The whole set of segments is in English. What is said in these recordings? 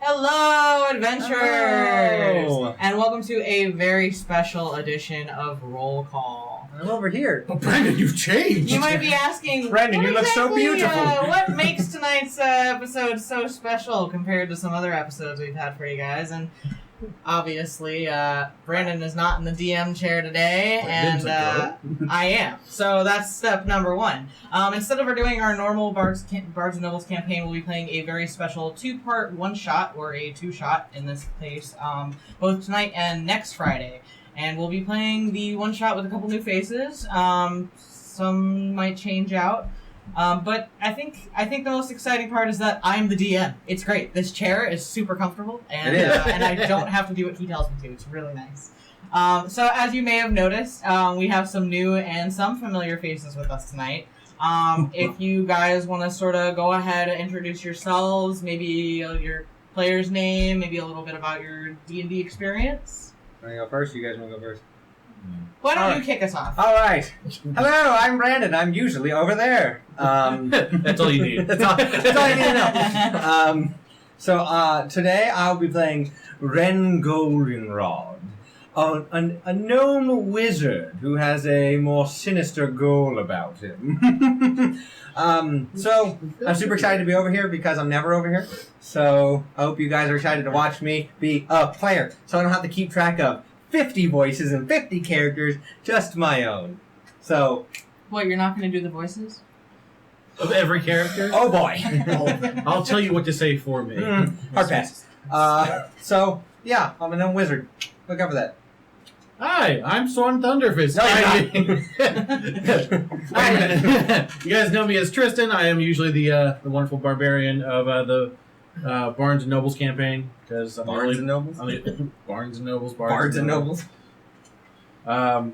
Hello, adventurers! Hello. And welcome to a very special edition of Roll Call. I'm over here. Oh, Brandon, you've changed. You might be asking, Brandon, what you look so exactly, beautiful. What makes tonight's episode so special compared to some other episodes we've had for you guys? And obviously, Brandon is not in the DM chair today, and I am. So that's step number one. Instead of doing our normal Bards and Nobles campaign, we'll be playing a very special two-part one-shot, or a two-shot in this case, both tonight and next Friday. And we'll be playing the one-shot with a couple new faces. Some might change out. But I think the most exciting part is that I'm the DM. It's great. This chair is super comfortable, and and I don't have to do what he tells me to. It's really nice. So as you may have noticed, we have some new and some familiar faces with us tonight. If you guys want to sort of go ahead and introduce yourselves, maybe your player's name, maybe a little bit about your D&D experience. Want to go first? You guys want to go first? Why don't you kick us off? All right. Hello, I'm Brandon. I'm usually over there. That's all you need. That's all I need to know. So today I'll be playing Ren Goldenrod, a gnome wizard who has a more sinister goal about him. So I'm super excited to be over here because I'm never over here. So I hope you guys are excited to watch me be a player, so I don't have to keep track of 50 voices and 50 characters, just my own. So... What, you're not going to do the voices? Of every character? Oh boy. I'll tell you what to say for me. Hard pass. So, yeah, I'm a gnome wizard. Look out for that. Hi, I'm Swan Thunderfist. No, You guys know me as Tristan. I am usually the wonderful barbarian of the Bards and Nobles campaign. Because I'm Bards and Nobles? Bards and Nobles. Bards and Nobles. I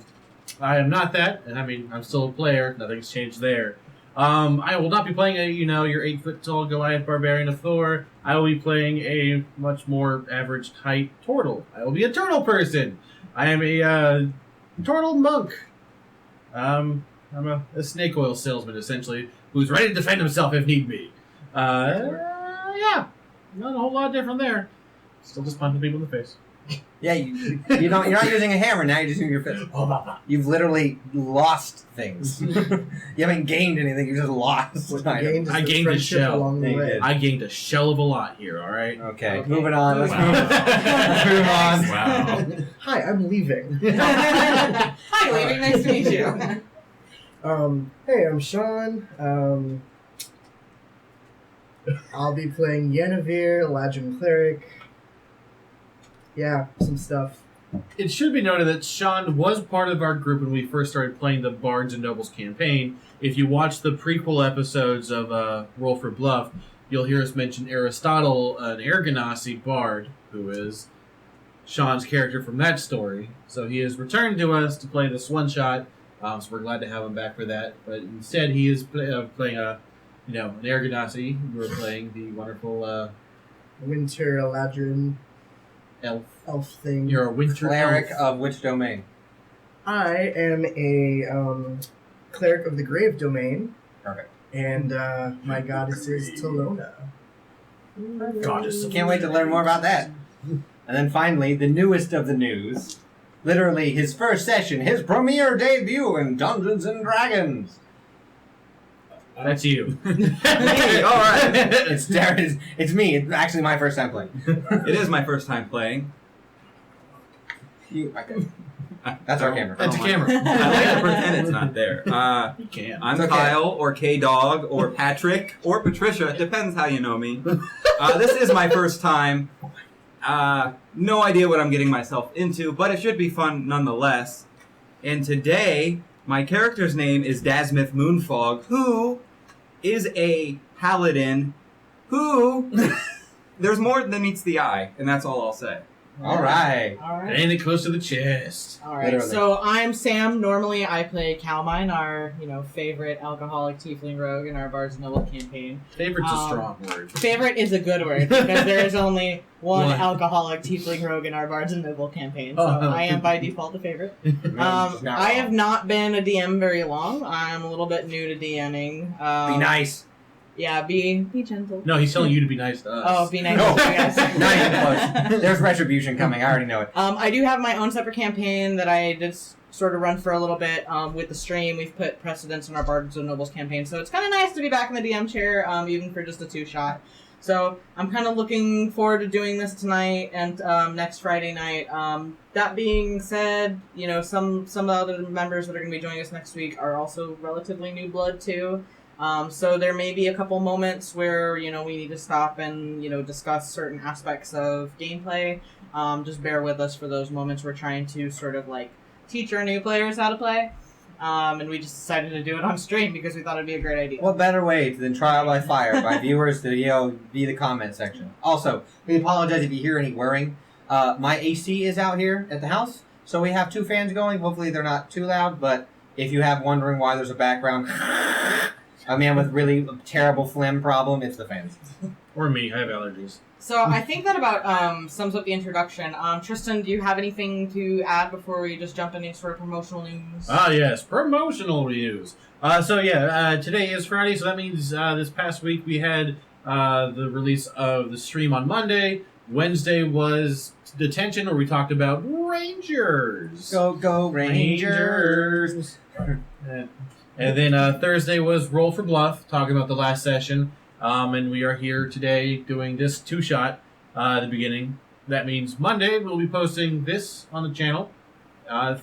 am not that, and I mean, I'm still a player. Nothing's changed there. I will not be playing your 8-foot-tall Goliath barbarian of Thor. I will be playing a much more average height turtle. I will be a turtle person. I am a turtle monk. I'm a snake oil salesman, essentially, who's ready to defend himself if need be. Yeah, not a whole lot different there. Still just punching people in the face. Yeah, you're not using a hammer, now you're just using your fist. You've literally lost things. You haven't gained anything, you just lost. I gained a shell. Along the way. I gained a shell of a lot here, alright? Okay, moving on. Let's Wow. move on. Let's move on. Wow. Hi, I'm leaving. Hi, leaving. Nice to meet you. Hey, I'm Sean. I'll be playing Yennefer, Ladrim Cleric. Yeah, some stuff. It should be noted that Sean was part of our group when we first started playing the Bards and Nobles campaign. If you watch the prequel episodes of Roll for Bluff, you'll hear us mention Aristotle, an Ergonasi bard, who is Sean's character from that story. So he has returned to us to play this one-shot, so we're glad to have him back for that. But instead, he is playing an Ergonasi. We're playing the wonderful Winter Ladrim elf. thing. You're a winter Cleric elf. of which domain? I am a cleric of the Grave Domain. Perfect. And my goddess is Talona. Goddess. Can't wait to learn more about that. And then finally, the newest of the news. Literally, his first session, his premiere debut in Dungeons and Dragons. That's you. All right. It's Darren. It's me. It's actually my first time playing. It is my first time playing. Okay. That's our camera. That's a camera. I like to pretend it's not there. You can't. I'm It's okay. Kyle, or K-Dog, or Patrick, or Patricia. It depends how you know me. This is my first time. No idea what I'm getting myself into, but it should be fun nonetheless. And today, my character's name is Dasmith Moonfog, who is a paladin who... There's more than meets the eye, and that's all I'll say. All right. And it close to the chest. All right. Literally. So I'm Sam. Normally, I play Calmine, our favorite alcoholic tiefling rogue in our Bards and Nobles campaign. Favorite's a strong word. Favorite is a good word because there is only one One. alcoholic tiefling rogue in our Bards and Nobles campaign. So Oh. I am by default the favorite. Not I have wrong. not been a DM very long. I'm a little bit new to DMing. Be nice. Yeah, be gentle. No, he's telling you to be nice to us. Oh, be nice No. to you guys. Not even close. There's retribution coming. I already know it. I do have my own separate campaign that I did sort of run for a little bit with the stream. We've put precedence in our Bards and Nobles campaign, so it's kind of nice to be back in the DM chair, even for just a 2-shot. So I'm kind of looking forward to doing this tonight and next Friday night. That being said, you know, some of the other members that are going to be joining us next week are also relatively new blood too. So there may be a couple moments where, you know, we need to stop and, you know, discuss certain aspects of gameplay. Just bear with us for those moments. We're trying to sort of like teach our new players how to play. And we just decided to do it on stream because we thought it'd be a great idea. What better way than trial by fire by viewers to, you know, be the comment section. Also, we apologize if you hear any whirring. My AC is out here at the house, so we have 2 fans going. Hopefully they're not too loud, but if you have wondering why there's a background, a man with really terrible phlegm problem, it's the fans. Or me, I have allergies. So I think that about sums up the introduction. Tristan, do you have anything to add before we just jump into sort of promotional news? Ah, yes, promotional news. Today is Friday, so that means this past week we had the release of the stream on Monday. Wednesday was Detention, where we talked about Rangers. Go Rangers! And then Thursday was Roll for Bluff, talking about the last session. And we are here today doing this 2-shot at the beginning. That means Monday we'll be posting this on the channel. That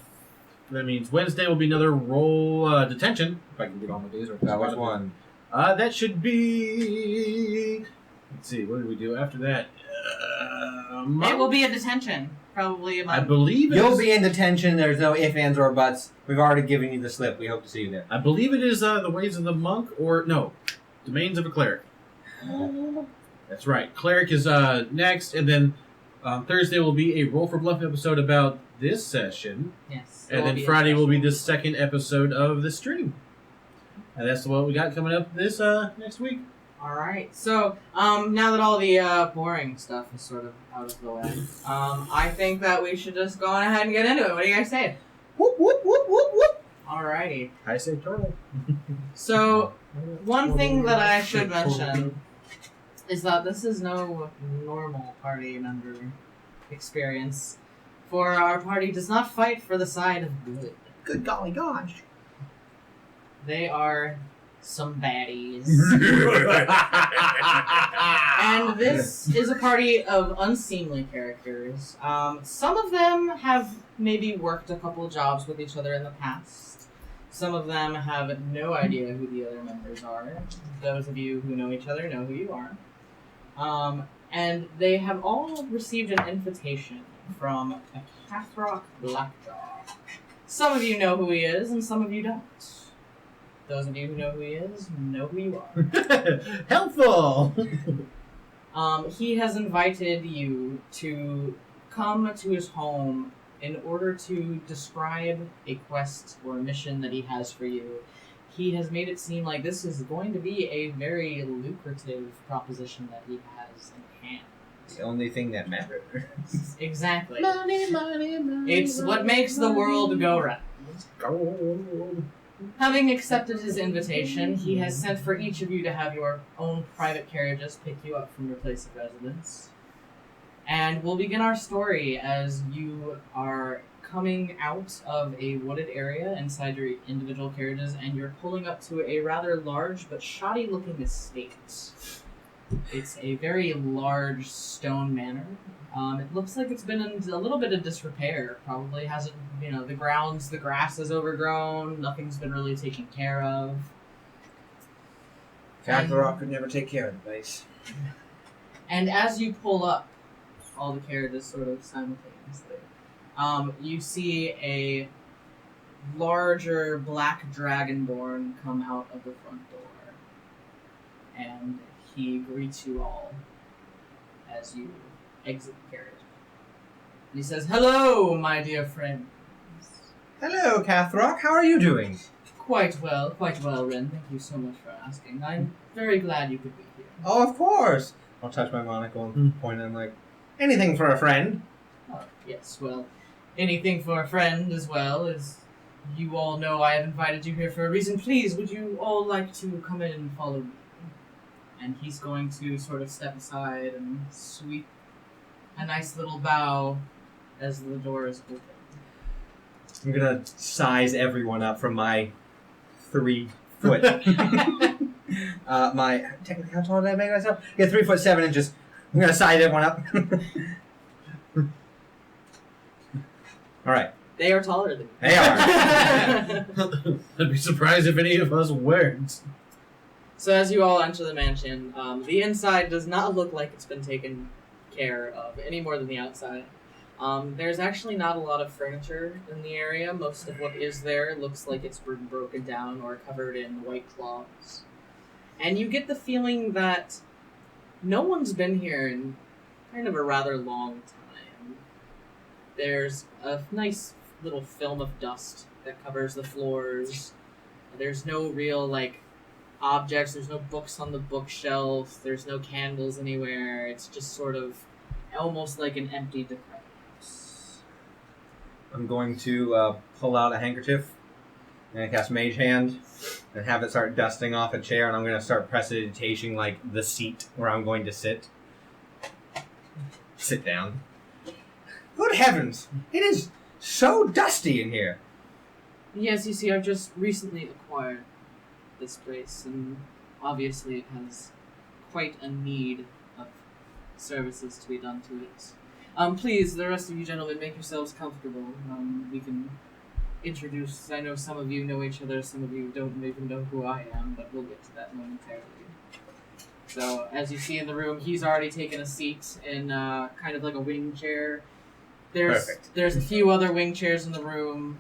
means Wednesday will be another Roll Detention. If I can get all my days right. Which one? That should be... Let's see, what did we do after that? It will be a detention. Probably a month. I believe You'll be in detention. There's no ifs, ands, or buts. We've already given you the slip. We hope to see you there. I believe it is The Ways of the Monk, or no, Domains of a Cleric. That's right. Cleric is next, and then Thursday will be a Roll for Bluff episode about this session. Yes. And then Friday will be the second episode of the stream. And that's what we got coming up this next week. All right. So now that all the boring stuff is sort of out of the way, I think that we should just go on ahead and get into it. What do you guys say? Whoop, whoop, whoop, whoop, whoop. Alrighty. I say turtle. So one thing that I should mention is that this is no normal party member experience, for our party does not fight for the side of good. Good golly gosh. They are some baddies. And this is a party of unseemly characters. Some of them have maybe worked a couple jobs with each other in the past. Some of them have no idea who the other members are. Those of you who know each other know who you are. And they have all received an invitation from a Cathrock Blackjaw. Some of you know who he is, and some of you don't. Those of you who know who he is know who you are. Helpful! He has invited you to come to his home in order to describe a quest or a mission that he has for you. He has made it seem like this is going to be a very lucrative proposition that he has in hand. The only thing that matters. Exactly. Money, money, money. It's what makes the world go round. Having accepted his invitation, he has sent for each of you to have your own private carriages pick you up from your place of residence. And we'll begin our story as you are coming out of a wooded area inside your individual carriages, and you're pulling up to a rather large but shoddy-looking estate. It's a very large stone manor. It looks like it's been in a little bit of disrepair. Probably hasn't, the grass is overgrown. Nothing's been really taken care of. Cathrock could never take care of the place. And as you pull up, all the carriages sort of simultaneously, you see a larger black dragonborn come out of the front door. And he greets you all as you exit the carriage. And he says, "Hello, my dear friends." Hello, Cathrock. How are you doing? Quite well, Ren. Thank you so much for asking. I'm very glad you could be here. Oh, of course. I'll touch my monocle and point, and I'm like, anything for a friend. Oh, yes, well, anything for a friend as well. As you all know, I have invited you here for a reason. Please, would you all like to come in and follow me? and he's going to sort of step aside and sweep a nice little bow as the door is open. I'm gonna size everyone up from my 3 foot. Technically, how tall did I make myself? Yeah, 3 foot 7 inches. I'm gonna size everyone up. All right. They are taller than you. They are. I'd be surprised if any of us weren't. So as you all enter the mansion, the inside does not look like it's been taken care of any more than the outside. There's actually not a lot of furniture in the area. Most of what is there looks like it's been broken down or covered in white cloths. And you get the feeling that no one's been here in kind of a rather long time. There's a nice little film of dust that covers the floors. There's no real, objects. There's no books on the bookshelf. There's no candles anywhere. It's just sort of almost like an empty, decrepit house. I'm going to pull out a handkerchief and cast Mage Hand and have it start dusting off a chair, and I'm going to start precipitating, the seat where I'm going to sit. Sit down. Good heavens! It is so dusty in here. Yes, you see, I've just recently acquired this place, and obviously it has quite a need of services to be done to it. Please, the rest of you gentlemen, make yourselves comfortable. We can introduce. I know some of you know each other, some of you don't even know who I am, but we'll get to that momentarily. So, as you see in the room, he's already taken a seat in kind of like a wing chair. There's a few other wing chairs in the room.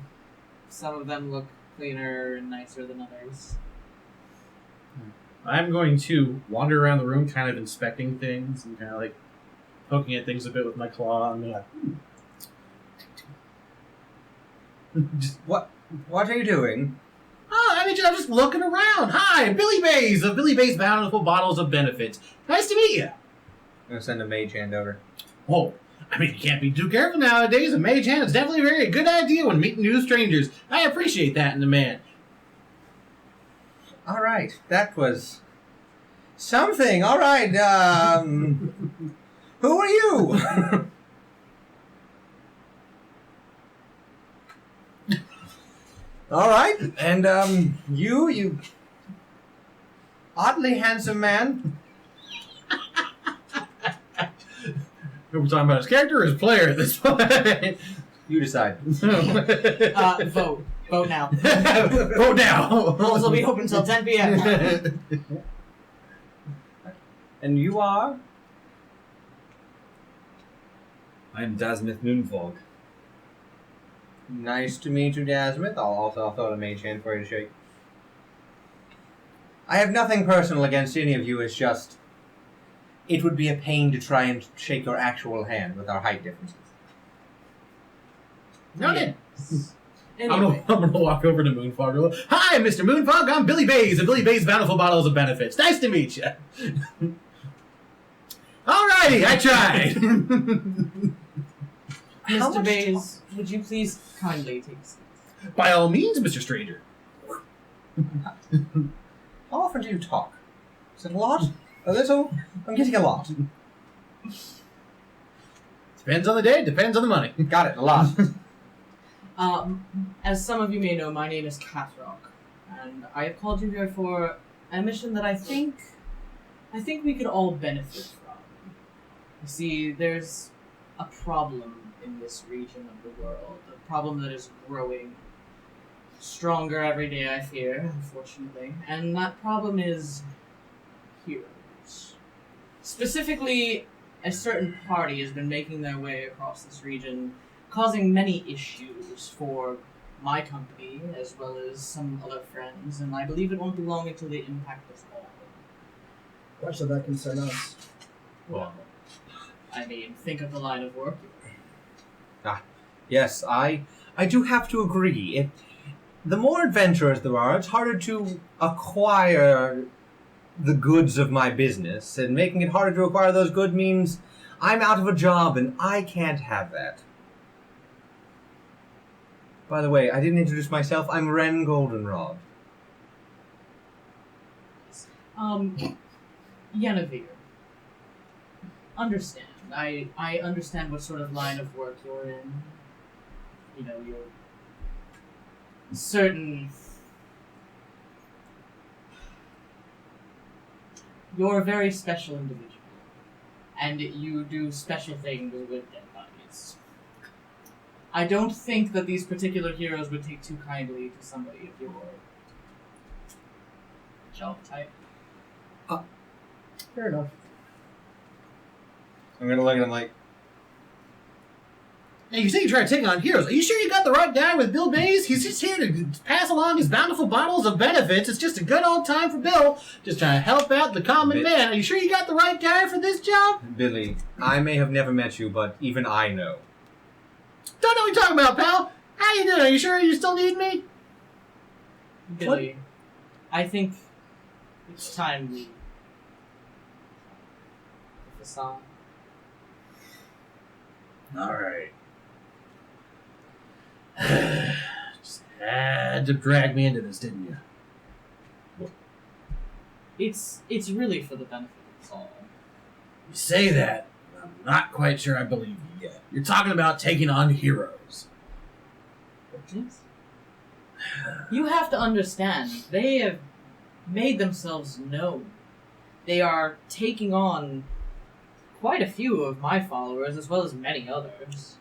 Some of them look cleaner and nicer than others. I'm going to wander around the room, kind of inspecting things and kind of poking at things a bit with my claw. I'm What are you doing? I'm just looking around. Hi, Billy Bays of Billy Bays Bountiful Bottles of Benefits. Nice to meet you. I'm going to send a Mage Hand over. Oh, you can't be too careful nowadays. A mage hand is definitely a very good idea when meeting new strangers. I appreciate that in a man. All right, that was something. All right, who are you? All right, and you oddly handsome man. We're talking about his character or his player at this point? You decide. Vote. Vote now. Vote now. Polls will be open until 10 p.m. And you are? I'm Dasmith Moonfog. Nice to meet you, Dasmith. I'll throw out a Mage Hand for you to shake. I have nothing personal against any of you. It's just, it would be a pain to try and shake your actual hand with our height differences. Okay. Anyway. I'm gonna walk over to Moonfog and go, hi, Mr. Moonfog. I'm Billy Bays of Billy Bays Bountiful Bottles of Benefits. Nice to meet you. Alrighty, I tried. Mr. Bays, would you please kindly take a seat? By all means, Mr. Stranger. How often do you talk? Is it a lot? A little? I'm getting a lot. Depends on the day, depends on the money. Got it, a lot. As some of you may know, my name is Catrock, and I have called you here for a mission that I think we could all benefit from. You see, there's a problem in this region of the world, a problem that is growing stronger every day, I fear, unfortunately, and that problem is heroes. Specifically, a certain party has been making their way across this region, causing many issues for my company as well as some other friends, and I believe it won't be long until they impact us all. Why should that concern us? Well, I mean, think of the line of work. Yes, I do have to agree. The more adventurers there are, it's harder to acquire the goods of my business, and making it harder to acquire those goods means I'm out of a job, and I can't have that. By the way, I didn't introduce myself. I'm Ren Goldenrod. Yennefer, understand. I understand what sort of line of work you're in. You know, you're certain. You're a very special individual, and you do special things with dead bodies. I don't think that these particular heroes would take too kindly to somebody of your job type. Fair enough. I'm gonna look at him like, Hey, you say you try to take on heroes. Are you sure you got the right guy with Bill Mays? He's just here to pass along his bountiful bottles of benefits. It's just a good old time for Bill. Just trying to help out the common man. Are you sure you got the right guy for this job? Billy, I may have never met you, but even I know. Don't know what you're talking about, pal. How you doing? Are you sure you still need me? Billy, I think it's time we... the facade. All right. Just had to drag me into this, didn't you? It's really for the benefit of us all. You say that, but I'm not quite sure I believe you yet. You're talking about taking on heroes. Yes. You have to understand, they have made themselves known. They are taking on quite a few of my followers, as well as many others.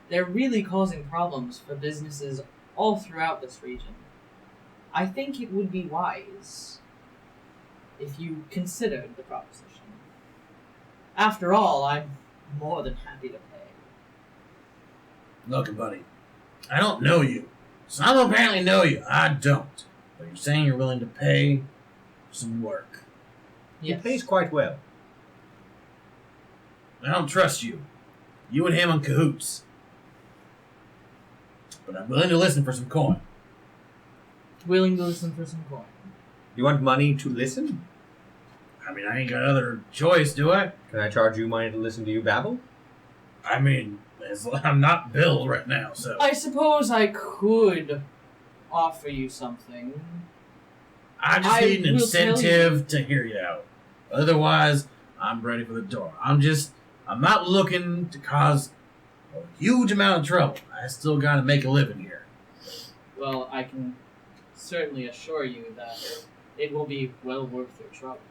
They're really causing problems for businesses all throughout this region. I think it would be wise if you considered the proposition. After all, I'm more than happy to pay. Look, buddy, I don't know you. Some apparently know you. I don't. But you're saying you're willing to pay for some work. He pays quite well. I don't trust you. You and him in cahoots. But I'm willing to listen for some coin. Willing to listen for some coin. You want money to listen? I mean, I ain't got other choice, do I? Can I charge you money to listen to you babble? I mean, I'm not billed right now, so... I suppose I could offer you something. I just need an will tell incentive to hear you out. Otherwise, I'm ready for the door. I'm not looking to cause a huge amount of trouble. I still gotta make a living here. Well, I can certainly assure you that it will be well worth your trouble.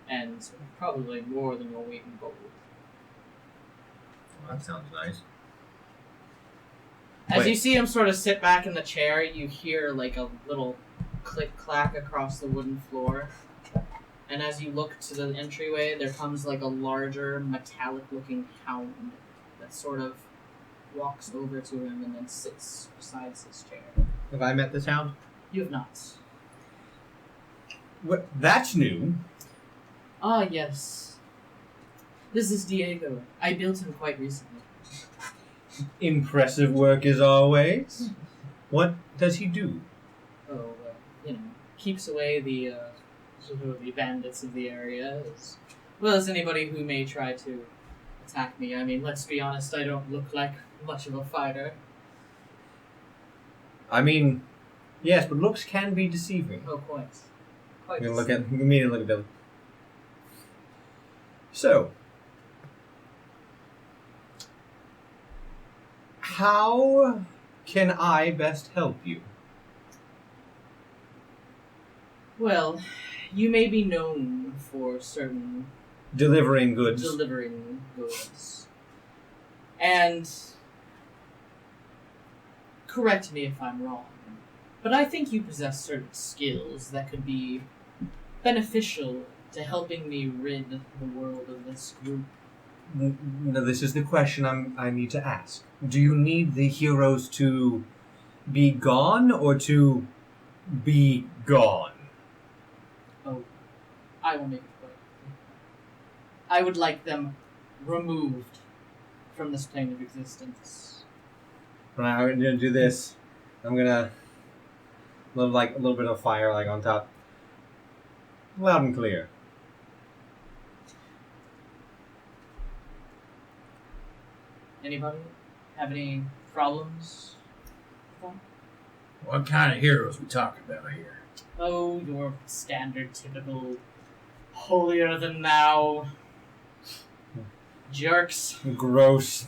And probably more than your weight in gold. Well, that sounds nice. As Wait. you see him sort of sit back in the chair, you hear like a little click-clack across the wooden floor. And as you look to the entryway, there comes like a larger, metallic-looking hound that sort of walks over to him and then sits beside his chair. Have I met this hound? You have not. What? That's new. Ah, yes. This is Diego. I built him quite recently. Impressive work as always. What does he do? Oh, keeps away the sort of the bandits of the area, as well as anybody who may try to attack me. I mean, let's be honest, I don't look like much of a fighter. I mean, yes, but looks can be deceiving. Oh, quite. Quite. Look at Billy. So, how can I best help you? Well, you may be known for certain Delivering goods. delivering goods. And correct me if I'm wrong, but I think you possess certain skills that could be beneficial to helping me rid the world of this group. No, this is the question I need to ask. Do you need the heroes to be gone or to be gone? Oh, I will make it clear. I would like them removed from this plane of existence. When I'm gonna do this, I'm gonna a little bit of fire like on top. Loud and clear. Anybody have any problems? What kind of heroes we talking about here? Oh, your standard, typical, holier-than-thou jerks. Gross.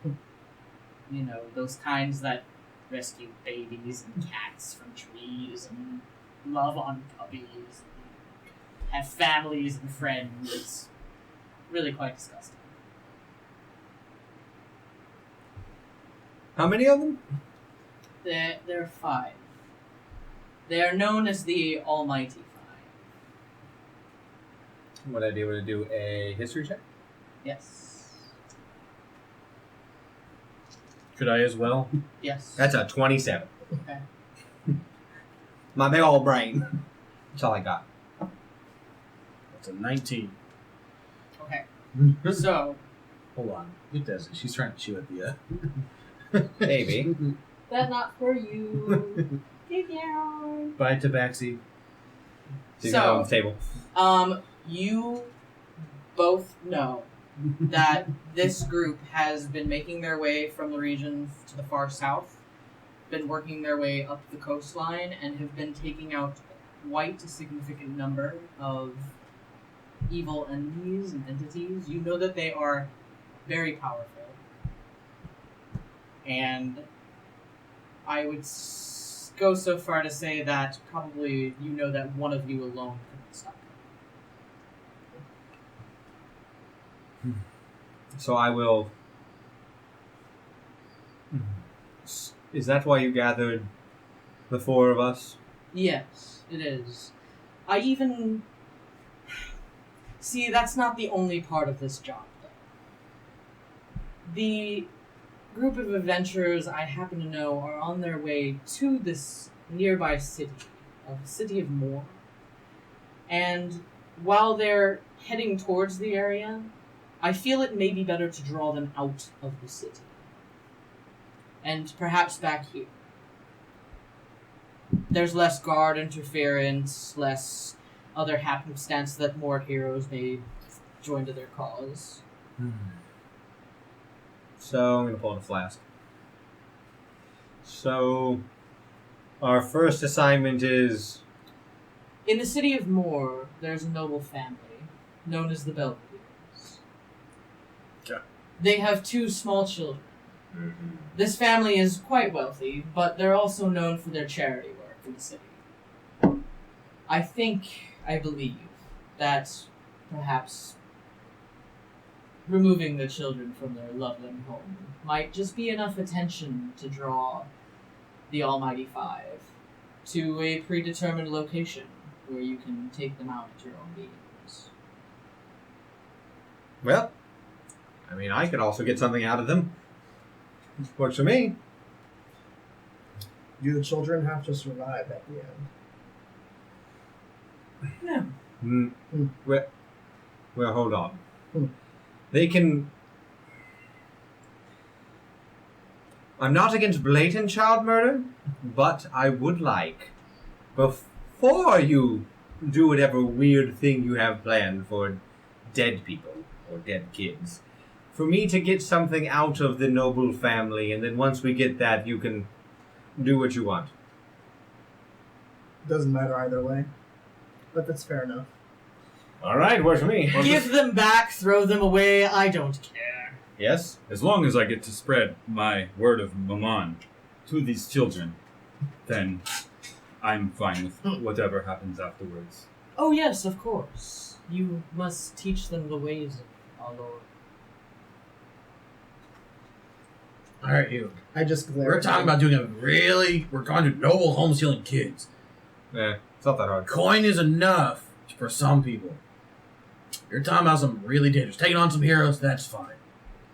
You know, those kinds that rescue babies and cats from trees and love on puppies and have families and friends. It's really quite disgusting. How many of them? There are 5. They are known as the Almighty 5. Would I be able to do a history check? Yes. Could I as well? Yes. That's a 27. Okay. My big old brain. That's all I got. That's a 19. Okay. So, Hold on. Get Desi. She's trying to chew at the Maybe. that's not for you. Get down. Bye, Tabaxi. So you got it on the table. You both know that this group has been making their way from the region to the far south, been working their way up the coastline, and have been taking out quite a significant number of evil enemies and entities. You know that they are very powerful. And I would go so far to say that probably you know that one of you alone couldn't stop them. So I will. Is that why you gathered the 4 of us? Yes, it is. I even... See, that's not the only part of this job, though. The group of adventurers I happen to know are on their way to this nearby city, the city of Moor. And while they're heading towards the area, I feel it may be better to draw them out of the city. And perhaps back here. There's less guard interference, less other happenstance that more heroes may join to their cause. So I'm going to pull out a flask. So our first assignment is... In the city of Moor, there's a noble family, known as the Belvederes. Okay. They have 2 small children. This family is quite wealthy, but they're also known for their charity work in the city. I believe, that perhaps removing the children from their loving home might just be enough attention to draw the Almighty 5 to a predetermined location where you can take them out at your own means. Well, I mean, I could also get something out of them. Works for me. Do the children have to survive at the end? No. Well, hold on. Hmm. They can... I'm not against blatant child murder, but I would like, before you do whatever weird thing you have planned for dead people or dead kids, for me to get something out of the noble family, and then once we get that, you can do what you want. Doesn't matter either way. But that's fair enough. All right, works for me. Give them back, throw them away, I don't care. Yes? As long as I get to spread my word of Maman to these children, then I'm fine with whatever happens afterwards. Oh yes, of course. You must teach them the ways of our Lord. Alright, you. I just glare. We're talking about we're going to noble home stealing kids. It's not that hard. Coin is enough for some people. You're talking about some really dangerous. Taking on some heroes, that's fine.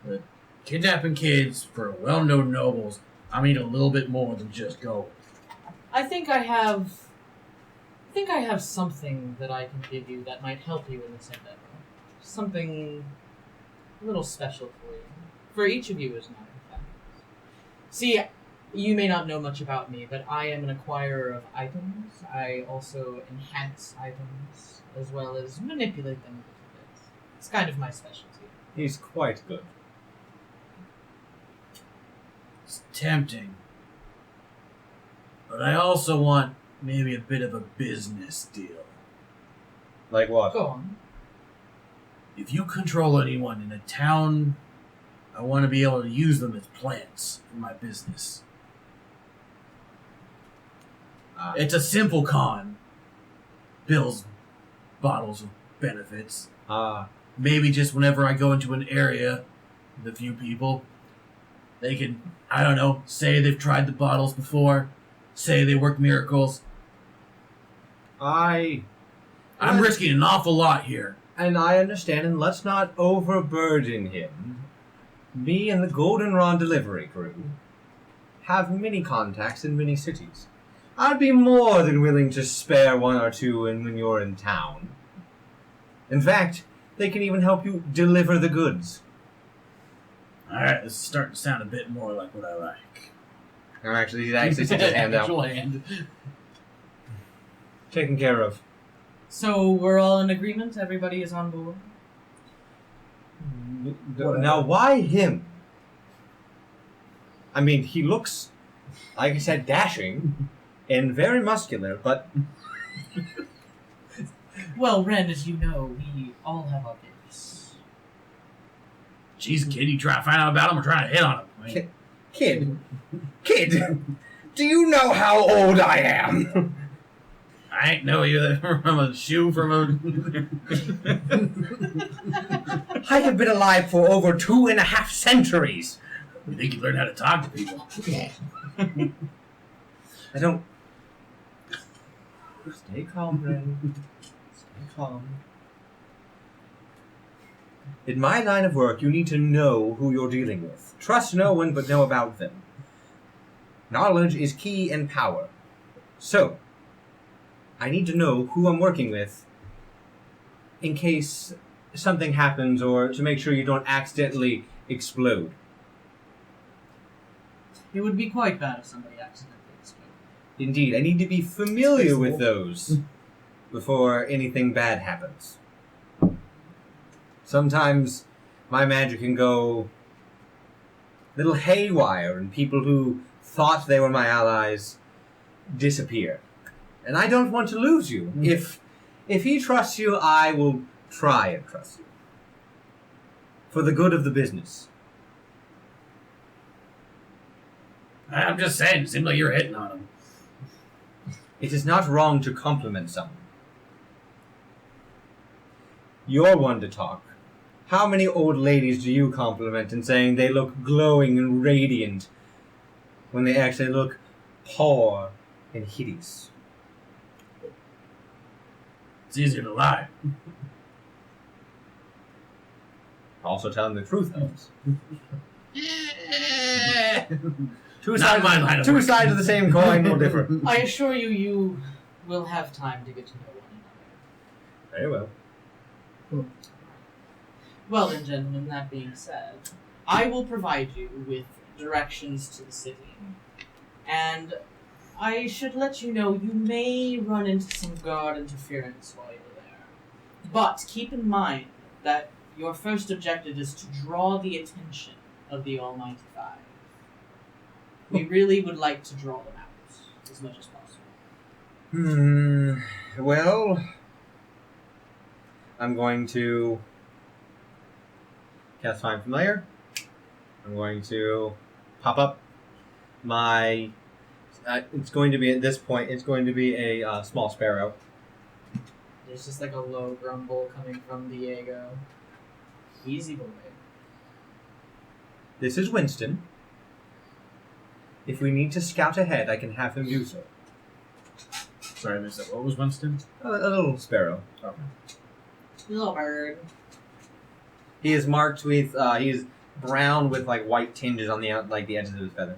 But kidnapping kids for well-known nobles, I need a little bit more than just gold. I think I have something that I can give you that might help you in this endeavor. Something a little special for you. For each of you, as a matter of fact. See, you may not know much about me, but I am an acquirer of items. I also enhance items, as well as manipulate them a little bit. It's kind of my specialty. He's quite good. It's tempting. But I also want maybe a bit of a business deal. Like what? Go on. If you control anyone in a town, I want to be able to use them as plants for my business. It's a simple con. Bills bottles of benefits. Maybe just whenever I go into an area with a few people, they can, I don't know, say they've tried the bottles before, say they work miracles. I'm risking an awful lot here. And I understand, and let's not overburden him. Me and the Goldenrod delivery crew have many contacts in many cities. I'd be more than willing to spare one or two when you're in town. In fact, they can even help you deliver the goods. Alright, this is starting to sound a bit more like what I like. Or actually, he actually sticks his hand out. Actual hand. Taken care of. So we're all in agreement? Everybody is on board? Now, why him? I mean, he looks, like I said, dashing and very muscular, but... Well, Ren, as you know, we all have our gifts. Jeez, kid, you trying to find out about him or trying to hit on him? Kid, do you know how old I am? I ain't know you from a shoe from a... I have been alive for over 2.5 centuries. You think you learned how to talk to people? I don't... Stay calm, Ren. Stay calm. In my line of work, you need to know who you're dealing with. Trust no one, but know about them. Knowledge is key and power. So, I need to know who I'm working with in case something happens or to make sure you don't accidentally explode. It would be quite bad if somebody accidentally exploded. Indeed, I need to be familiar with those before anything bad happens. Sometimes my magic can go a little haywire and people who thought they were my allies disappear. And I don't want to lose you. If he trusts you, I will try and trust you. For the good of the business. I'm just saying, it seems like you're hitting on him. It is not wrong to compliment someone. You're one to talk. How many old ladies do you compliment in saying they look glowing and radiant when they actually look poor and hideous? It's easier to lie. Also telling the truth helps. Two Not my line of work. sides of the same coin, no different. I assure you, you will have time to get to know one another. Very well. Well then, gentlemen, that being said, I will provide you with directions to the city. And I should let you know you may run into some guard interference while you're there. But keep in mind that your first objective is to draw the attention of the Almighty Five. We really would like to draw them out as much as possible. Well, I'm going to cast Find Familiar. I'm going to pop up my... it's going to be, at this point, it's going to be a small sparrow. There's just like a low grumble coming from Diego. Easy boy. This is Winston. If we need to scout ahead, I can have him do so. Sorry, I missed that. What was Winston? A little sparrow. Okay. Little bird. He is marked with, he's brown with like white tinges on the the edges of his feather.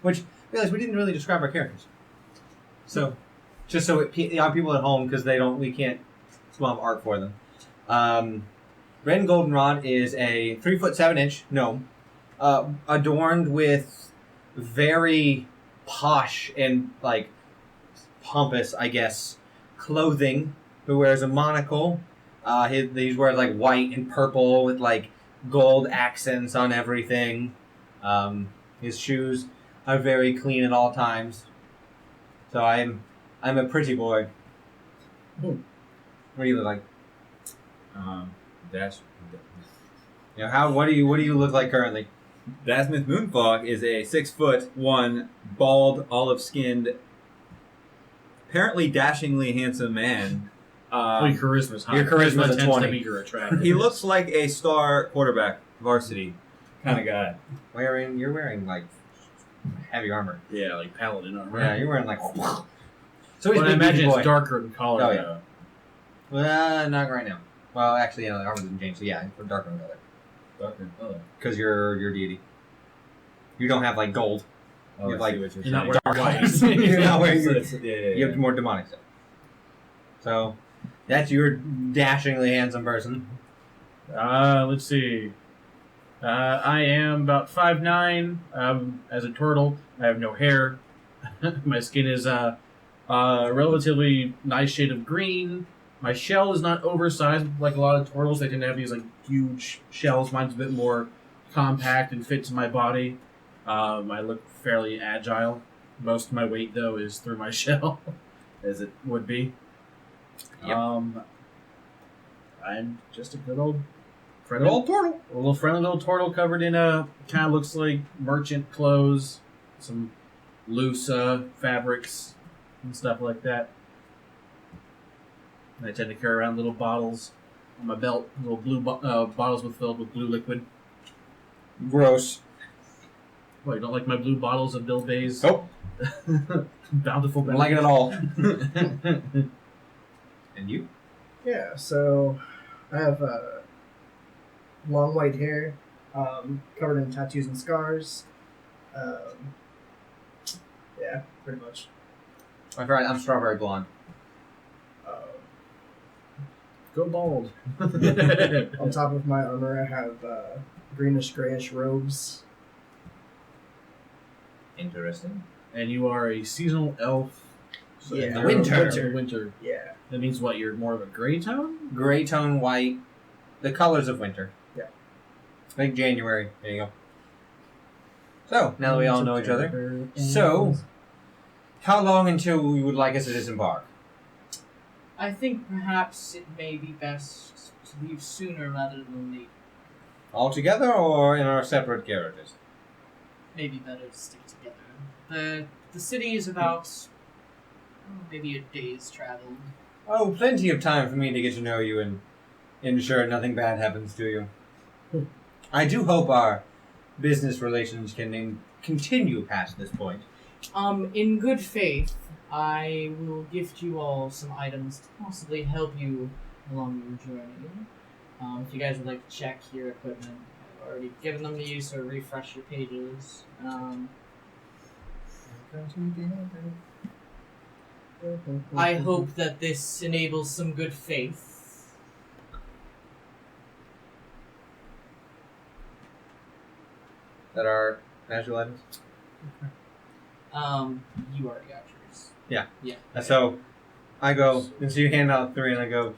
Which, realize we didn't really describe our characters. So, just so people at home, because we can't have art for them. Ren Goldenrod is a 3'7" gnome, adorned with very posh and like pompous, I guess, clothing. Who wears a monocle. He wears like white and purple with like gold accents on everything. His shoes are very clean at all times. So I'm I'm a pretty boy. What do you look like? Dash. You know, what do you look like currently? Dasmith Moonfog is a 6'1", bald, olive-skinned, apparently dashingly handsome man. Well, your charisma's high. Your charisma's a tends 20. to be your attractiveness. He looks like a star quarterback, varsity kind of guy. You're wearing like heavy armor. Yeah, like paladin armor. Yeah, you're wearing like. So he's But a I big imagine boy. it's darker in color. Oh, yeah. Well, not right now. Well, actually, the armor doesn't change. So yeah, it's darker in color. Darker color. Because you're deity. You don't have like gold. Oh, You have, I see like, what you're You're not saying. wearing Dark white. eyes. You're not wearing. Yeah. You have more demonic stuff. So that's your dashingly handsome person. Let's see. I am about 5'9". As a turtle, I have no hair. My skin is a relatively nice shade of green. My shell is not oversized like a lot of turtles. They tend to have these like huge shells. Mine's a bit more compact and fits my body. I look fairly agile. Most of my weight though is through my shell, as it would be. Yep. I'm just a good old friendly turtle. a little friendly little turtle covered in kind of looks like merchant clothes, some loose fabrics and stuff like that. And I tend to carry around little bottles on my belt, little blue bottles filled with blue liquid. Gross. What, you don't like my blue bottles of Bill Bay's Nope. bountiful? Don't like it at all. And you? Yeah, so I have long white hair, covered in tattoos and scars. Yeah, pretty much. I'm strawberry blonde. Go bald. On top of my armor, I have greenish grayish robes. Interesting. And you are a seasonal elf. So Yeah, you're winter. Winter. Yeah. That means what? You're more of a gray tone. Gray tone white. The colors of winter. Yeah. Like January. There you go. So, now that we all know each other. So, how long until you would like us to disembark? I think perhaps it may be best to leave sooner rather than later. All together or in our separate carriages? Maybe better to stick together. The city is about maybe a day's travel. Oh, plenty of time for me to get to know you and ensure nothing bad happens to you. I do hope our business relations can continue past this point. In good faith, I will gift you all some items to possibly help you along your journey. If you guys would like to check your equipment, I've already given them to you, so refresh your pages. I hope that this enables some good faith. That are magical items? You already got yours. Yeah. Yeah. So, I go, and so you hand out 3 and I go,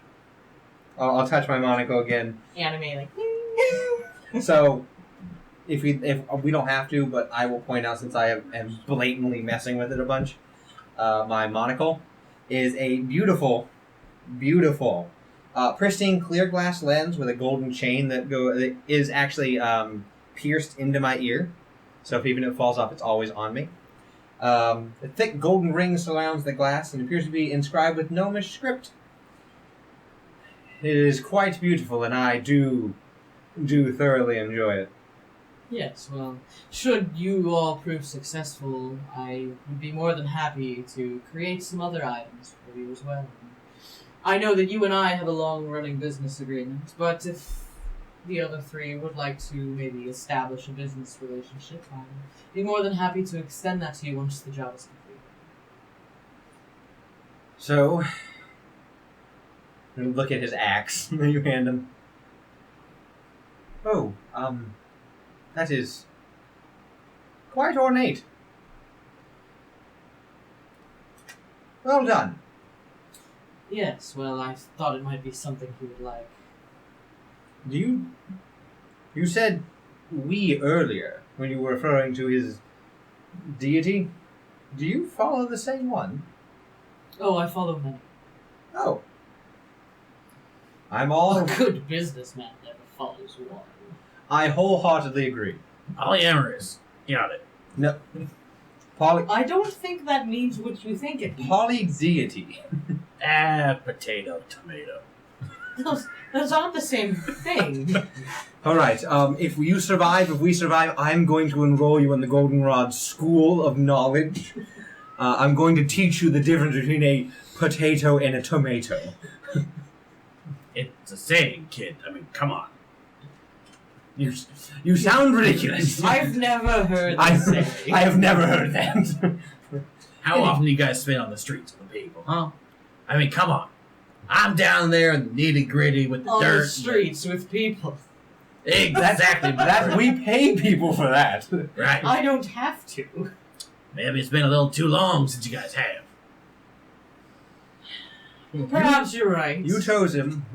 I'll touch my monocle again. Anime, like. So, if we don't have to, but I will point out since I am blatantly messing with it a bunch, my monocle is a beautiful, beautiful, pristine clear glass lens with a golden chain that is actually pierced into my ear. So if even if it falls off, it's always on me. A thick golden ring surrounds the glass and appears to be inscribed with gnomish script. It is quite beautiful, and I do thoroughly enjoy it. Yes, well, should you all prove successful, I would be more than happy to create some other items for you as well. I know that you and I have a long-running business agreement, but if the other 3 would like to maybe establish a business relationship, I'd be more than happy to extend that to you once the job is complete. So, look at his axe that you hand him. Oh, that is quite ornate. Well done. Yes, well, I thought it might be something he would like. You said we earlier when you were referring to his deity. Do you follow the same one? Oh, I follow many. Oh. I'm all... A good businessman never follows one. I wholeheartedly agree. Polyamorous. Got it. No. I don't think that means what you think it means. Polydeity. Potato, tomato. Those aren't the same thing. All right. If we survive, I'm going to enroll you in the Goldenrod School of Knowledge. I'm going to teach you the difference between a potato and a tomato. It's a saying, kid. I mean, come on. You sound ridiculous. I've never heard that say. I have never heard that. How often do you guys spend on the streets with the people, huh? I mean, come on. I'm down there in the nitty gritty with the On dirt. the streets with people. Exactly. We pay people for that. Right. I don't have to. Maybe it's been a little too long since you guys have. Perhaps you're right. You chose him.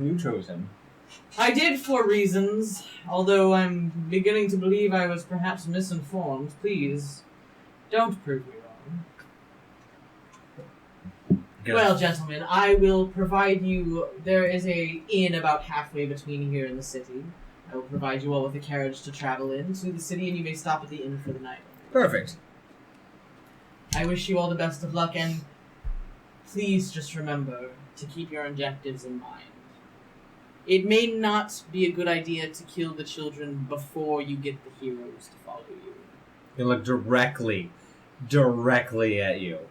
I did for reasons, although I'm beginning to believe I was perhaps misinformed. Please, don't prove me wrong. Well, gentlemen, I will provide you... There is a inn about halfway between here and the city. I will provide you all with a carriage to travel in to the city, and you may stop at the inn for the night. Perfect. I wish you all the best of luck, and please just remember to keep your objectives in mind. It may not be a good idea to kill the children before you get the heroes to follow you. They look directly at you.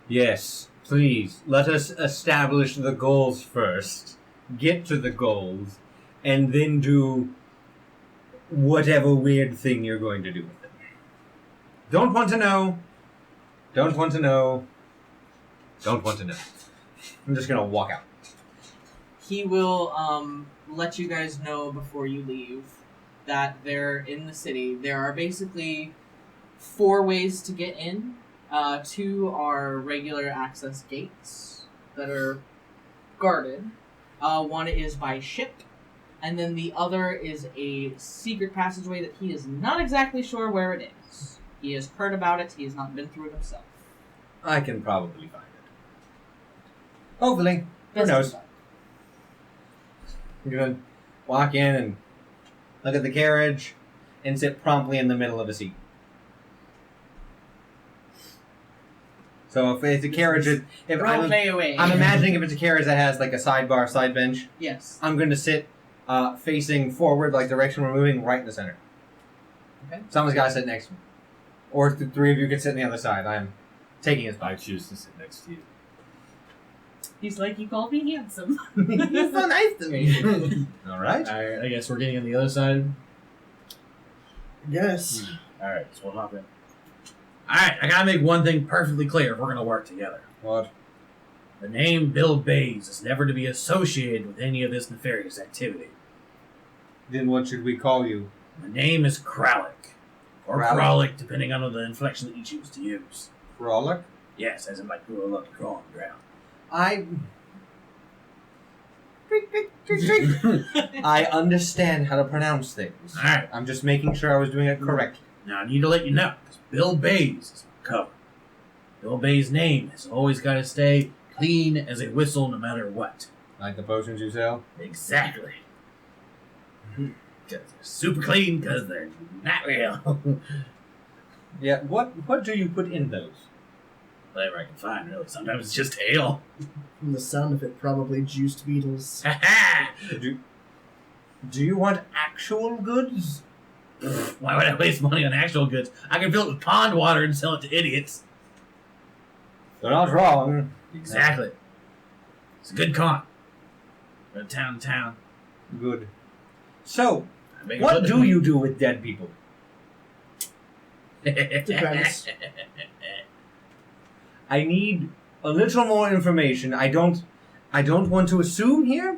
Yes, please, let us establish the goals first. Get to the goals, and then do whatever weird thing you're going to do with them. Don't want to know. I'm just gonna walk out. He will let you guys know before you leave that they're in the city. There are basically 4 ways to get in. 2 are regular access gates that are guarded. 1 is by ship, and then the other is a secret passageway that he is not exactly sure where it is. He has heard about it, he has not been through it himself. I can probably find it. Hopefully. Who Best knows? of luck. You're gonna walk in and look at the carriage and sit promptly in the middle of a seat. So if it's a carriage, Role play away. I'm imagining if it's a carriage that has like a sidebar, side bench, Yes. I'm going to sit facing forward, like direction we're moving, right in the center. Okay. Someone's got to sit next to me. Or the 3 of you can sit on the other side. I'm taking his I spot. choose to sit next to you. He's like, you called me handsome. You're so nice to me. All right. Alright, I guess we're getting on the other side. Yes. Alright, so we'll hop in. Alright, I gotta make one thing perfectly clear if we're gonna work together. What? The name Bill Bays is never to be associated with any of this nefarious activity. Then what should we call you? The name is Kralik. Or Kralik? Kralik, depending on the inflection that you choose to use. Frolic? Yes, as in like we love to crawl on the ground. I understand how to pronounce things. Alright. I'm just making sure I was doing it correctly. Now I need to let you know, because Bill Bays is my cover. Bill Bays' name has always got to stay clean as a whistle no matter what. Like the potions you sell? Exactly. Because they're super clean, because they're not real. Yeah, what do you put in those? Whatever I can find, really. Sometimes it's just ale. From the sound of it, probably juiced beetles. Ha ha! Do you want actual goods? Why would I waste money on actual goods? I can fill it with pond water and sell it to idiots. They're not wrong. Exactly. It's a good con. From town to town. Good. So, I make a what living. do you do with dead people? Depends. I need a little more information. I don't want to assume here,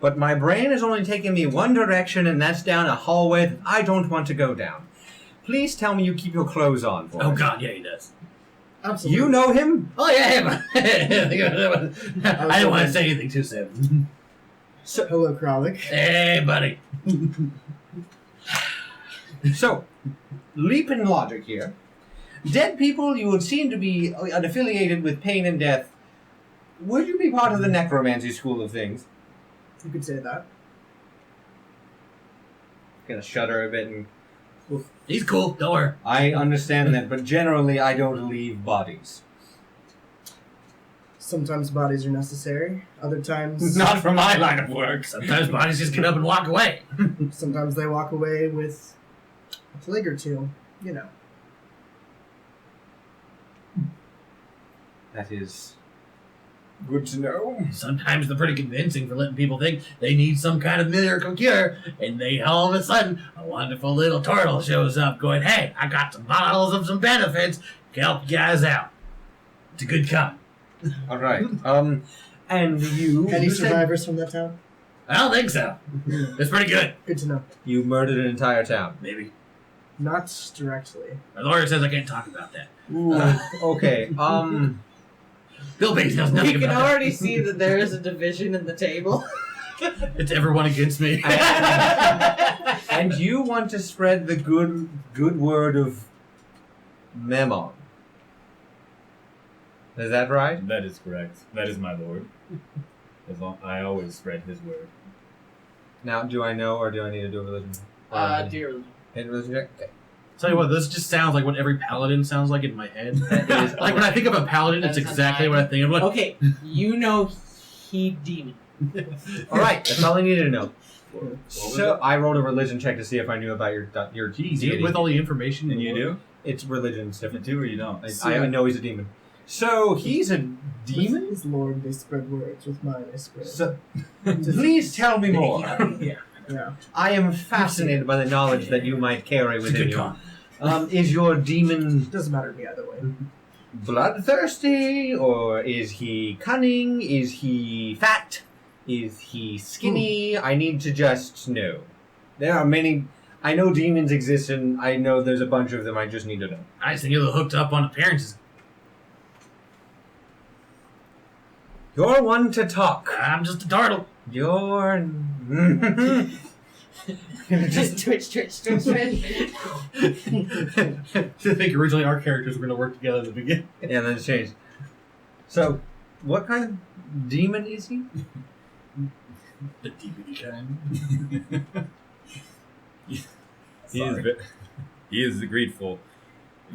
but my brain is only taking me one direction, and that's down a hallway that I don't want to go down. Please tell me you keep your clothes on for Oh us. god, yeah, he does. Absolutely. You know him? Oh yeah, I didn't want to say anything too soon. Hello, Kralik. Hey, buddy. So, leap in logic here. dead people, you would seem to be unaffiliated with pain and death. Would you be part of the necromancy school of things? You could say that. Gonna shudder a bit and... He's cool. Don't worry. I understand that, but generally I don't leave bodies. Sometimes bodies are necessary. Other times, Not for my line of work. Sometimes bodies just get up and walk away. sometimes they walk away with a plague or two. You know. That is good to know. Sometimes they're pretty convincing for letting people think they need some kind of miracle cure, and they all of a sudden, a wonderful little turtle shows up going, hey, I got some bottles of some benefits to help you guys out. It's a good con. All right. And you... Any you said survivors from that town? I don't think so. It's pretty good. Good to know. you murdered an entire town. Maybe. Not directly. My lawyer says I can't talk about that. Ooh, okay. Bill Bates knows You nothing can about that. already see that there is a division in the table. It's everyone against me. And you want to spread the good word of Memon. Is that right? That is correct. That is my lord. I always spread his word. Now, do I know or do I need to do a religion? Dear. Hit religion check? Okay. Tell you what, this just sounds like what every paladin sounds like in my head. That is Like when I think of a paladin, it's That's exactly a what I think of. Like, Okay, you know he demon. all right. That's all I needed to know. was So I rolled a religion check to see if I knew about your Jeez, deity. with all the information And you do? It's religion You different. do or you don't? I know he's a demon. So he's a With demon. his lord, they spread words. With mine, I spread. So, please tell me more. Yeah. Yeah. I am fascinated by the knowledge that you might carry It's a within good you. con. Is your demon Doesn't matter to me either way. bloodthirsty, or is he cunning? Is he fat? Is he skinny? I need to just know. There are many. I know demons exist, and I know there's a bunch of them. I just need to know. I just think you're hooked up on appearances. You're one to talk. I'm just a turtle. You're. Just twitch. I think originally our characters were going to work together at the beginning. Yeah, then it's changed. So, what kind of demon is he? The DVD kind. He is greedful.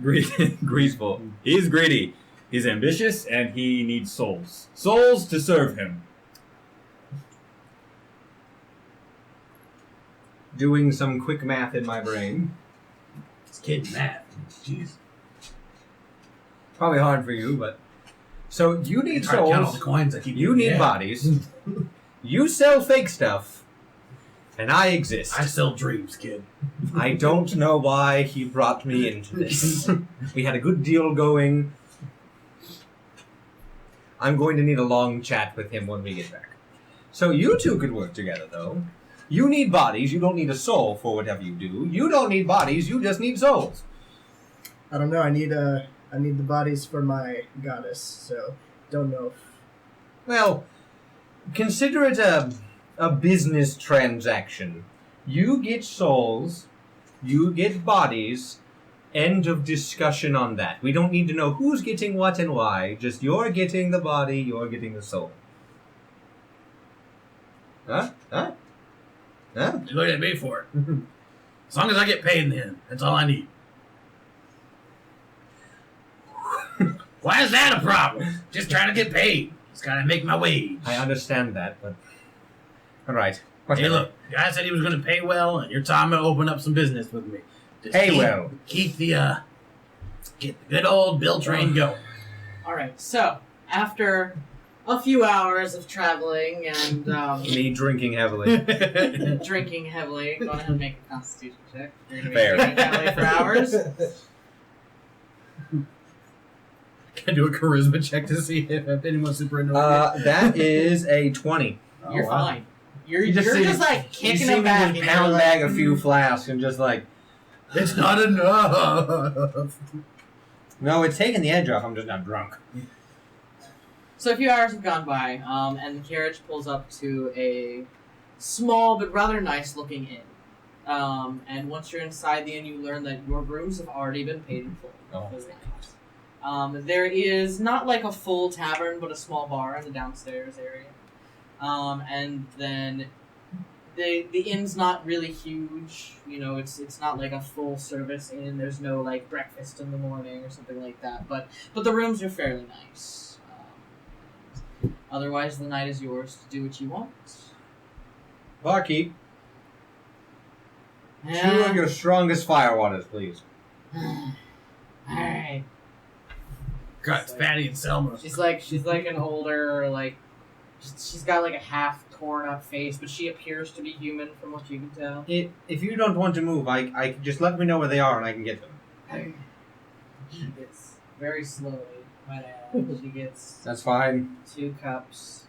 Greedful. He is greedy. He's ambitious and he needs souls. Souls to serve him. Doing some quick math in my brain. This kid mad. Jeez. Probably hard for you, but so you need Try to count all souls. the coins I keep. You need Yeah. bodies. You sell fake stuff, and I exist. I sell dreams, kid. I don't know why he brought me into this. We had a good deal going. I'm going to need a long chat with him when we get back. So you two could work together, though. You need bodies. You don't need a soul for whatever you do. You don't need bodies. You just need souls. I don't know. I need the bodies for my goddess. So don't know. Well, consider it a business transaction. You get souls, you get bodies, end of discussion on that. We don't need to know who's getting what and why, just you're getting the body, you're getting the soul. Huh? Huh? Huh? You look at me for it. As long as I get paid in the end, that's all I need. Why is that a problem? Just trying to get paid. Just gotta make my wage. I understand that, but... Alright. Hey, look, guy said he was gonna pay well, and you're talking about open up some business with me. Just Pay well. Keep the get the good old bill train going. Alright, so, after a few hours of traveling and Me drinking heavily. drinking heavily, go ahead and make a constitution check. You're gonna be Fair. drinking heavily for hours. Can I do a charisma check to see if anyone's super into That is a 20. You're wow. fine. You're You just, just see- like You kicking see him me back. just and pound you're like, bag a few flasks and just like, It's not enough. no, it's taking the edge off. I'm just not drunk. So a few hours have gone by, and the carriage pulls up to a small but rather nice-looking inn. And once you're inside the inn, you learn that your rooms have already been paid in full Oh. for the night. There is not like a full tavern, but a small bar in the downstairs area. And then the inn's not really huge. You know, it's not like a full service inn. There's no like breakfast in the morning or something like that. But the rooms are fairly nice. Otherwise, the night is yours to do what you want. Barkeep, 2 of your strongest fire waters, please. Alright. God, it's Patty and Selma. She's like an older, like, she's got like a half torn up face, but she appears to be human from what you can tell. If you don't want to move, I just let me know where they are and I can get them. She gets very slowly, but she gets That's fine. 2 cups.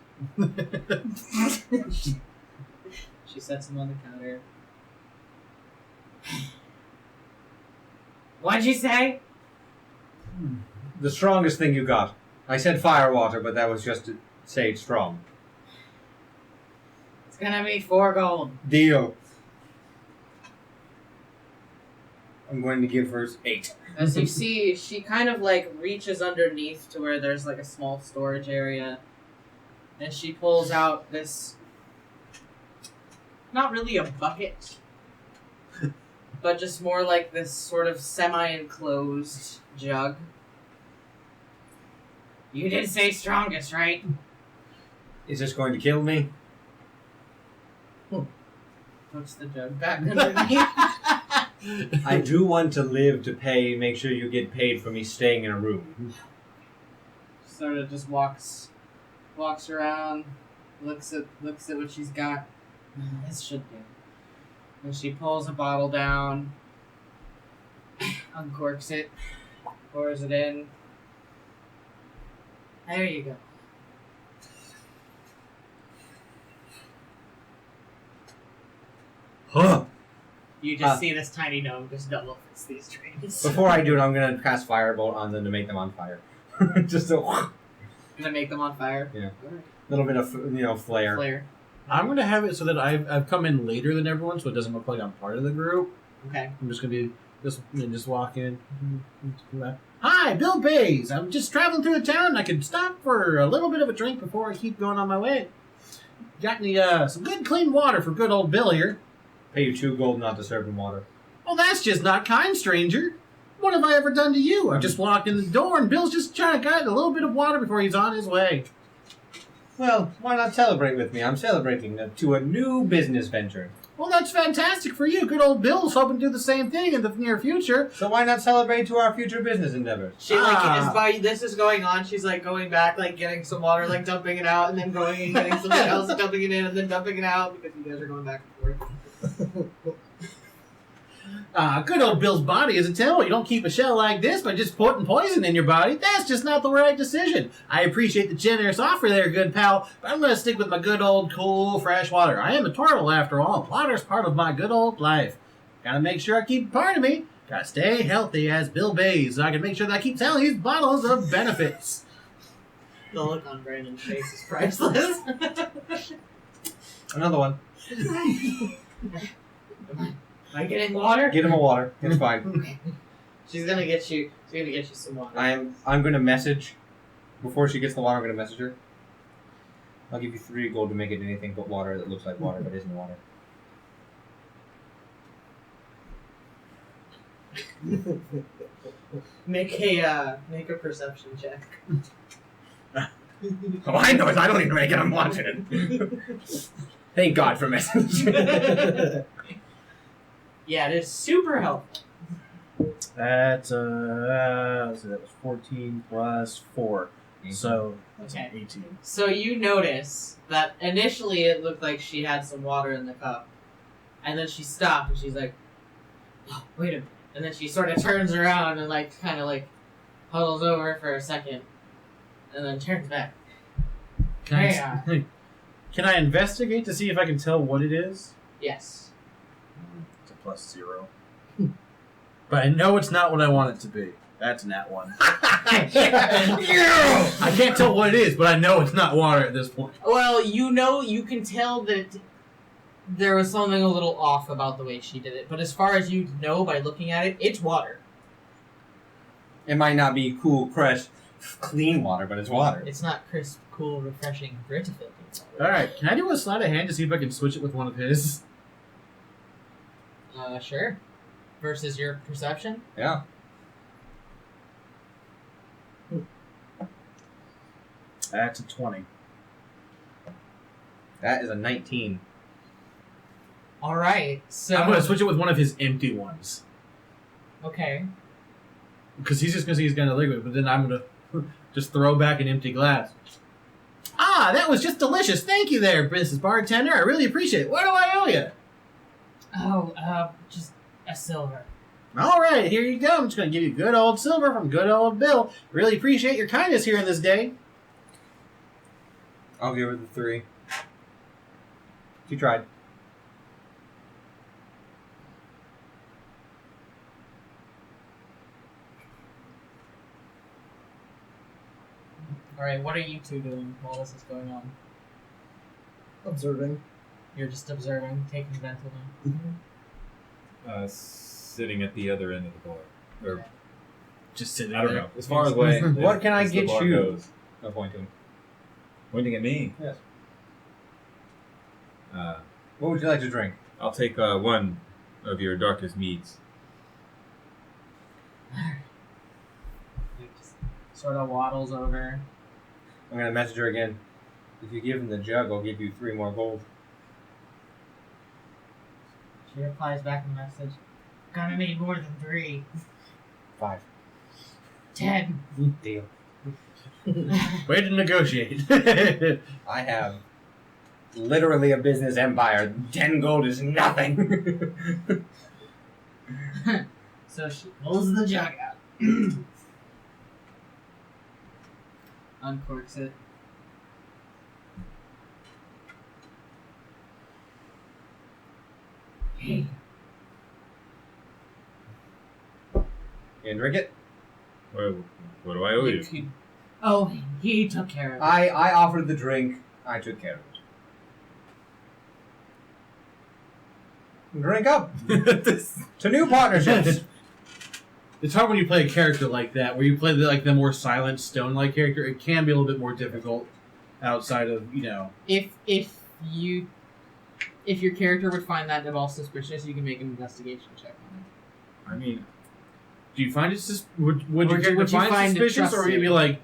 She sets them on the counter. What'd you say? The strongest thing you got. I said fire water, but that was just to say it's strong. It's gonna be 4 gold. Deal. I'm going to give her 8. As you see, she kind of like reaches underneath to where there's like a small storage area. And she pulls out this, not really a bucket, but just more like this sort of semi-enclosed jug. You did say strongest, right? Is this going to kill me? Puts the jug back underneath. I do want to live to make sure you get paid for me staying in a room. Sort of just walks around, looks at what she's got. This should do. And she pulls a bottle down, uncorks it, pours it in. There you go. Huh. You just see this tiny gnome just double fist these drinks. Before I do it, I'm going to cast Firebolt on them to make them on fire. Just a Gonna make them on fire. Yeah. little bit of flare. Flare. I'm gonna have it so that I've come in later than everyone, so it doesn't look like I'm part of the group. Okay. I'm just gonna be just walk in. Hi, Bill Bays. I'm just traveling through the town. And I could stop for a little bit of a drink before I keep going on my way. Got any some good clean water for good old Bill here? Pay you 2 gold not to serve him water. Oh, that's just not kind, stranger. What have I ever done to you? I just walked in the door and Bill's just trying to get a little bit of water before he's on his way. Well, why not celebrate with me? I'm celebrating to a new business venture. Well, that's fantastic for you. Good old Bill's hoping to do the same thing in the near future. So why not celebrate to our future business endeavors? She like this is going on. She's like going back, like getting some water, like dumping it out, and then going and getting something else, dumping it in, and then dumping it out because you guys are going back and forth. Good old Bill's body is a temple. You don't keep a shell like this by just putting poison in your body. That's just not the right decision. I appreciate the generous offer there, good pal, but I'm going to stick with my good old cool, fresh water. I am a turtle, after all. Water's part of my good old life. Gotta make sure I keep it part of me. Gotta stay healthy as Bill Bays, so I can make sure that I keep selling these bottles of benefits. The look on Brandon's face is priceless. Another one. Am I getting water? Get him a water. It's fine. Okay. She's gonna get you some water. I'm going to message. Before she gets the water, I'm going to message her. I'll give you 3 gold to make it anything but water that looks like water but isn't water. Make a perception check. Oh, I know it. I don't even make it. I'm watching it. Thank God for message. Yeah, it is super helpful. That's, that was 14 plus 4. So, that's Okay. 18. So you notice that initially it looked like she had some water in the cup. And then she stopped and she's like, oh, wait a minute. And then she sort of turns around and kind of huddles over for a second. And then turns back. Can I investigate to see if I can tell what it is? Yes. It's a plus 0. But I know it's not what I want it to be. That's nat 1. I can't tell what it is, but I know it's not water at this point. Well, you can tell that there was something a little off about the way she did it. But as far as you know by looking at it, it's water. It might not be cool, fresh, clean water, but it's water. It's not crisp, cool, refreshing, grit-filled water. Alright, can I do a sleight of hand to see if I can switch it with one of his? Sure. Versus your perception? Yeah. That's a 20. That is a 19. Alright, so... I'm going to switch it with one of his empty ones. Okay. Because he's just going to see he's going to liquid, but then I'm going to just throw back an empty glass. Ah, that was just delicious. Thank you there, Mrs. Bartender. I really appreciate it. What do I owe you? Oh, just a silver. All right, here you go. I'm just going to give you good old silver from good old Bill. Really appreciate your kindness here in this day. I'll give her the 3. She tried. Alright, what are you two doing while this is going on? Observing. You're just observing, taking mental notes. Sitting at the other end of the bar. Or, Just sitting I don't there. know. As far away What can I as the get bar you? goes. No point to him. Pointing at me. Yes. What would you like to drink? I'll take one of your darkest meads. He just sort of waddles over. I'm gonna message her again. If you give him the jug, I'll give you 3 more gold. She replies back in the message. Gonna need more than 3. 5. 10. Deal. Way to negotiate. I have literally a business empire. 10 gold is nothing. So she pulls the jug out. Uncorks it. Hey. You gonna drink it? What do I owe you? Oh, he took care of it. I offered the drink. I took care of it. Drink up to new partnerships. It's hard when you play a character like that, where you play the more silent, stone-like character. It can be a little bit more difficult outside of, If your character would find that at all suspicious, you can make an investigation check on it. I mean, do you find it would your character would you find find it suspicious, or would you be like,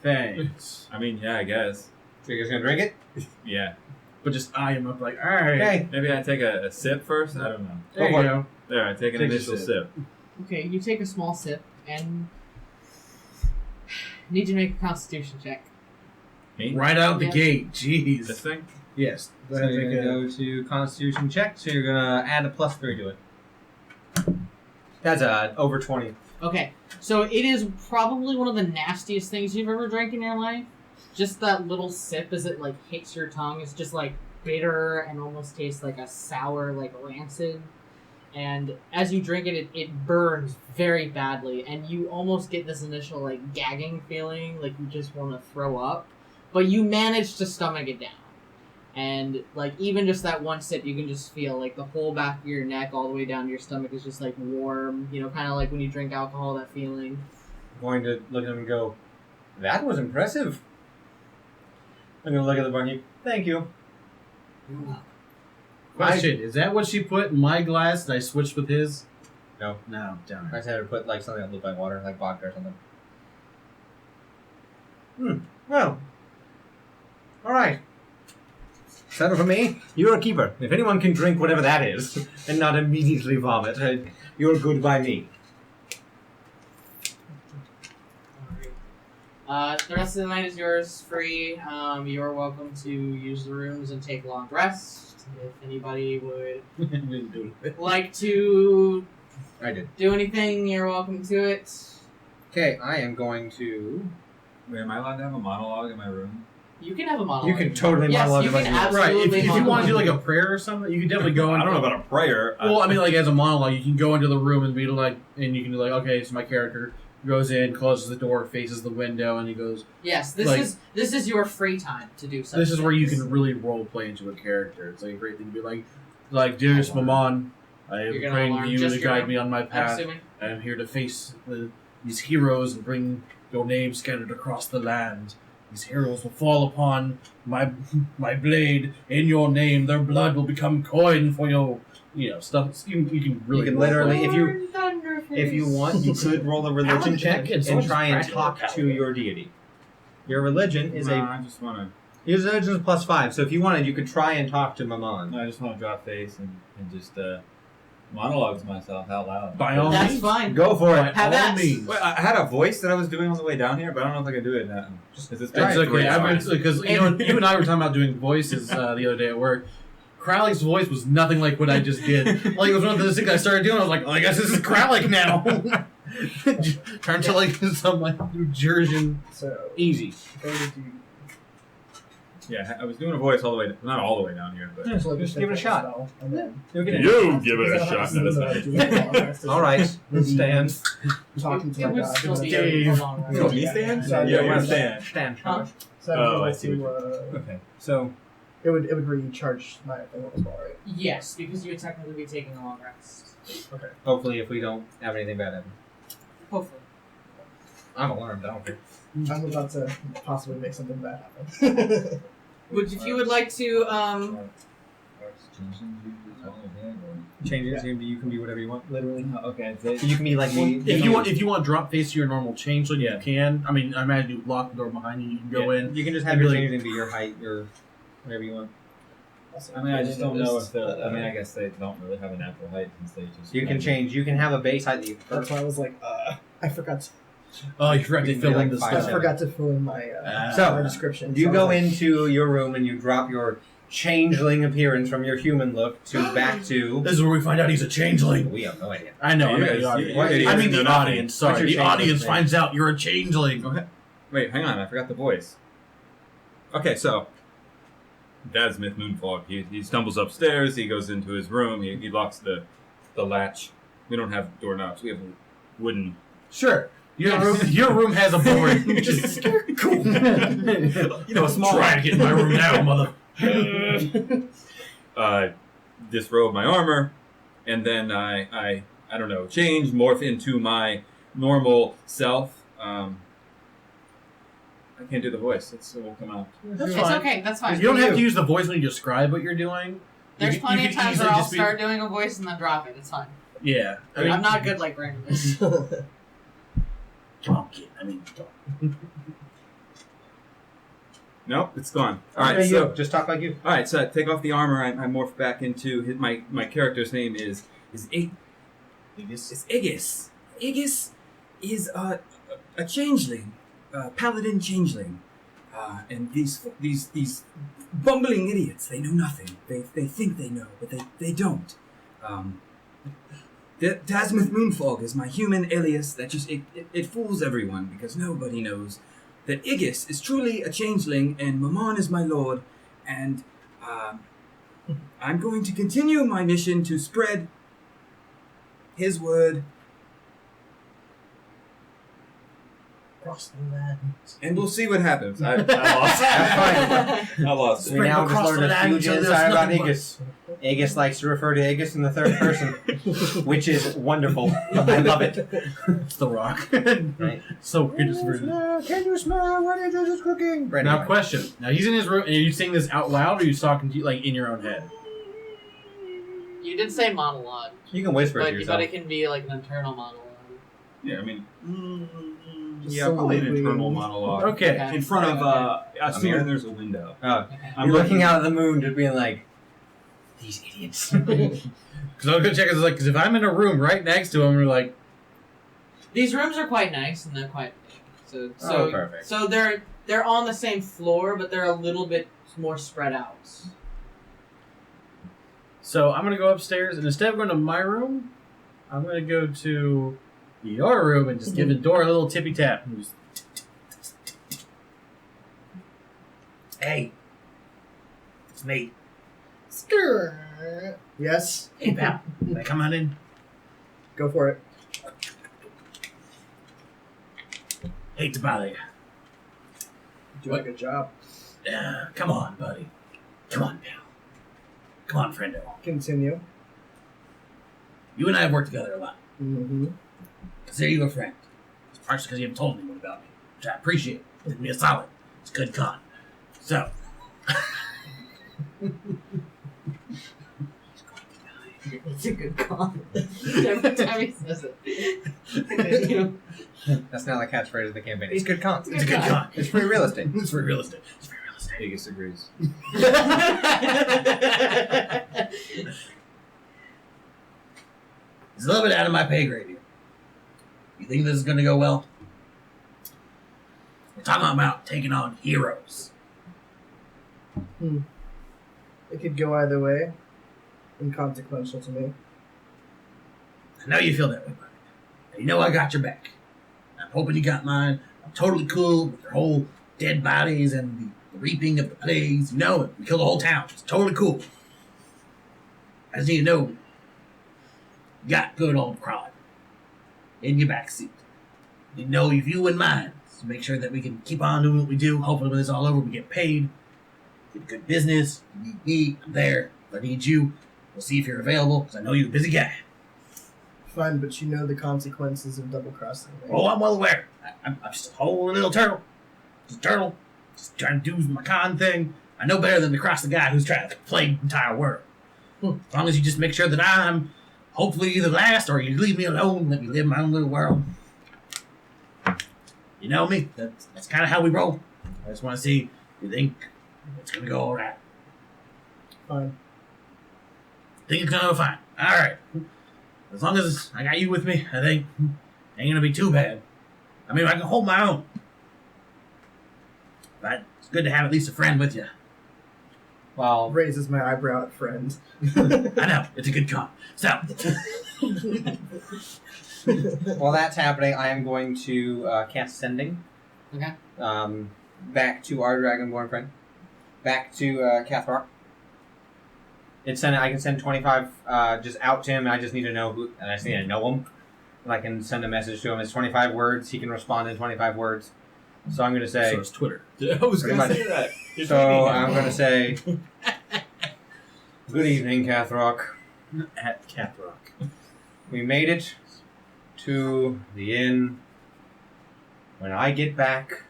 thanks? I mean, yeah, I guess. So you guys gonna drink it? Yeah. But just eye him up like, alright. Okay. Maybe I take a sip first? I don't know. There you go. There, I take an Take a initial sip. sip. Okay, you take a small sip and need to make a constitution check. Me? Right out the Yeah. gate. Jeez. This thing? Yes. Go So ahead you're and gonna make go to Constitution check. So you're gonna add a +3 to it. That's over 20. Okay, so it is probably one of the nastiest things you've ever drank in your life. Just that little sip as it hits your tongue is just bitter and almost tastes like a sour, rancid. And as you drink it, it burns very badly, and you almost get this initial gagging feeling, like you just want to throw up. But you manage to stomach it down. And even just that one sip, you can just feel the whole back of your neck all the way down to your stomach is just warm, kind of like when you drink alcohol, that feeling. I'm going to look at him and go, that was impressive. I'm going to look at the barkeep. Thank you. Question: is that what she put in my glass that I switched with his? No. No, damn I it. just had her put something that looked like water, like vodka or something. Well. Alright. Settle for me. You're a keeper. If anyone can drink whatever that is and not immediately vomit, you're good by me. The rest of the night is yours, free. You're welcome to use the rooms and take a long rest. If anybody would like to I did. do anything, you're welcome to it. Okay, I am going to... Wait, am I allowed to have a monologue in my room? You can have a monologue. You can totally Yes, monologue you about can you. absolutely Right, if you monologue. want to do a prayer or something, you can definitely go in. I don't know about a prayer. Well, I mean, as a monologue, you can go into the room and be and you can be okay, it's my character. goes in, closes the door, faces the window, and he goes, Yes, Like- this is your free time to do something. "This is where you can really role play into a character." It's like a great thing to be like, "Dearest Maman, I am You're gonna praying learn to you just to your guide own- me on my I'm path. assuming. I am here to face these heroes and bring your name scattered across the land. These heroes will fall upon my blade in your name. Their blood will become coin for your, stuff." You can really You can role literally, play. if you want, you could roll a religion check It's and always try and practical. talk to your deity. Your religion is I just want your religion is +5. So if you wanted, you could try and talk to to. Maman. I just want to drop face and just monologue to myself out loud. By all That's means. fine. Go for By it. Have all at. means. Wait, I had a voice that I was doing on the way down here, but I don't know if I can do it now. Is this It's Right. okay. Because you and I were talking about doing voices the other day at work. Crowley's voice was nothing like what I just did. Like it was one of those things I started doing. I was like, I guess this is Crowley now. Turn to like some New Jersey. So, Easy. where did you Yeah, I was doing a voice all the way, not all the way down here, but Yeah, like just a give it a shot. spell, and then You'll get it. you give it a Is that shot. how No, it's that's done? not. Do you want All right, Maybe stand. talking to It my would god. still be Dave. a long Oh, rest. me stand? So, Yeah, you we're want stand. Stand. Huh? So Oh, I I'd see be what able to, Okay, so it would recharge my thing as well, right? Yes, because you would technically be taking a long rest. hopefully, if we don't have anything bad happen, Hopefully. I'm alarmed. I don't care. I'm about to possibly make something bad happen. If you would like to, Changes. You can be whatever you want. Literally. Okay. You can be like me. If you want to drop face to your normal changeling, you can. I mean, I imagine you lock the door behind you. You can go in. You can just have your changeling be your height or whatever you want. I mean, I just don't know if they're. I mean, I guess they don't really have a natural height since they just. You can change. You can have a base height that you prefer. That's why I was like, I forgot. Oh, you forgot to You can fill be like in the five, I stuff. seven. forgot to fill in my So, my description. You So I go was like, into your room and you drop your changeling appearance from your human look to back to. This is where we find out he's a changeling. We have no idea. I know. You I mean, guys- the audience. you idiots I mean know the nothing. audience. What's Sorry, your the changeling audience name? finds out you're a changeling. Okay. Wait, hang on. I forgot the voice. Okay, so Dadsmith Moonfog. He stumbles upstairs. He goes into his room. He locks the latch. We don't have doorknobs. We have wooden. Sure. Your room has a board, which is cool. You know, a small. Try to get in my room now, mother. Disrobe my armor, and then I don't know, change, morph into my normal self. I can't do the voice. It will come out. That's It's fine. okay, that's fine. You don't have to use the voice when you describe what you're doing. There's You plenty of could times easily where I'll just be- start doing a voice and then drop it. It's fine. Yeah. I'm not good like Brandon is. Come on, kid. I mean, Nope, it's gone. All right, Okay, so you. Just talk like you. all right, so I take off the armor. I morph back into my character's name is Iggis. Iggis is a changeling, paladin changeling, and these bumbling idiots. They know nothing. They think they know, but they don't. Dadsmith Moonfog is my human alias that just it fools everyone because nobody knows that Iggis is truly a changeling and Mammon is my lord, and I'm going to continue my mission to spread his word, Cross the land. and we'll see what happens. I lost. That's fine. I lost. We now just across learned the a land huge until there's insight about nothing but- Aegis. Aegis likes to refer to Aegis in the third person, which is wonderful. I love it. it's the rock. Right. So weird. Just for- Can you smell what Aegis is cooking? Brandon. Now, question. Now he's in his room, and are you saying this out loud, or are you talking to like in your own head? You did say monologue, You can whisper it to but yourself. it can be like an internal monologue. Yeah, I mean, Just yeah, probably an soliloquy. internal monologue. Okay. Okay. In front of mirror? assuming there's a window. Oh, I'm you're looking out of the moon, just being like, these idiots. Because I was gonna check. Because if I'm in a room right next to him, we're like, These rooms are quite nice and they're quite big. So perfect. so they're on the same floor, but they're a little bit more spread out. so I'm gonna go upstairs, and instead of going to my room, I'm gonna go to your room and just give the door a little tippy tap. And just, hey, it's me. Yes, Hey, pal. Come on in. go for it. Hate to bother you. Doing a good job. Come on, buddy. Come on, pal. Come on, friendo. Continue. You and I have worked together a lot. Mm-hmm. Consider you a friend. It's partially because you haven't told anyone about me, which I appreciate. Did me a solid. It's a good con. So. It's a good con. Every time he says it. That's now the catchphrase of the campaign. It's good con. It's a good con. It's pretty realistic. It's very realistic. It's very realistic. Vegas agrees. It's a little bit out of my pay grade here. You think this is going to go well? We're talking about taking on heroes. It could go either way. Inconsequential to me. I know you feel that way, buddy. And you know I got your back. I'm hoping you got mine. I'm totally cool with your whole dead bodies and the reaping of the plagues. You know, we killed the whole town. It's totally cool. I just need to know you got good old Crod in your backseat. You know, if you wouldn't mind, so make sure that we can keep on doing what we do. Hopefully when it's all over, we get paid. Get good business. You need me, I'm there. If I need you, we'll see if you're available, because I know you're a busy guy. Fine, but you know the consequences of double crossing. Right? Oh, I'm well aware. I'm just a whole little turtle. Just a turtle. Just trying to do my con thing. I know better than to cross the guy who's trying to plague the entire world. As long as you just make sure that I'm hopefully the last, or you leave me alone, let me live my own little world. You know me. That's kind of how we roll. I just want to see if you think it's going to go all right. Fine. Think it's going to go fine. All right. As long as I got you with me, I think it ain't going to be too bad. I mean, I can hold my own. But it's good to have at least a friend with you. Well, Raises my eyebrow at friend. I know. It's a good con. So, while that's happening, I am going to cast Sending. Okay. Back to our Dragonborn friend. Back to Cathrock. I can send 25 just out to him, and I just need to know who, and I just need to know him. And I can send a message to him. It's 25 words. He can respond in 25 words. So I'm going to say... so it's Twitter. I was Pretty going to much. say that. You're So tweeting him. I'm going to say... Good evening, Cathrock. At Caprock. We made it to the inn. When I get back,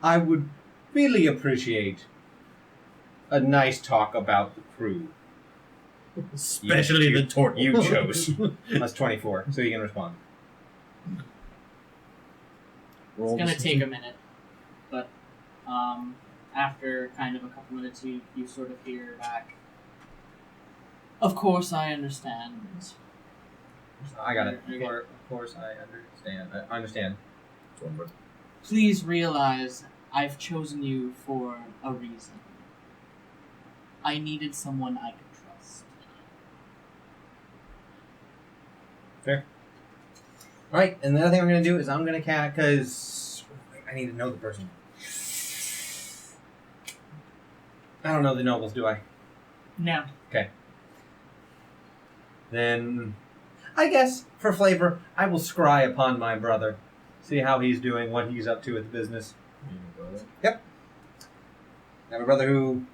I would really appreciate a nice talk about the crew. Especially the turtle. You chose. That's 24, so you can respond. It's gonna take a minute, but after kind of a couple minutes, you sort of hear back. Of course, I understand. I got it. Okay. Of course, I understand. I understand. Please realize I've chosen you for a reason. I needed someone I could trust. Fair. Alright, and the other thing I'm going to do is I'm going to because I need to know the person. I don't know the nobles, do I? No. Then, I guess, for flavor, I will scry upon my brother. See how he's doing, what he's up to with the business. Yep. I have a brother who...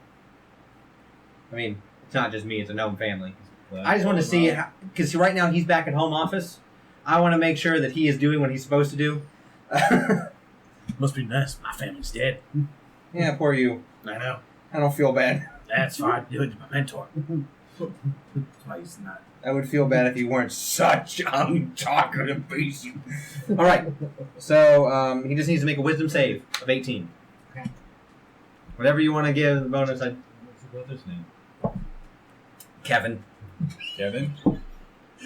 I mean, it's not just me, it's a gnome family. I just want to see, because right now he's back at home office. I want to make sure that he is doing what he's supposed to do. Must be nice. My family's dead. Yeah, poor you. I know. I don't feel bad. That's fine. You're my mentor. That's why he's not. I would feel bad if you weren't such a talker to face you. All right. So he just needs to make a wisdom save of 18. Okay. Whatever you want to give the bonus. What's your brother's name? Kevin. Kevin?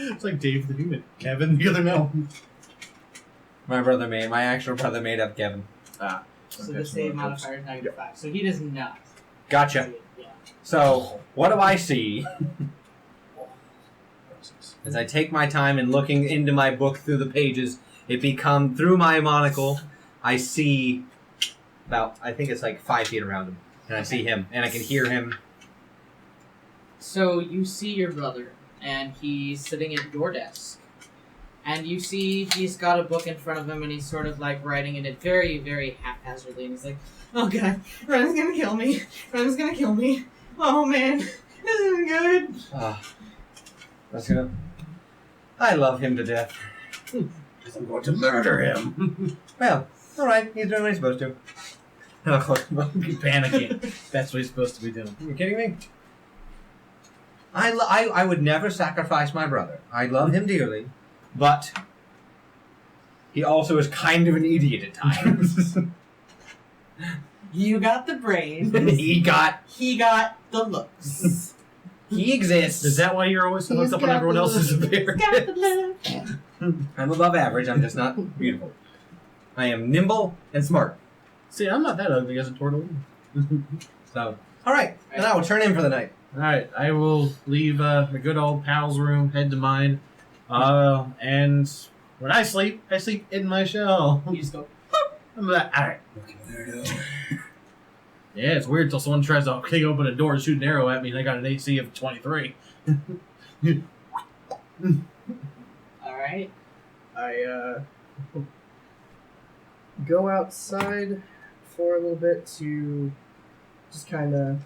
It's like Dave the Human. Kevin the other no. My actual brother made up Kevin. So the save modifier is -5. So he does not. Gotcha. see it. Yeah. So what do I see? As I take my time and looking into my book through the pages, through my monocle, I see about, I think it's like 5 feet around him. And I see him, and I can hear him. So you see your brother, and he's sitting at your desk, And you see he's got a book in front of him, and he's sort of like writing in it very, very haphazardly. And he's like, "Oh God, Ren's gonna kill me. Ren's gonna kill me. Oh man, this isn't good." That's good. I love him to death. Because I'm going to murder him. Well, all right. He's doing what he's supposed to. Of course. Panicking. That's what he's supposed to be doing. Are you kidding me? I would never sacrifice my brother. I love him dearly, but he also is kind of an idiot at times. You got the brains. He got the looks. He exists. Is that why you're always so hooked up on everyone else's appearance? I'm above average. I'm just not beautiful. I am nimble and smart. See, I'm not that ugly as a tortellini. So, all right. And I will turn in for the night. Alright, I will leave my good old pal's room, head to mine. And when I sleep in my shell. You just go. I'm like, alright. Yeah, it's weird until someone tries to kick open a door and shoot an arrow at me and I got an AC of 23. Alright. I go outside for a little bit to just kind of,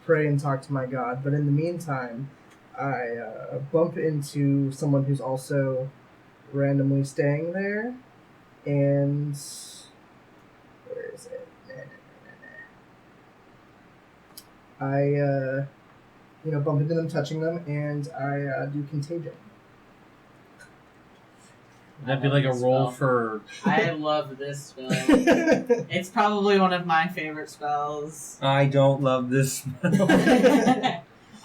pray and talk to my God. But in the meantime, I bump into someone who's also randomly staying there. And where is it? I bump into them, touching them, and I do contagion. That'd be like a roll for... I love this spell. It's probably one of my favorite spells. I don't love this.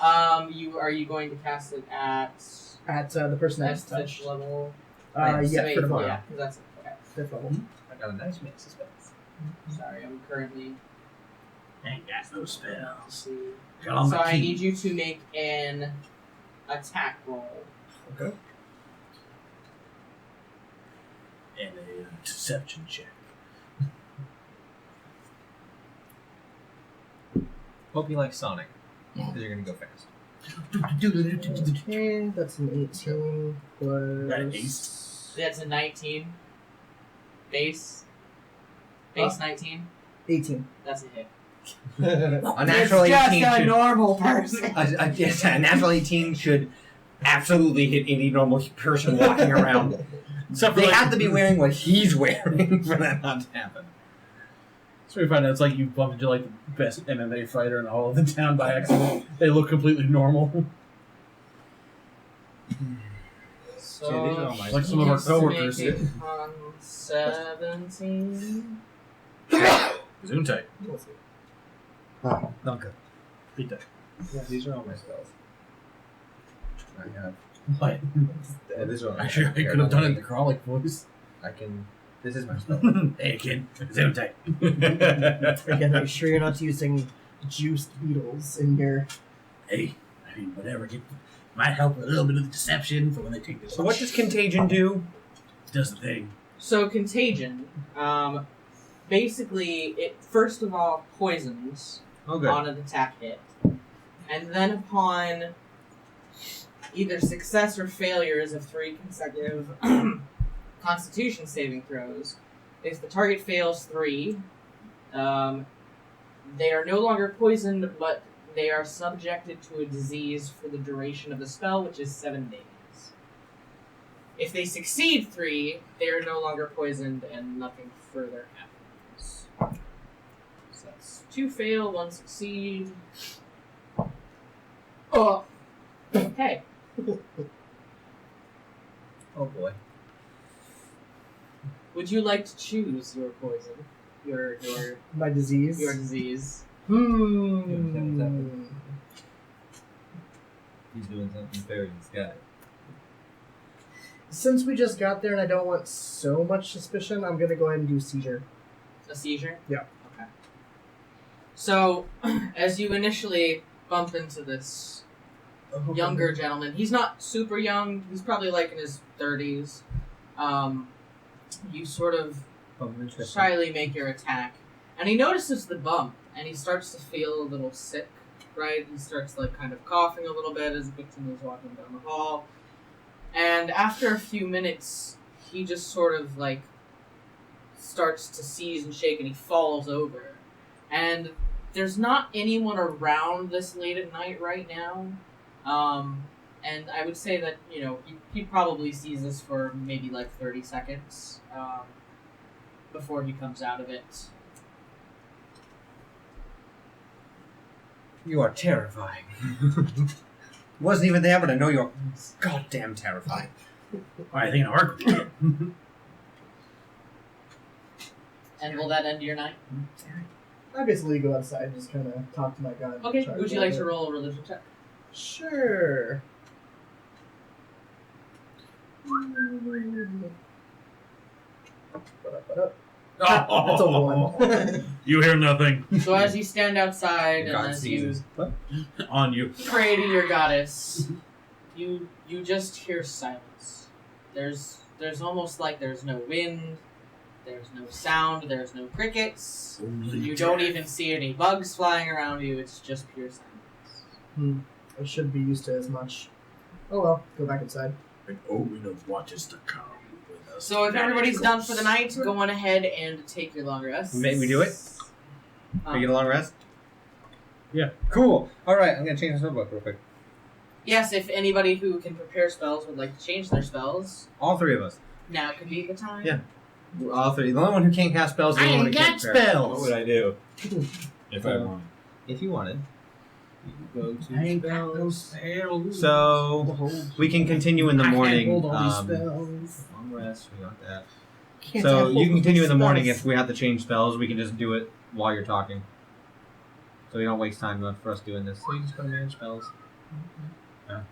Are you going to cast it at The person that's fifth touched. level? Yeah, Wait, for tomorrow. yeah, 'cause that's okay. Fifth level. I got a nice mix of spells. Sorry, I'm currently. Ain't got no spells. See. Got all So my I key. need you to make an attack roll. Okay. And a deception check. Hope you like Sonic, because you're gonna go fast. Okay, that's an 18 plus... Got an ace. That's a 19. Base 19. 18. That's a hit. A natural it's just 18 a should, normal person. yes, a natural 18 should absolutely hit any normal person walking around. Except for They like, have to be wearing what he's wearing for that not to happen. So we find out it's like you bump into like the best MMA fighter in all of the town by accident. They look completely normal. So See, these are all my- Like some of our needs to coworkers make did. a con 17. Zoom tight. Okay. Beat that. Yeah, these are all my spells. I have. What? These are all Actually, I could have done it in the Crawlic voice. I can. This is my spell. Hey kid, zoom tight. Again, are you sure you're not using juiced beetles in your... Hey, I mean whatever. Might help a little bit of the deception for when they take this. So what does contagion do? Does the thing? So contagion, basically, it first of all poisons Oh, good. on an attack hit, and then upon either success or failures of 3 consecutive Constitution saving throws, if the target fails 3, they are no longer poisoned, but they are subjected to a disease for the duration of the spell, which is 7 days. If they succeed 3, they are no longer poisoned, and nothing further happens. So that's 2 fail, 1 succeed. Oh, hey. Oh boy. Would you like to choose your poison? Your My disease? disease? He's doing something very sky. Since we just got there and I don't want so much suspicion, I'm going to go ahead and do seizure. A seizure? Yeah. Okay. So, as you initially bump into this younger gentleman, he's not super young. He's probably like in his 30s. You sort of shyly make your attack, and he notices the bump, and he starts to feel a little sick. Right? He starts like kind of coughing a little bit as the victim is walking down the hall. And after a few minutes, he just sort of like starts to seize and shake, and he falls over. And there's not anyone around this late at night right now. And I would say that, you know, he probably sees this for maybe like 30 seconds before he comes out of it. You are terrifying. Wasn't even there, but I know you're goddamn terrifying. I think it'll work. And will that end your night? I basically go outside and just kind of talk to my god. Okay, try would you like to roll a religion check? Sure. That's a 1. You hear nothing. So as you stand outside and God as sees you us. On you. pray to your goddess, you just hear silence. There's almost like there's no wind, there's no sound, there's no crickets. You don't even see any bugs flying around you. It's just pure silence. I shouldn't be used to as much. Oh well, go back inside. Omen of what is to come with us. So if everybody's done for the night, go on ahead and take your long rest. May we do it? We get a long rest? Yeah. Cool. Alright, I'm gonna change the spellbook real quick. Yes, if anybody who can prepare spells would like to change their spells, All three of us. now could be the time. Yeah. All three. The only one who can't cast spells is the only one who can't prepare. What would I do if I wanted? If you wanted. Go to spells. So, we can continue in the morning. Hold all these spells. Long rest, we got that. Can't So, I you hold can continue in the spells? morning if we have to change spells. We can just do it while you're talking. So, we don't waste time for us doing this. So you just go to manage spells.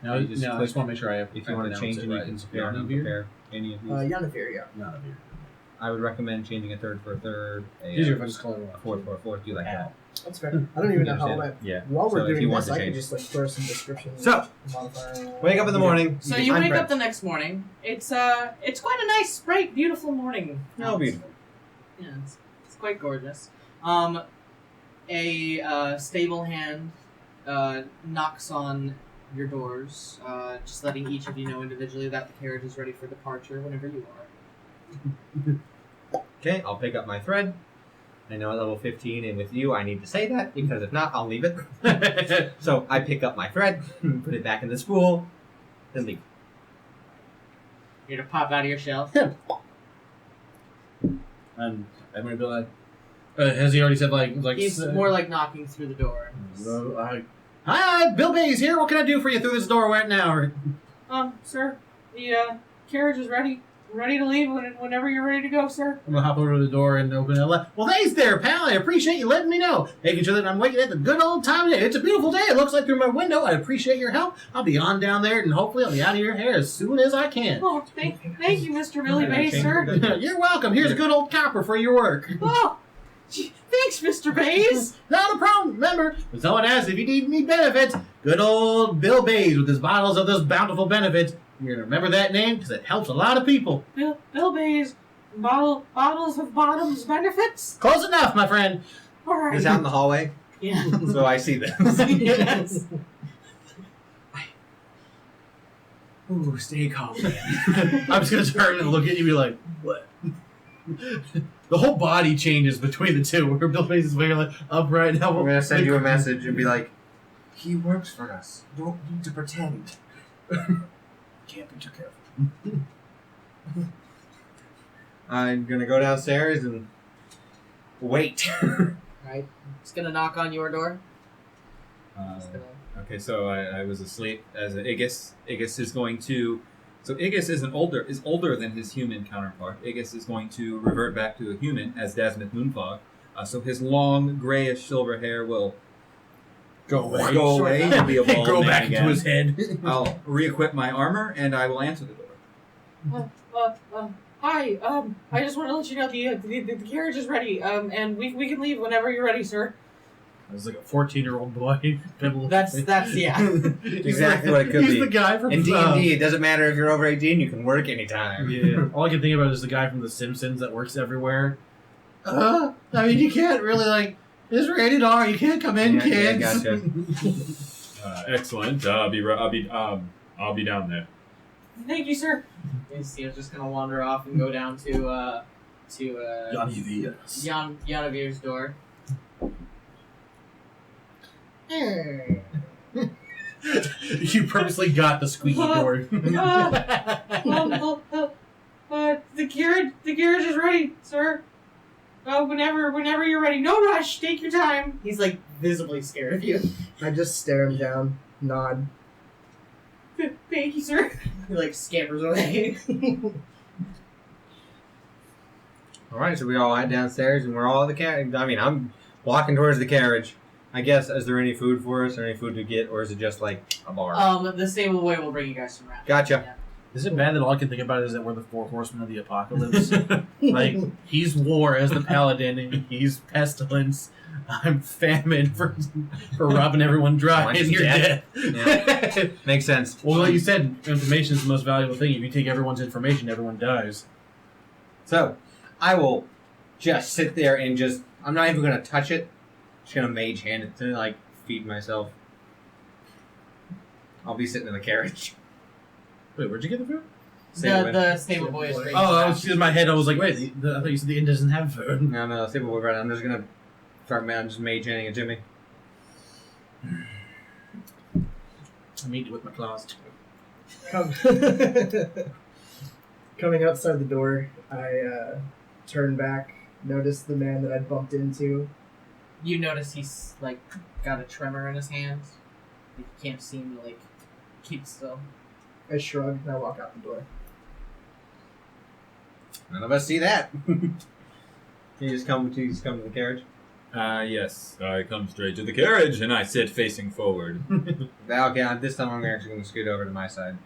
No, You just I click- just want to make sure I have. If you want to change it, you can prepare any of these. Yanavir, yeah. Not of here. I would recommend changing a third for a third, Easier if I a just call it fourth for a fourth, do like that. That's fair. I don't even know how Understand? it went. Yeah. While we're So if you doing want this, to I can change. just like throw some descriptions. So, modifier. wake up in the morning. So can you find wake bread. up the next morning. It's quite a nice, bright, beautiful morning. Oh, beautiful. Yeah, it's quite gorgeous. A stable hand knocks on your doors, just letting each of you know individually that the carriage is ready for departure whenever you are. Okay, I'll pick up my thread. I know at level 15, and with you, I need to say that, because if not, I'll leave it. So, I pick up my thread, put it back in the spool, then leave. You're gonna pop out of your shell. And I'm gonna be like, has he already said like? He's more like knocking through the door. Hi, Bill Bay's here. What can I do for you through this door right now? Sir, the carriage is ready. Ready to leave whenever you're ready to go, sir. I'm gonna hop over to the door and open it. Well, thanks there, pal. I appreciate you letting me know. Making sure that I'm waking at the good old time of day. It's a beautiful day. It looks like through my window. I appreciate your help. I'll be on down there, and hopefully I'll be out of your hair as soon as I can. Oh, thank you, Mr. Billy Bays, sir. You're welcome. Here's a good old copper for your work. Oh, gee, thanks, Mr. Bays. Not a problem. Remember, when someone asks if you need any benefits, good old Bill Bays with his bottles of those bountiful benefits. You're gonna remember that name because it helps a lot of people. Bill Bays, bottles of bottoms benefits. Close enough, my friend. All right. It's out in the hallway, Yeah. so I see this. Yes. Ooh, stay calm. I'm just gonna turn and look at you and be like, what? The whole body changes between the two. Where Bill Bays is way like upright now. I'm gonna send you a message and be like, he works for us. Don't need to pretend. Can't be too careful. I'm gonna go downstairs and wait. Right. It's gonna knock on your door. It's gonna- Okay, so I was asleep as an Igus. Igus is going to. So Igus is older than his human counterpart. Igus is going to revert back to a human as Dasmith Moonfog. So his long grayish silver hair will Go away. go away and be a bald Grow man back again. into his head. I'll re-equip my armor and I will answer the door. Hi. I just want to let you know the carriage is ready. And we can leave whenever you're ready, sir. I was like a 14-year-old boy. That's yeah. Exactly what it could He's be. the guy from In D&D, it doesn't matter if you're over 18, you can work anytime. Yeah. All I can think about is the guy from The Simpsons that works everywhere. I mean, you can't really like. It's rated R. You can't come in, Yeah, kids. gotcha. Excellent. I'll be down there. Thank you, sir. And Steve's just gonna wander off and go down to Yanavir's door. You purposely got the squeaky door. The carriage is ready, sir. Whenever you're ready. No rush. Take your time. He's like visibly scared of you. I just stare him down, nod. Thank you, sir. He like scampers away. All right, so we all head downstairs, and we're all at the carriage. I mean, I'm walking towards the carriage. I guess, is there any food for us, or any food to get, or is it just like a bar? The stable boy will bring you guys some rations. Gotcha. Yeah. Is it bad that all I can think about is that we're the four horsemen of the apocalypse? Like, he's war as the paladin, and he's pestilence. I'm famine for robbing everyone dry, and you're dead. Yeah. Makes sense. Well, like you said, information is the most valuable thing. If you take everyone's information, everyone dies. So, I will just sit there and just, I'm not even going to touch it. Just going to mage hand it to, like, feed myself. I'll be sitting in the carriage. Wait, where'd you get the food? The stable boy is bringing Oh, I you was in my head. I was like, wait, I thought you said the inn doesn't have food. No, stable boy, right? I'm just going to start, man, just mage handing it to me. I meet it with my claws. Coming outside the door, I turn back, notice the man that I'd bumped into. You notice he's like got a tremor in his hands. He can't seem to like keep still. I shrug and I walk out the door. None of us see that. You just come to the carriage? Yes. I come straight to the carriage, and I sit facing forward. Okay, this time I'm actually going to scoot over to my side.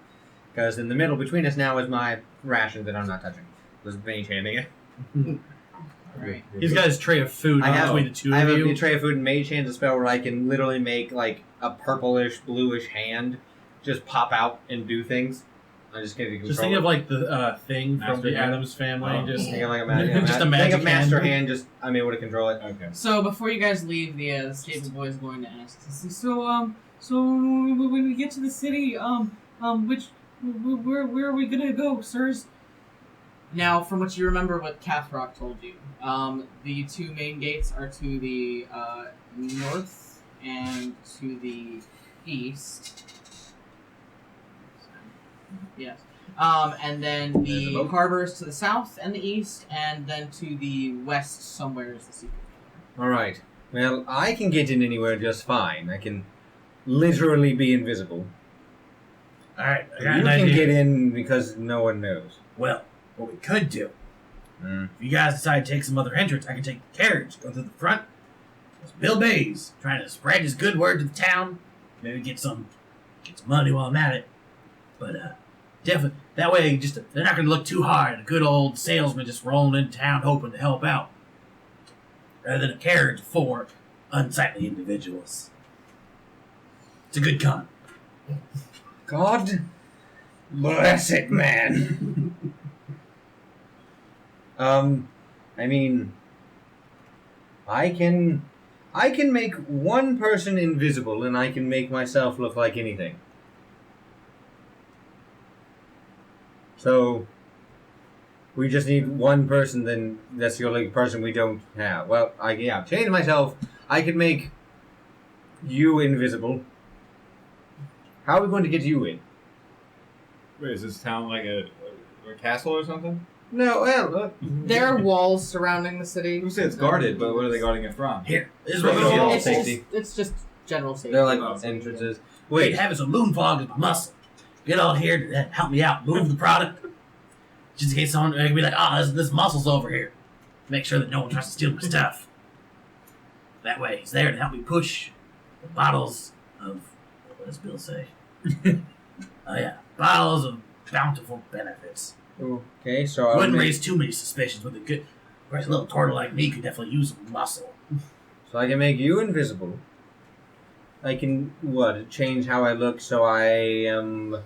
Because in the middle between us now is my ration that I'm not touching. Just mage handing it. Right. He's got his tray of food between the two I have of you. a tray of food, and mage hand's a spell where I can literally make like a purplish, bluish hand just pop out and do things. I'm just going to control Just think it. of like the thing from Master the hand? Addams Family. Oh. Just Think of like just a think magic of master hand. hand. Just I'm able to control it. Okay. So before you guys leave, the stable boy is going to ask. So when we get to the city, where are we gonna go, sirs? Now, from what you remember, what Cathrock told you, the two main gates are to the north and to the east. Yes. And then the harbors to the south and the east, and then to the west somewhere is the secret. All right. Well, I can get in anywhere just fine. I can literally be invisible. Alright, I You got an can idea. get in because no one knows. Well, what we could do, Mm. if you guys decide to take some other entrance, I can take the carriage, go through the front. There's Bill Bays trying to spread his good word to the town. Maybe get some money while I'm at it. But definitely that way, they're not going to look too hard. A good old salesman just rolling into town hoping to help out, rather than a carriage for unsightly individuals. It's a good con. God bless it, man. I mean, I can make one person invisible, and I can make myself look like anything. So, we just need one person, then that's the only person we don't have. Well, I've changed myself. I can make you invisible. How are we going to get you in? Wait, is this town like a castle or something? No, well, There are walls surrounding the city. You say it's guarded, but what are they guarding it from? Here, this is Right, what yeah. we're It's Safety. just general safety. they're like Oh. entrances. Wait, Wait, having some moon fog is my muscle. Get all here to help me out, move the product. Just in case someone can be like, this muscle's over here. Make sure that no one tries to steal my stuff. That way, he's there to help me push the bottles of, what does Bill say? Oh yeah, bottles of bountiful benefits. okay, so I'll Wouldn't make, raise too many suspicions with a good, whereas a little turtle like me could definitely use some muscle. so I can make you invisible. I can change how I look so I am,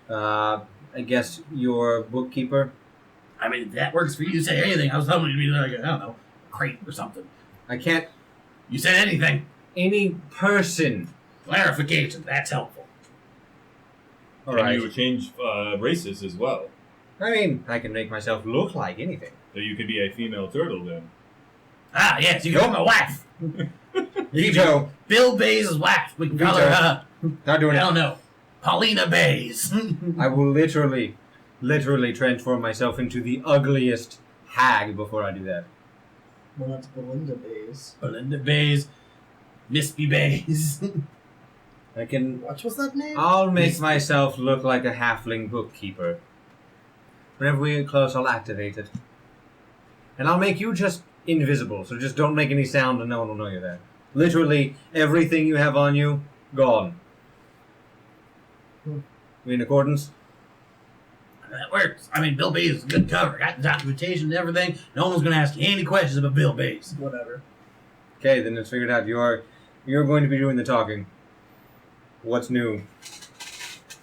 I guess your bookkeeper. I mean, if that works for you, say anything. I was hoping to be like, I don't know, a crate or something. I can't You said anything. any person. Clarification, that's helpful. All Can right. you change races as well? I mean, I can make myself look like anything. So you could be a female turtle then. Ah, yes, you got my wife. Veto. Bill Bays' wife. We can call Veto. her, Not doing I it. don't know, Paulina Bays. I will literally transform myself into the ugliest hag before I do that. Well, that's Belinda Bays. Belinda Bays, Mispy Bays. I can. What was that name? I'll make myself look like a halfling bookkeeper. Whenever we get close, I'll activate it. And I'll make you just invisible, so just don't make any sound and no one will know you're there. Literally, everything you have on you, gone. We in accordance? That works. I mean, Bill Bays is a good cover. Got the documentation and everything. No one's going to ask you any questions about Bill Bays. Whatever. Okay, then it's figured out. You're going to be doing the talking. What's new?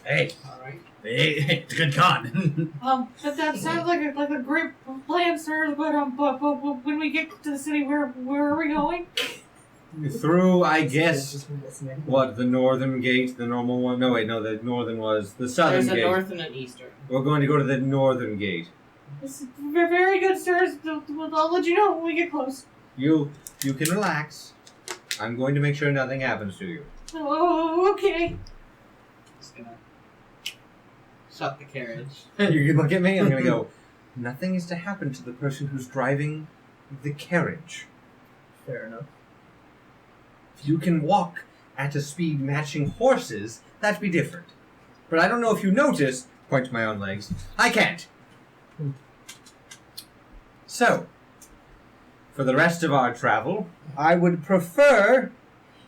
Hey, All right. hey, it's a good con. But that sounds like a great plan, sir. But when we get to the city, where are we going? Through, I guess, Just listening. what, the northern gate, the normal one? No, wait, no, the northern was the southern There's a gate. north and an eastern. We're going to go to the northern gate. This is very good, sir. I'll let you know when we get close. You can relax. I'm going to make sure nothing happens to you. Oh, okay. Just gonna shut the carriage. You can look at me, I'm going to go, nothing is to happen to the person who's driving the carriage. Fair enough. If you can walk at a speed matching horses, that'd be different. But I don't know if you noticed, point to my own legs, I can't. So, for the rest of our travel, I would prefer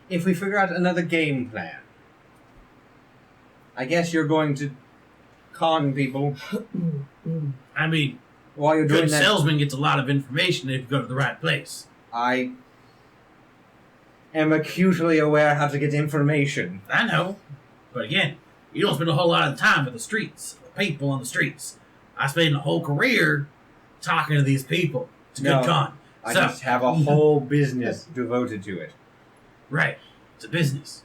if we figure out another game plan. I guess you're going to con people I mean, while you're doing good that. salesman gets a lot of information if you go to the right place. I am acutely aware how to get information. I know. But again, you don't spend a whole lot of time with the streets, the people on the streets. I spend a whole career talking to these people. It's a No. good con. I So- just have a whole business devoted to it. Right. It's a business.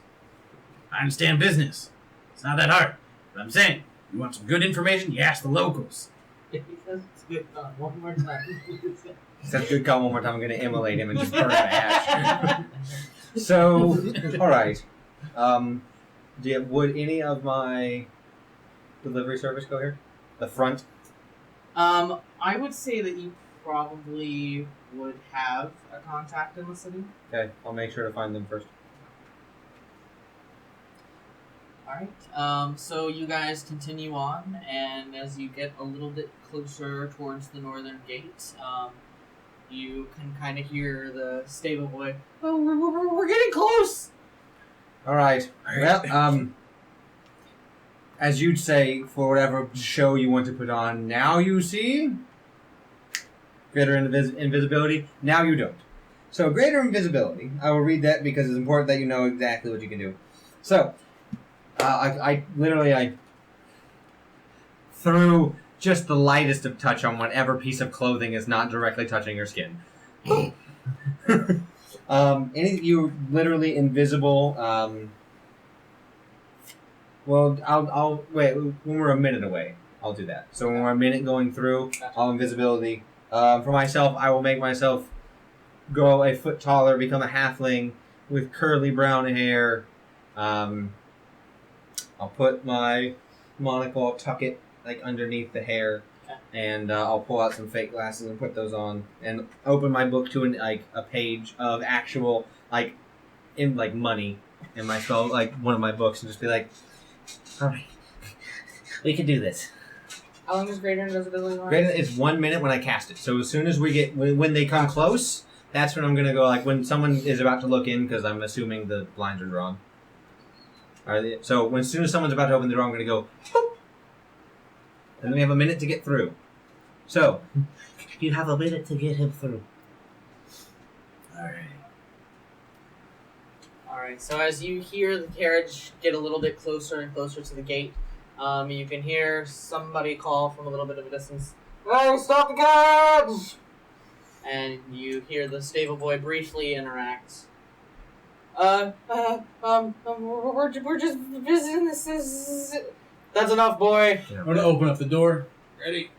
I understand business. It's not that hard. But I'm saying, you want some good information, you ask the locals. It's good. One more time. Says good call one more time. I'm going to immolate him and just burn him to ash. So, all right. Would any of my delivery service go here? The front? I would say that you probably would have a contact in the city. Okay, I'll make sure to find them first. Alright, so you guys continue on, and as you get a little bit closer towards the northern gate, you can kind of hear the stable boy, oh, we're getting close! All right. Well, as you'd say, for whatever show you want to put on, now you see greater invisibility. Now you don't. So greater invisibility. I will read that because it's important that you know exactly what you can do. So, I literally threw just the lightest of touch on whatever piece of clothing is not directly touching your skin. You're literally invisible. Well, I'll wait when we're a minute away. I'll do that. So when we're a minute going through, I'll invisibility. For myself, I will make myself go a foot taller, become a halfling with curly brown hair. I'll put my monocle, I'll tuck it like underneath the hair, and I'll pull out some fake glasses and put those on, and open my book to a page of actual money in my spell, like one of my books, and just be like, all right, we can do this. How long is greater invisibility last? Granted, it's 1 minute when I cast it. So as soon as we get, when they come close, that's when I'm going to go, like when someone is about to look in, because I'm assuming the blinds are drawn. So as soon as someone's about to open the door, I'm going to go, boop. And then we have a minute to get through. So, you have a minute to get him through. Alright, so as you hear the carriage get a little bit closer and closer to the gate, you can hear somebody call from a little bit of a distance, "Hey, stop the carriage!" And you hear the stable boy briefly interact. We're just visiting this. That's enough, boy. I'm gonna open up the door. Ready?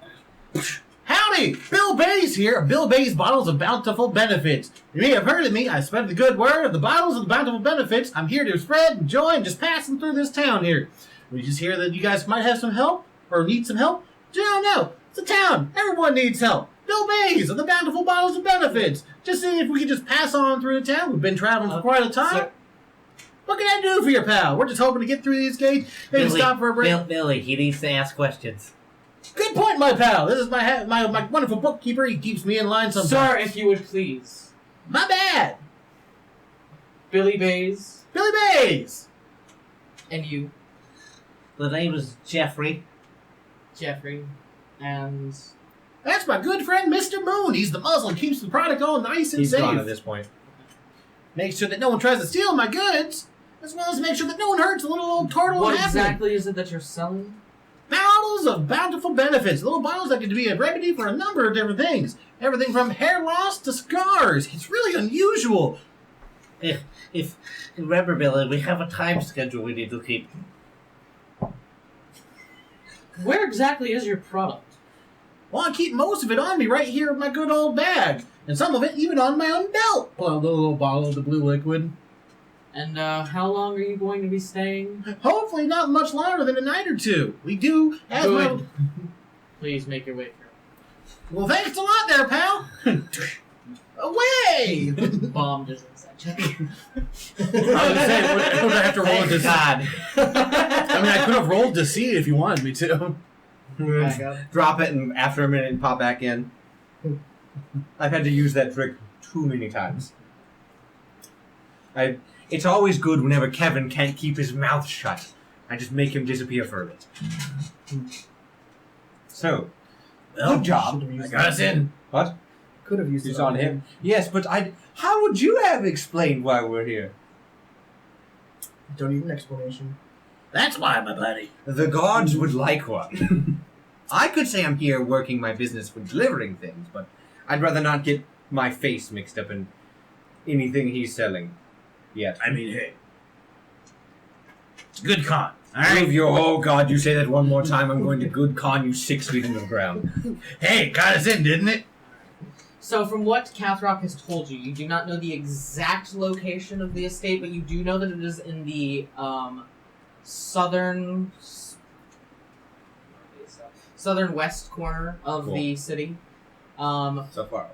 Howdy! Bill Bays here. Bill Bays Bottles of Bountiful Benefits. You may have heard of me. I spread the good word of the bottles of the Bountiful Benefits. I'm here to spread and joy and just passing through this town here. We just hear that you guys might have some help or need some help. No. It's a town. Everyone needs help. Bill Bays of the Bountiful Bottles of Benefits. Just seeing if we could just pass on through the town. We've been traveling for quite a time. Sir. What can I do for you, pal? We're just hoping to get through these gates. Maybe stop for a break. Billy, he needs to ask questions. Good point, my pal. This is my wonderful bookkeeper. He keeps me in line sometimes. Sir, if you would please. My bad. Billy Bays. Billy Bays. And you, The name is Jeffrey. Jeffrey. And That's my good friend, Mr. Moon. He's the muzzle and keeps the product all nice and He's safe. gone at this point. Make sure that no one tries to steal my goods, as well as make sure that no one hurts the little old turtle what in heaven. exactly is it that you're selling? Bottles of Bountiful Benefits. Little bottles that can be a remedy for a number of different things. Everything from hair loss to scars. It's really unusual. If remember, Billy, we have a time schedule we need to keep. Where exactly is your product? Well, I keep most of it on me right here in my good old bag. And some of it even on my own belt. Pull out the little bottle of the blue liquid. And how long are you going to be staying? Hopefully not much longer than a night or two. We do as well. Good. Please make your way through. Well, thanks a lot there, pal. Away! Bomb does inside check. I was gonna say, would I have to roll Thank a deceit? God. I mean, I could have rolled deceit if you wanted me to. Back up. Drop it and after a minute pop back in. I've had to use that trick too many times. It's always good whenever Kevin can't keep his mouth shut. I just make him disappear for a bit. So, good job. I got us in. What? Could have used It's it on him. Yes, but how would you have explained why we're here? Don't need an explanation. That's why, my buddy. The gods would like one. I could say I'm here working my business for delivering things, but I'd rather not get my face mixed up in anything he's selling yet. I mean, hey. It's a good con. All right? Prove your, oh god, you say that one more time, I'm going to good con you 6 feet into the ground. Hey, got us in, didn't it? So, from what Cathrock has told you, you do not know the exact location of the estate, but you do know that it is in the southern west corner of the city. So far.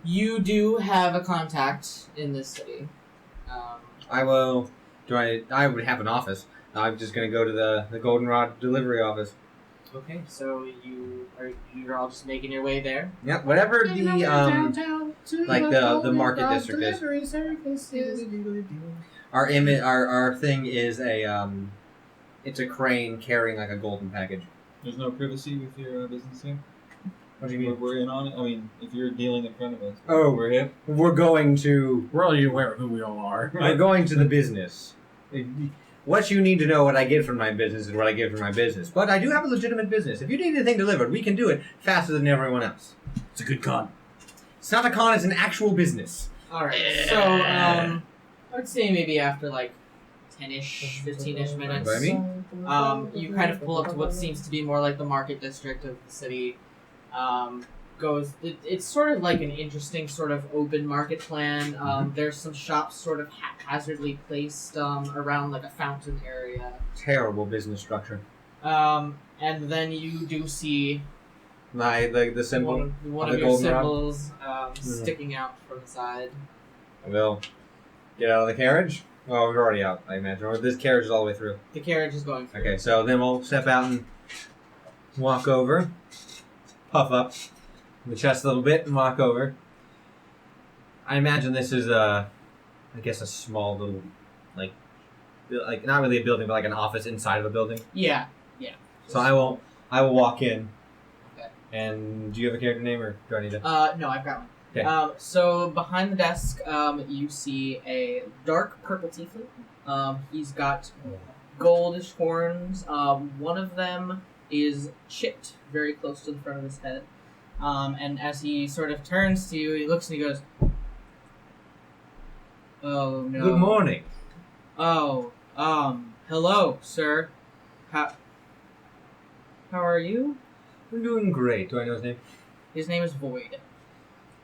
You do have a contact in this city. I would have an office. I'm just going to go to the Goldenrod delivery office. Okay, so you're all just making your way there. Yep, whatever the market district is. Our thing is it's a crane carrying like a golden package. There's no privacy with your business here? What do you mean? We're in on it? I mean, if you're dealing in front of us. Oh, we're here? We're going to We're already aware of who we all are. we're going to the business. What you need to know what I get from my business is what I get from my business. But I do have a legitimate business. If you need anything delivered, we can do it faster than everyone else. It's a good con. It's not a con, it's an actual business. Alright, so, I would say maybe after like 10-ish, 15-ish minutes, What I mean? you kind of pull up to what seems to be more like the market district of the city. It's sort of like an interesting sort of open market plan. There's some shops sort of haphazardly placed around like a fountain area. Terrible business structure. And then you do see The symbol. one of of the your goldenrod? symbols sticking out from the side. I will get out of the carriage. Oh, we're already out, I imagine. Or this carriage is all the way through. The carriage is going through. Okay, so then we'll step out and walk over. Puff up the chest a little bit and walk over. I imagine this is a small little, like not really a building, but like an office inside of a building. Yeah. So I will walk in. Okay. And do you have a character name, or do I need to? No, I've got one. Okay. So behind the desk, you see a dark purple tiefling. He's got goldish horns. One of them is chipped very close to the front of his head. And as he sort of turns to you, he looks and he goes, "Oh no." Good morning. Oh, hello, sir. How are you? I'm doing great. Do I know his name? His name is Void.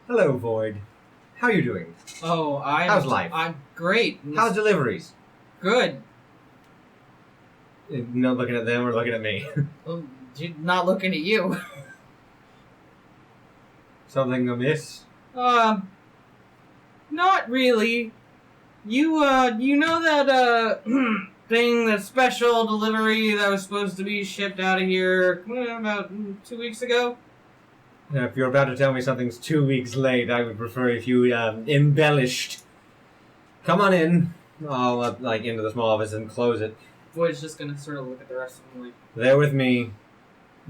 Hello, Void. How are you doing? Oh, How's life? I'm great. How's deliveries? Good. Not looking at them or looking at me. Oh, not looking at you. Something amiss? Not really. You know that, thing, that special delivery that was supposed to be shipped out of here about 2 weeks ago? If you're about to tell me something's 2 weeks late, I would prefer if you embellished. Come on in. I'll into the small office and close it. Void's just gonna sort of look at the rest of them like, They're with me.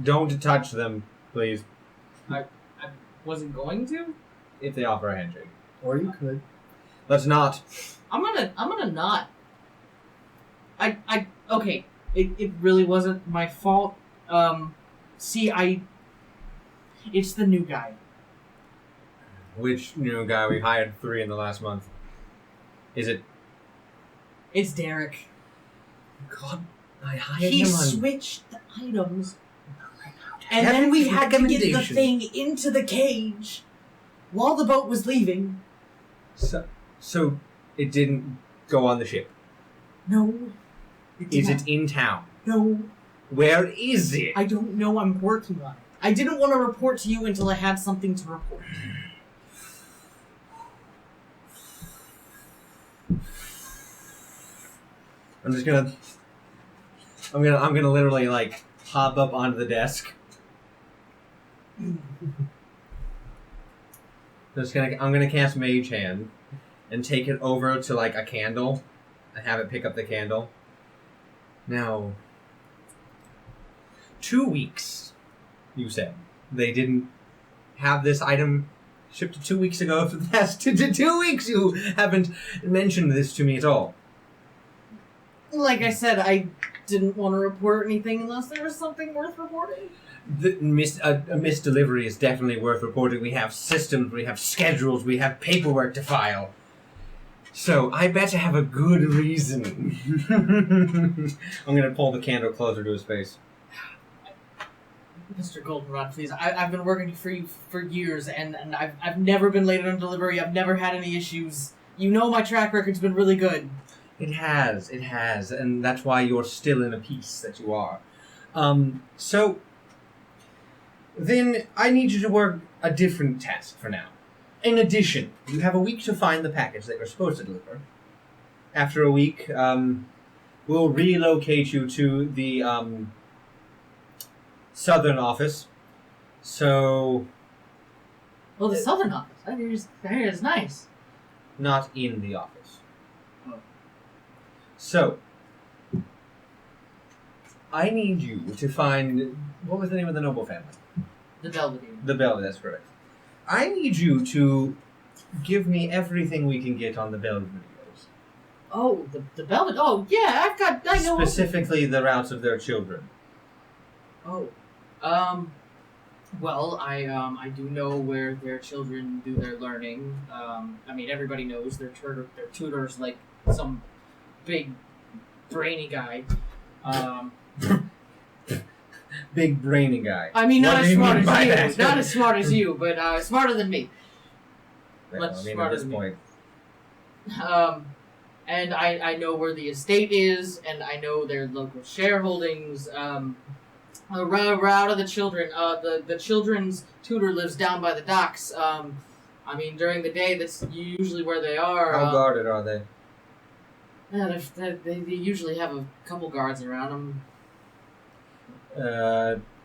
Don't touch them, please. I wasn't going to? If they offer a handshake. Or you could. Let's not. I'm gonna not. Okay. It really wasn't my fault. It's the new guy. Which new guy? We hired 3 in the last month. Is it? It's Derek. God, I hired He him switched the items, and then we had to get the thing into the cage while the boat was leaving. So it didn't go on the ship. No. Is it in town? No. Where is it? I don't know. I'm working on it. I didn't want to report to you until I had something to report. I'm gonna literally hop up onto the desk. I'm gonna cast Mage Hand and take it over to a candle and have it pick up the candle. Now, 2 weeks, you said. They didn't have this item shipped 2 weeks ago. For the past 2 weeks, you haven't mentioned this to me at all. Like I said, I didn't want to report anything unless there was something worth reporting. A missed delivery is definitely worth reporting. We have systems, we have schedules, we have paperwork to file. So, I better have a good reason. I'm going to pull the candle closer to his face. Mr. Goldenrod, please. I've been working for you for years, and I've never been late on delivery. I've never had any issues. You know my track record's been really good. It has, and that's why you're still in a piece that you are. So, then I need you to work a different task for now. In addition, you have a week to find the package that you're supposed to deliver. After a week, we'll relocate you to the southern office. So... Well, the southern office. I hear it's nice. Not in the office. Oh. So, I need you to find... What was the name of the noble family? The Belvedere. The Belvedere, that's correct. I need you to give me everything we can get on the Belvedere videos. Oh, the Belvedere. Oh, yeah, I know. Specifically the routes of their children. Oh. Well, I do know where their children do their learning. I mean, everybody knows their tutor's like some big, brainy guy. Big brainy guy. I mean, not What as do you smart mean by as you. that? Not as smart as you, but smarter than me. Well, Much I mean, smarter at this than me. point. And I know where the estate is, and I know their local shareholdings. Route of the children. The children's tutor lives down by the docks. I mean, during the day, that's usually where they are. How guarded are they? Yeah, they usually have a couple guards around them.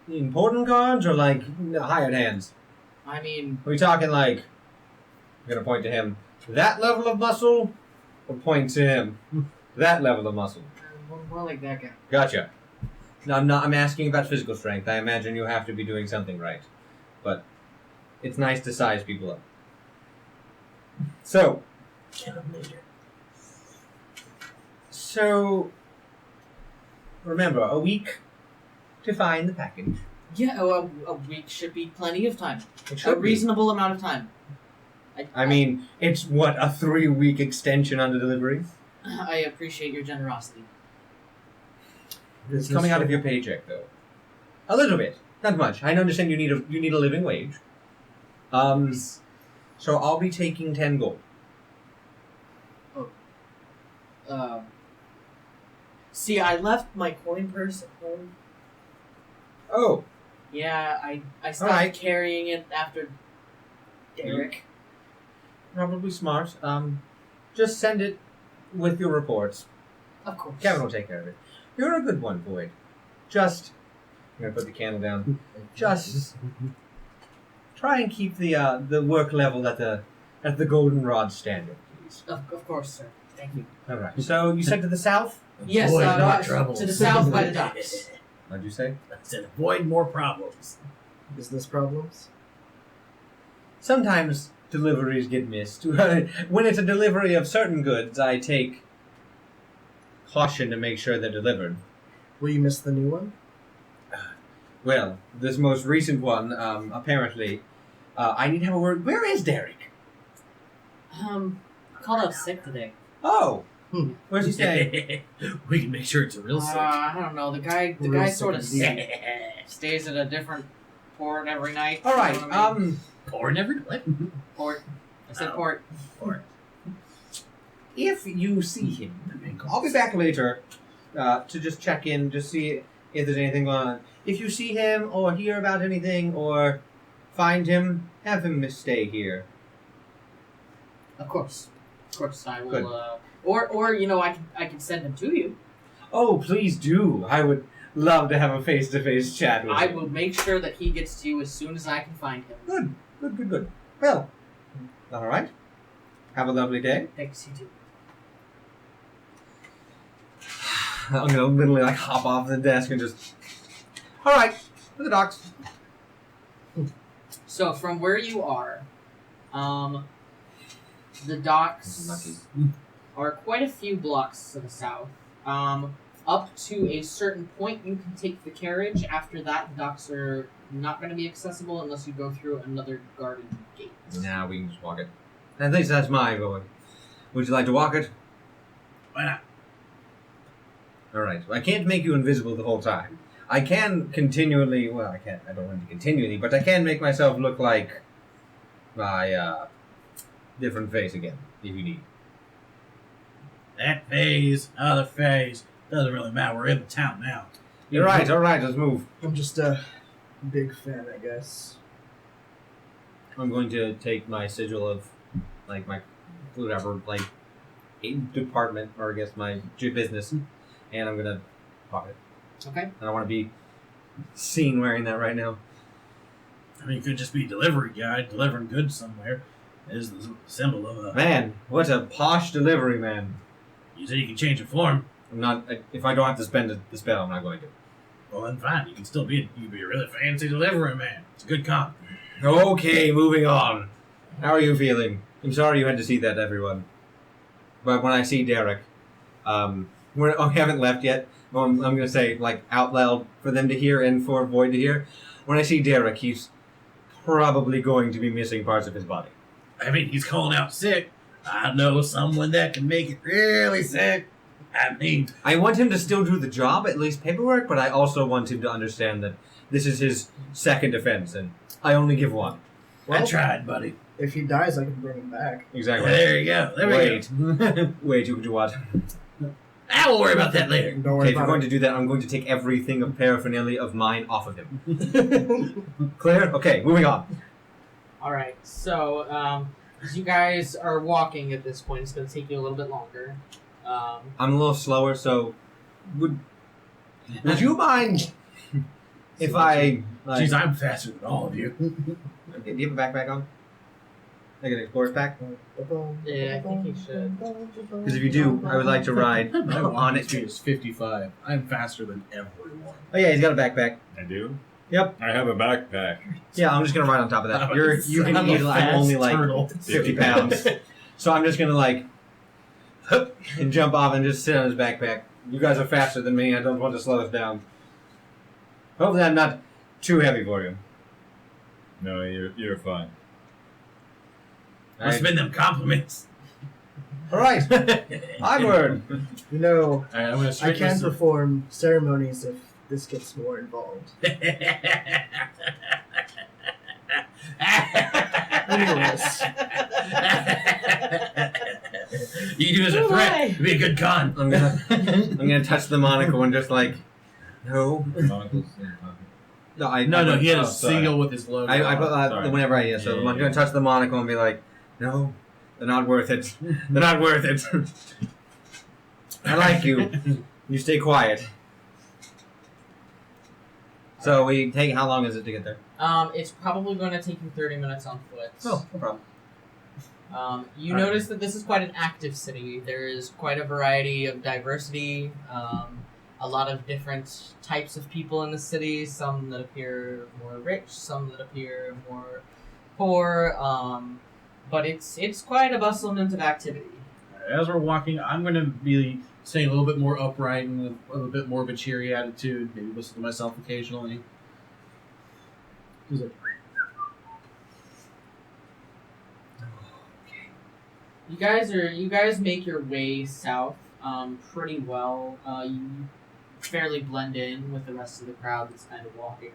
Important guards or hired hands? I mean, Are we talking I'm gonna point to him. That level of muscle? Or point to him? That level of muscle. more like that guy. Gotcha. No, I'm asking about physical strength. I imagine you have to be doing something right. But it's nice to size people up. So. So. Remember, a week to find the package. Yeah, a week should be plenty of time. It should A reasonable amount of time. I mean, it's what, a 3-week extension on the delivery? I appreciate your generosity. It's coming out of your paycheck, though. A little bit, not much. I understand you need a living wage. So I'll be taking 10 gold. See, I left my coin purse at home. Oh, Yeah, I stopped Alright. carrying it after Derek. probably smart. Just send it with your reports. Of course. Kevin will take care of it. You're a good one, Boyd. Just, I'm gonna put the candle down. Just try and keep the work level at the goldenrod standard, please. Of course, sir. Thank you. All right. So you said to the south? Yes, Avoid more troubles. to the south by the docks. What'd you say? I said avoid more problems. Business problems? Sometimes deliveries get missed. When it's a delivery of certain goods, I take caution to make sure they're delivered. Will you miss the new one? Well, this most recent one, apparently, I need to have a word. Where is Derek? Called out sick today. Oh, where's he staying? We can make sure it's a real sick. I don't know. The guy Real sort of sick stays at a different port every night. All right. You know what I mean? Or never what? Port. I said Oh. port. If you see him, I'll be back later to just check in, just see if there's anything going on. If you see him or hear about anything or find him, have him stay here. Of course. Of course, I will. Good. Or you know, I can send him to you. Oh, please do. I would love to have a face-to-face chat with I him. will make sure that he gets to you as soon as I can find him. Good. Well, all right. Have a lovely day. Thanks, you too. I'm gonna literally like hop off the desk and just. All right, to the docks. So from where you are, the docks are quite a few blocks to the south. Up to a certain point, you can take the carriage. After that, the docks are not going to be accessible unless you go through another guarded gate. Now we can just walk it. At least that's my vote. Would you like to walk it? Why not? All right. I can't make you invisible the whole time. I can continually. Well, I can't. I don't want to continually, but I can make myself look like my different face again, if you need. That phase, other phase. Doesn't really matter. We're in the town now. You're right. All right. Let's move. I'm just a big fan, I guess. I'm going to take my sigil of, like, my whatever, like, department, or I guess my business, and I'm gonna pocket it. Okay. I don't want to be seen wearing that right now. I mean, you could just be a delivery guy delivering goods somewhere. Is the symbol of a Man, what a posh delivery man. You said you can change your form. I'm not. If I don't have to spend the spell, I'm not going to. Well, then fine. You can still be. You can be a really fancy delivery man. It's a good comp. Okay, moving on. How are you feeling? I'm sorry you had to see that, everyone. But when I see Derek, we haven't left yet. Well, I'm going to say, like, out loud for them to hear and for Void to hear. When I see Derek, he's probably going to be missing parts of his body. I mean, he's calling out sick. I know someone that can make it really sick. I mean, I want him to still do the job, at least paperwork, but I also want him to understand that this is his second offense, and I only give one. I tried, buddy. If he dies, I can bring him back. Exactly. There you go. There we go. Wait, you do what? I will worry about that later. Don't worry Okay, if you're about going to do that, I'm going to take everything of paraphernalia of mine off of him. Clear? Okay, moving on. All right. So, as you guys are walking at this point, it's going to take you a little bit longer. I'm a little slower, so would you mind if I like, Jeez, I'm faster than all of you. okay, do you have a backpack on? Like an explorer's pack? Yeah, I think you should. Because if you do, I would like to ride My on walking it. speed is 55. I'm faster than everyone. Oh yeah, he's got a backpack. I do? Yep. I have a backpack. Yeah, I'm just gonna ride on top of that. You can I'm a easily. I'm only fast like turtle. 50 pounds, so I'm just gonna like and jump off and just sit on his backpack. You guys are faster than me. I don't want to slow us down. Hopefully, I'm not too heavy for you. No, you're fine. Must have been them compliments. All right, onward. You know, Alright, I'm going to I straighten can this. perform ceremonies if this gets more involved. Anyways. You do as a threat. Be a good con. I'm gonna touch the monocle and just like, no. No, he had a sorry. seal with his logo. I put Sorry. whenever I so Yeah, I'm gonna touch the monocle and be like, no, they're not worth it. They're not worth it. I like you. You stay quiet. So we take. How long is it to get there? It's probably going to take you 30 minutes on foot. Oh, no problem. You All right. notice that this is quite an active city. There is quite a variety of diversity, a lot of different types of people in the city, some that appear more rich, some that appear more poor, but it's quite a bustlement of activity. As we're walking, I'm going to be staying a little bit more upright and with a little bit more of a cheery attitude. Maybe listen to myself occasionally. Who's it? You guys make your way south pretty well. You fairly blend in with the rest of the crowd that's kind of walking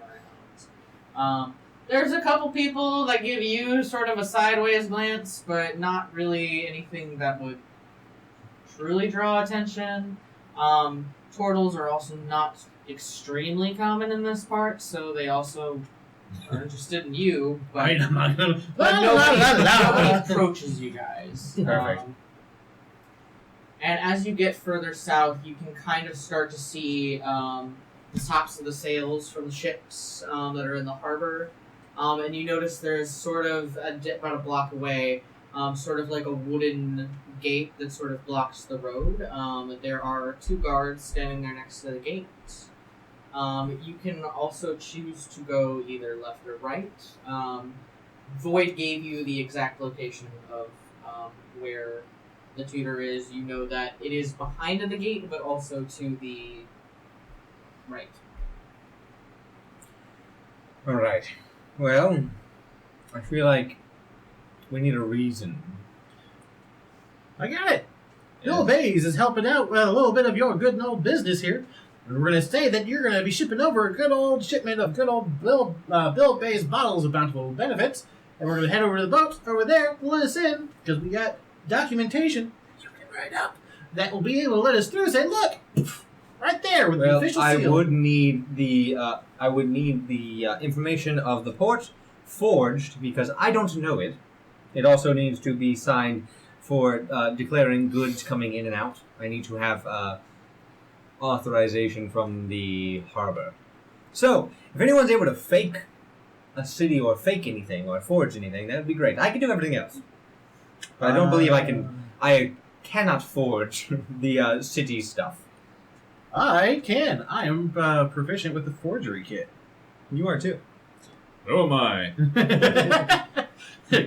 around. There's a couple people that give you sort of a sideways glance, but not really anything that would truly draw attention. Turtles are also not extremely common in this part, so they also are interested in you, but I'm not going to... but nobody approaches you guys. Perfect. And as you get further south, you can kind of start to see the tops of the sails from the ships that are in the harbor. And you notice there's sort of, about a block away, sort of like a wooden gate that sort of blocks the road. There are 2 guards standing there next to the gate. You can also choose to go either left or right. Void gave you the exact location of where the tutor is. You know that it is behind the gate, but also to the right. All right. Well, I feel like we need a reason. I got it. Bill Bays is helping out with a little bit of your good and old business here. And we're going to say that you're going to be shipping over a good old shipment of good old Bill Bays bottles of bountiful benefits. And we're going to head over to the boat over there to let us in, because we got documentation you can write up that will be able to let us through. Say, look, right there with the official I seal. would need the information of the port forged because I don't know it. It also needs to be signed for declaring goods coming in and out. I need to have authorization from the harbor. So, if anyone's able to fake a city or fake anything or forge anything, that would be great. I can do everything else, but I don't believe I can. I cannot forge the city stuff. I can. I am proficient with the forgery kit. You are too. Oh my.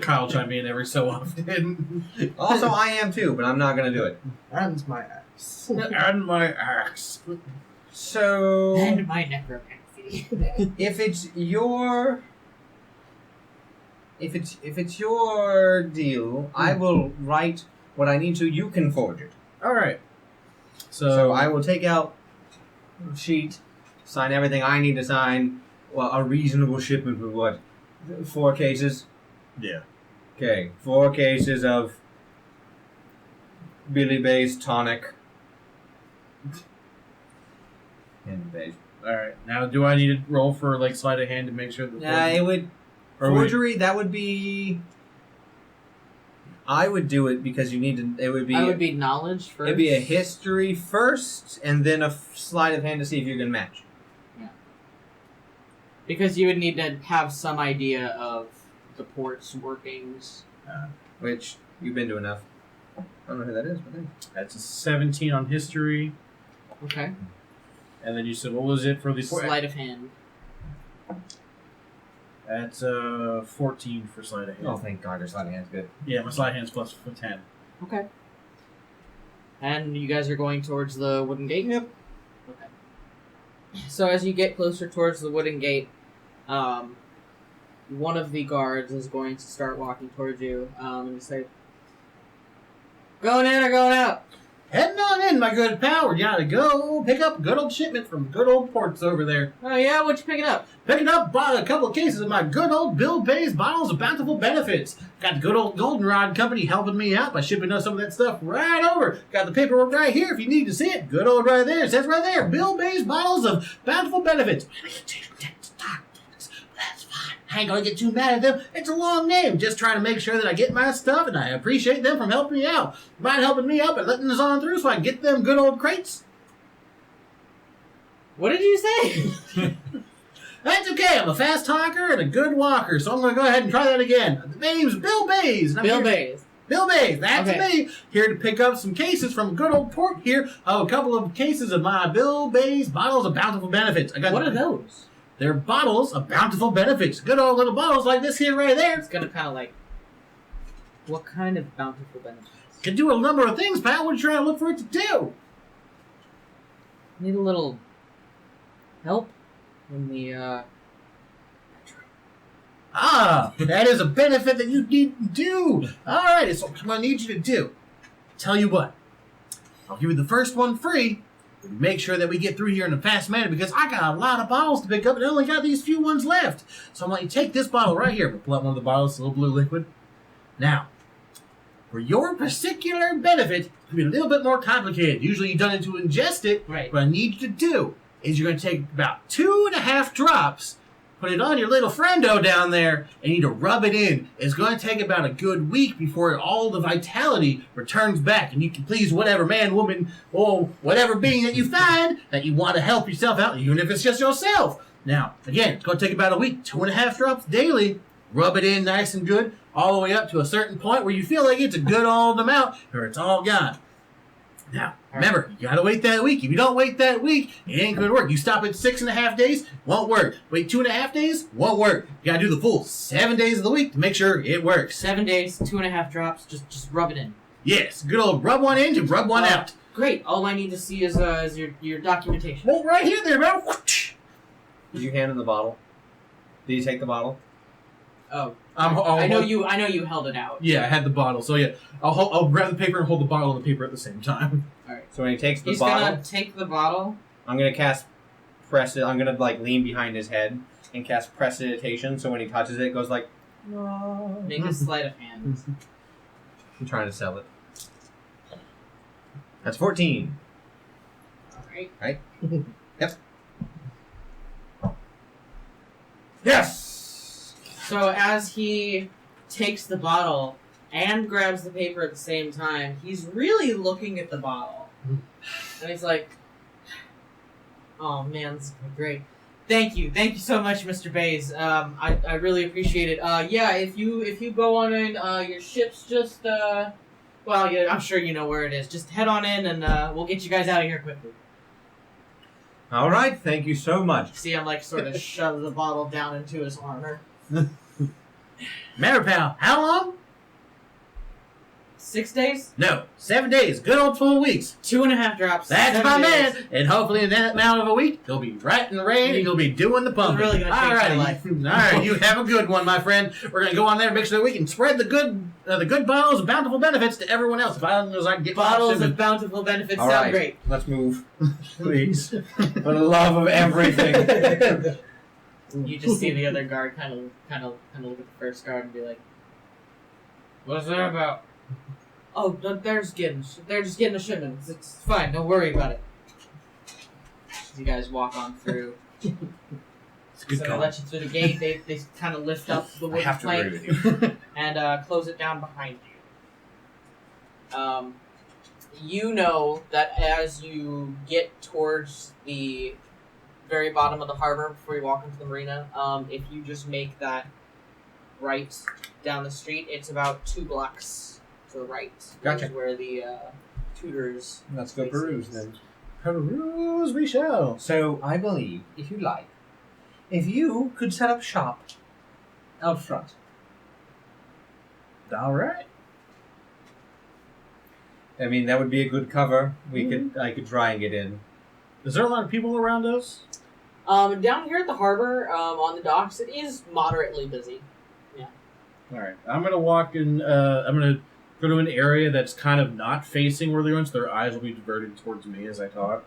Kyle chime in every so often. Also, I am too, but I'm not going to do it. And my axe. And my axe. So, And my necromancy. if it's your deal, I will write what I need to. You can forge it. All right. So I will take out a sheet, sign everything I need to sign. Well, a reasonable shipment of what? 4 cases. Yeah. Okay, 4 cases of Billy Bay's tonic. And Bay's. All right. Now, do I need to roll for like sleight of hand to make sure that? Yeah, it would. Forgery, that would be. I would do it because you need to. It would be. I would be knowledge first. It'd be a history first, and then a sleight of hand to see if you can match. Because you would need to have some idea of the port's workings. Which you've been to enough. I don't know who that is, but then. That's a 17 on history, Okay. and then you said what was it for the? Sleight of hand. That's 14 for sleight of hand. Oh, thank God, your sleight of hand's good. Yeah, my sleight of hand's plus 10. Okay. And you guys are going towards the wooden gate? Yep. Okay. So as you get closer towards the wooden gate, one of the guards is going to start walking towards you and say, "Going in or going out?" Heading on in, my good pal. We're gotta go pick up a good old shipment from good old ports over there. Oh yeah, what you picking up? Picking up a couple of cases of my good old Bill Bay's bottles of bountiful benefits. Got the good old Goldenrod Company helping me out by shipping us some of that stuff right over. Got the paperwork right here if you need to see it. Good old right there. It says right there, Bill Bay's bottles of bountiful benefits. That's fine. I ain't gonna get too mad at them. It's a long name. Just trying to make sure that I get my stuff, and I appreciate them from helping me out. Mind helping me out by letting us on through so I can get them good old crates? What did you say? That's okay. I'm a fast talker and a good walker, so I'm going to go ahead and try that again. The name's Bill Bays. And I'm Bill here- Bays. Bill Bays. That's Okay. me. Here to pick up some cases from a good old port here. Oh, a couple of cases of my Bill Bays bottles of bountiful benefits. I got What are those? They're bottles of bountiful benefits. Good old little bottles like this here right there. It's gonna kind of like. What kind of bountiful benefits? Can do a number of things, pal. What are you trying to look for it to do? Need a little help in the Ah, that is a benefit that you need to do. All right, so what I'm going to need you to do. Tell you what, I'll give you the first one free. Make sure that we get through here in a fast manner because I got a lot of bottles to pick up and I only got these few ones left. So I'm going to take this bottle right here. Pull out one of the bottles, a little blue liquid. Now, for your particular benefit, it's going to be a little bit more complicated. Usually you've done it to ingest it. Right. What I need you to do is you're going to take about 2.5 drops, put it on your little friendo down there, and you need to rub it in. It's going to take about a good week before all the vitality returns back, and you can please whatever man, woman, or whatever being that you find that you want to help yourself out, even if it's just yourself. Now, again, it's going to take about a week, 2.5 drops daily. Rub it in nice and good, all the way up to a certain point where you feel like it's a good old amount, or it's all gone. Now, remember, you gotta wait that week. If you don't wait that week, it ain't gonna work. You stop at 6.5 days, won't work. Wait 2.5 days, won't work. You gotta do the full 7 days of the week to make sure it works. 7 days, 2.5 drops. Just rub it in. Yes, good old rub one in to rub one out. Great. All I need to see is your documentation. Well, right here, there, man. Did you hand him the bottle? Did you take the bottle? Oh, I'll I know hold- you. I know you held it out. Yeah, I had the bottle, so yeah, I'll grab the paper and hold the bottle and the paper at the same time. All right. So when he takes the He's bottle, gonna take the bottle. I'm gonna cast press it. I'm gonna like lean behind his head and cast prestidigitation. So when he touches it, it goes like. Make a sleight of hand. I'm trying to sell it. That's 14. All right. Right? Yep. Yes. So as he takes the bottle and grabs the paper at the same time, he's really looking at the bottle, and he's like, "Oh man, this is great. Thank you so much, Mr. Bays. I really appreciate it. Yeah, if you go on in, your ship's just well, yeah, I'm sure you know where it is. Just head on in, and we'll get you guys out of here quickly." All right. Thank you so much. See, I'm like sort of shove the bottle down into his armor. Remember, pal, how long? 6 days, No, 7 days. Good old full weeks. 2.5 drops. That's 7 my days. man. And hopefully in that amount of a week, he'll be right in the rain and you'll be doing the pumping. really gonna change my life. All right, you have a good one, my friend. We're going to go on there and make sure that we can spread the good bottles of bountiful benefits to everyone else. If I can get Bottles of bountiful benefits All sound right. great. Let's move, please. For the love of everything. You just see the other guard kind of look at the first guard and be like, "What's that about?" "Oh, no, they're just getting a shipment. It's fine. Don't worry about it." As you guys walk on through, It's a good so they call. let you through the gate. They kind of lift up the I wooden have to agree plank with you. and close it down behind you. You know that as you get towards the very bottom of the harbor before you walk into the marina, if you just make that right down the street, it's about 2 blocks to the right. Gotcha. Is where the tutors. Let's go peruse then. Peruse we shall. So I believe, if you like, if you could set up shop out front. All right. I mean, that would be a good cover. I could try and get in. Is there a lot of people around us? Down here at the harbor, on the docks, it is moderately busy. All right. I'm gonna walk in. I'm gonna go to an area that's kind of not facing where they're going, so their eyes will be diverted towards me as I talk.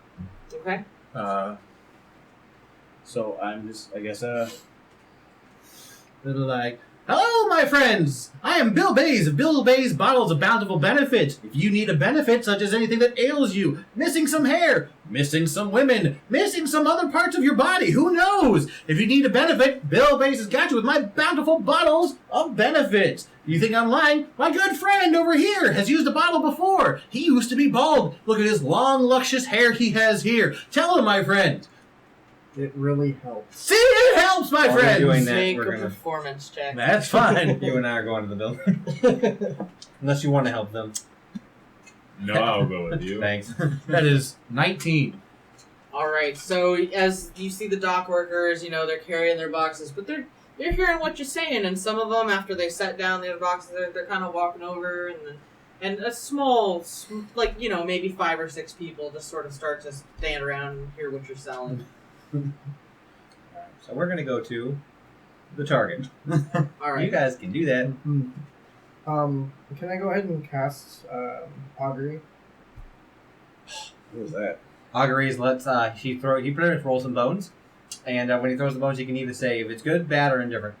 Okay. So I'm just, I guess, little like, hello, my friends! I am Bill Bays of Bill Bays Bottles of Bountiful Benefit. If you need a benefit, such as anything that ails you, missing some hair, missing some women, missing some other parts of your body, who knows? If you need a benefit, Bill Bays has got you with my bountiful bottles of benefit. You think I'm lying? My good friend over here has used a bottle before. He used to be bald. Look at his long, luscious hair he has here. Tell him, my friend. It really helps. See, it helps, my While we're friend. doing that, Make we're a gonna- performance check. That's fine. You and I are going to the building. Unless you want to help them. No, I'll go with you. Thanks. That is 19. All right. So as you see the dock workers, you know they're carrying their boxes, but they're hearing what you're saying, and some of them after they set down the other boxes, they're kind of walking over, and a small, like you know maybe 5 or 6 people just sort of start to stand around and hear what you're selling. So we're going to go to the target. All right. You guys can do that. Can I go ahead and cast augury? What was that? Auguries lets he pretty much rolls some bones, and when he throws the bones, he can either say if it's good, bad, or indifferent.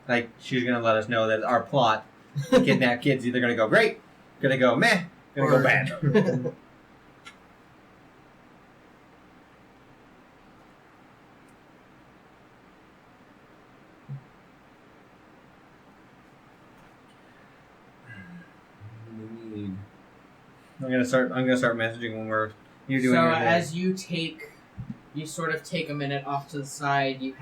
Like she's gonna let us know that our plot, kidnap kids, either gonna go great, gonna go meh, gonna go bad. I'm gonna start messaging when you're doing so your thing. as you sort of take a minute off to the side, you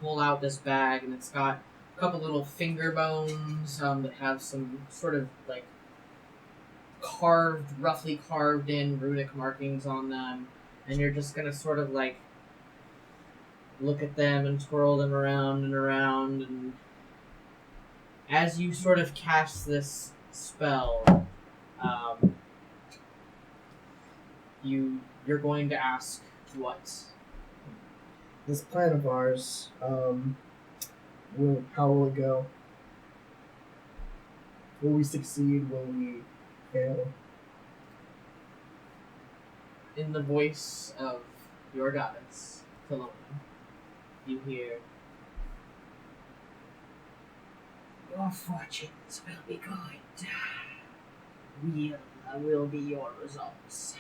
pull out this bag, and it's got a couple little finger bones that have some sort of like roughly carved in runic markings on them, and you're just gonna sort of like look at them and twirl them around and around, and as you sort of cast this spell, you're going to ask what? This plan of ours, how will it go? Will we succeed? Will we fail? In the voice of your goddess, Philomena, you hear, your fortunes will be good. Will be your results.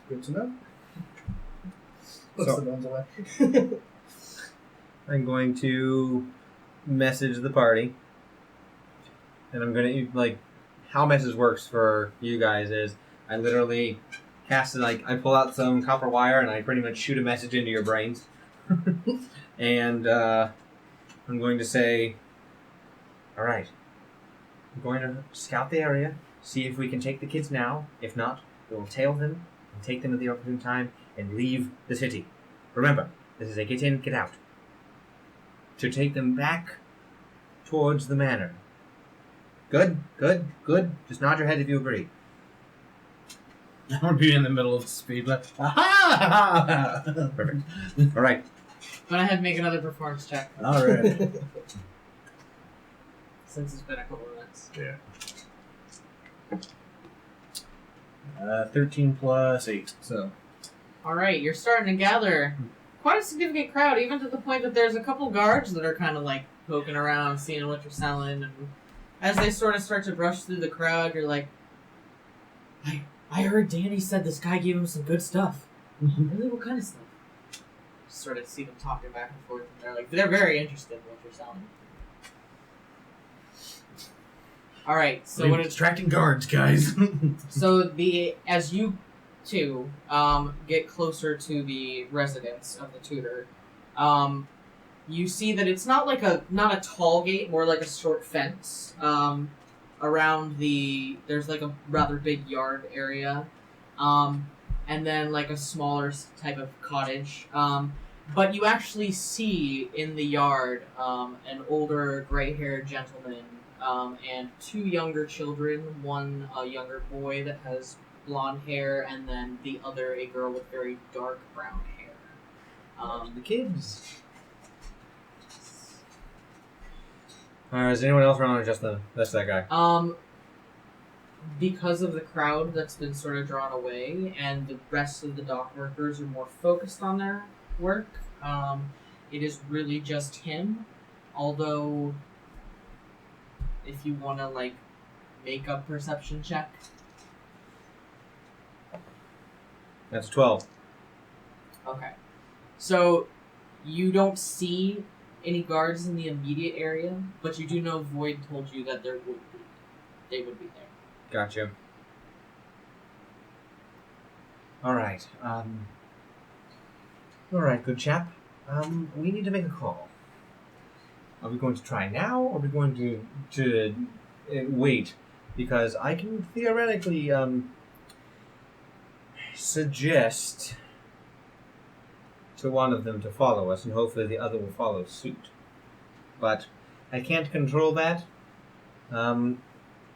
Good to know. Puts So- the bones away. I'm going to message the party, and I'm gonna like how message works for you guys is I literally cast it like I pull out some copper wire and I pretty much shoot a message into your brains, and I'm going to say, all right, I'm going to scout the area, see if we can take the kids now. If not, we will tail them and take them at the opportune time and leave the city. Remember, this is a get in, get out. To take them back towards the manor. Good, good, good. Just nod your head if you agree. I'm gonna be in the middle of the speed limit. Aha! Perfect. All right. Go ahead and make another performance check, All right. since it's been a couple minutes. 13 plus 8. So Alright, you're starting to gather quite a significant crowd, even to the point that there's a couple guards that are kind of like poking around, seeing what you're selling, and as they sort of start to brush through the crowd, you're like, I heard Danny said this guy gave him some good stuff. Really? What kind of stuff? Sort of see them talking back and forth, and they're very interested in what you're selling. Alright, so what it's distracting guards, guys. So as you two get closer to the residence of the tutor, you see that it's not a tall gate, more like a short fence. Around there's like a rather big yard area, and then like a smaller type of cottage. But you actually see in the yard an older gray-haired gentleman and 2 younger children, one a younger boy that has blonde hair, and then the other a girl with very dark brown hair. The kids. Is anyone else around or just that's that guy? Because of the crowd that's been sort of drawn away, and the rest of the dock workers are more focused on their work, it is really just him. Although, if you want to like make a perception check, That's 12. okay. So you don't see any guards in the immediate area, but you do know Void told you that there would be. They would be there. Gotcha. Alright, alright, good chap. We need to make a call. Are we going to try now, or are we going to wait? Because I can theoretically, suggest to one of them to follow us, and hopefully the other will follow suit. But I can't control that.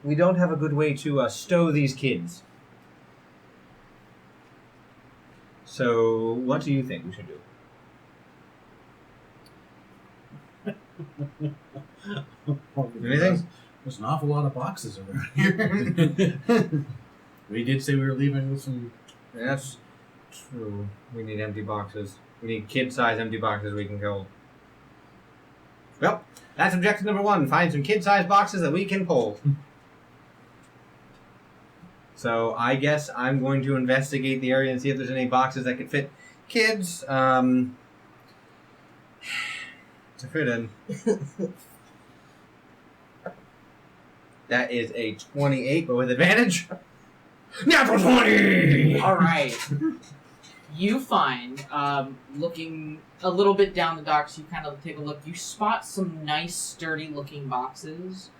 We don't have a good way to stow these kids. So, what do you think we should do? Anything? There's an awful lot of boxes around here. We did say we were leaving with some. That's true. We need empty boxes. We need kid-size empty boxes we can go. Well, that's objective number 1. Find some kid-size boxes that we can pull. So I guess I'm going to investigate the area and see if there's any boxes that could fit kids. To fit in. That is a 28, but with advantage. Natural 20! Alright. You find, looking a little bit down the docks, you kind of take a look, you spot some nice, sturdy-looking boxes.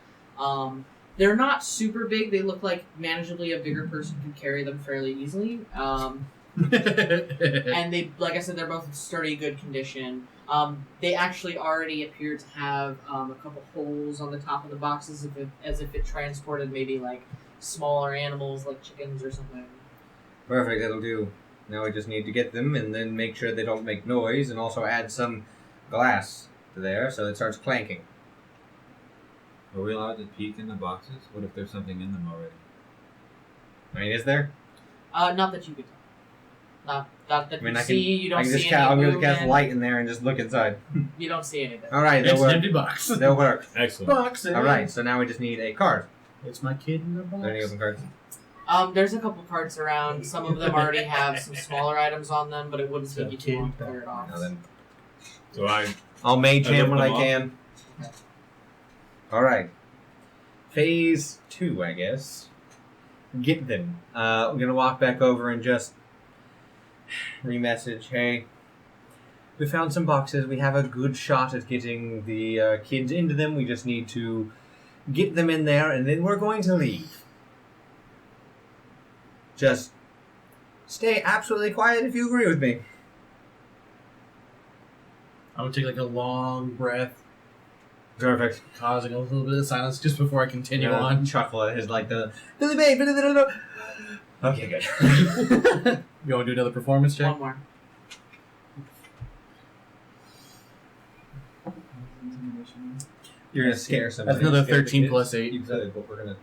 They're not super big, they look like manageably a bigger person could carry them fairly easily. And they, like I said, they're both in sturdy, good condition. They actually already appear to have a couple holes on the top of the boxes as if it transported maybe like smaller animals like chickens or something. Perfect, that'll do. Now we just need to get them and then make sure they don't make noise and also add some glass to there so it starts clanking. Are we allowed to peek in the boxes? What if there's something in them already? I mean, is there? Not that you could tell. Not that I mean, you see, you don't see any I'm going to movement. cast light in there and just look inside. You don't see anything. Alright, It's they'll an work. empty box. They'll work. Excellent. Boxes. Alright, so now we just need a card. It's my kid in the Are there any box. open cards? There's a couple carts around. Some of them already have some smaller items on them, but it wouldn't take you too long to clear it off. Now then, So I'll mage I him lift when I them can. Alright. Phase 2, I guess. Get them. I'm going to walk back over and just remessage, hey, we found some boxes. We have a good shot at getting the kids into them. We just need to get them in there, and then we're going to leave. Just stay absolutely quiet if you agree with me. I would take like a long breath, Perfect. causing a little bit of silence just before I continue Yeah, on. chuckle at his like the Billy Bay. Okay, good. You want to do another performance check? One more. You're gonna scare somebody. That's another Scare the 13 kids. plus 8. You said, but we're gonna.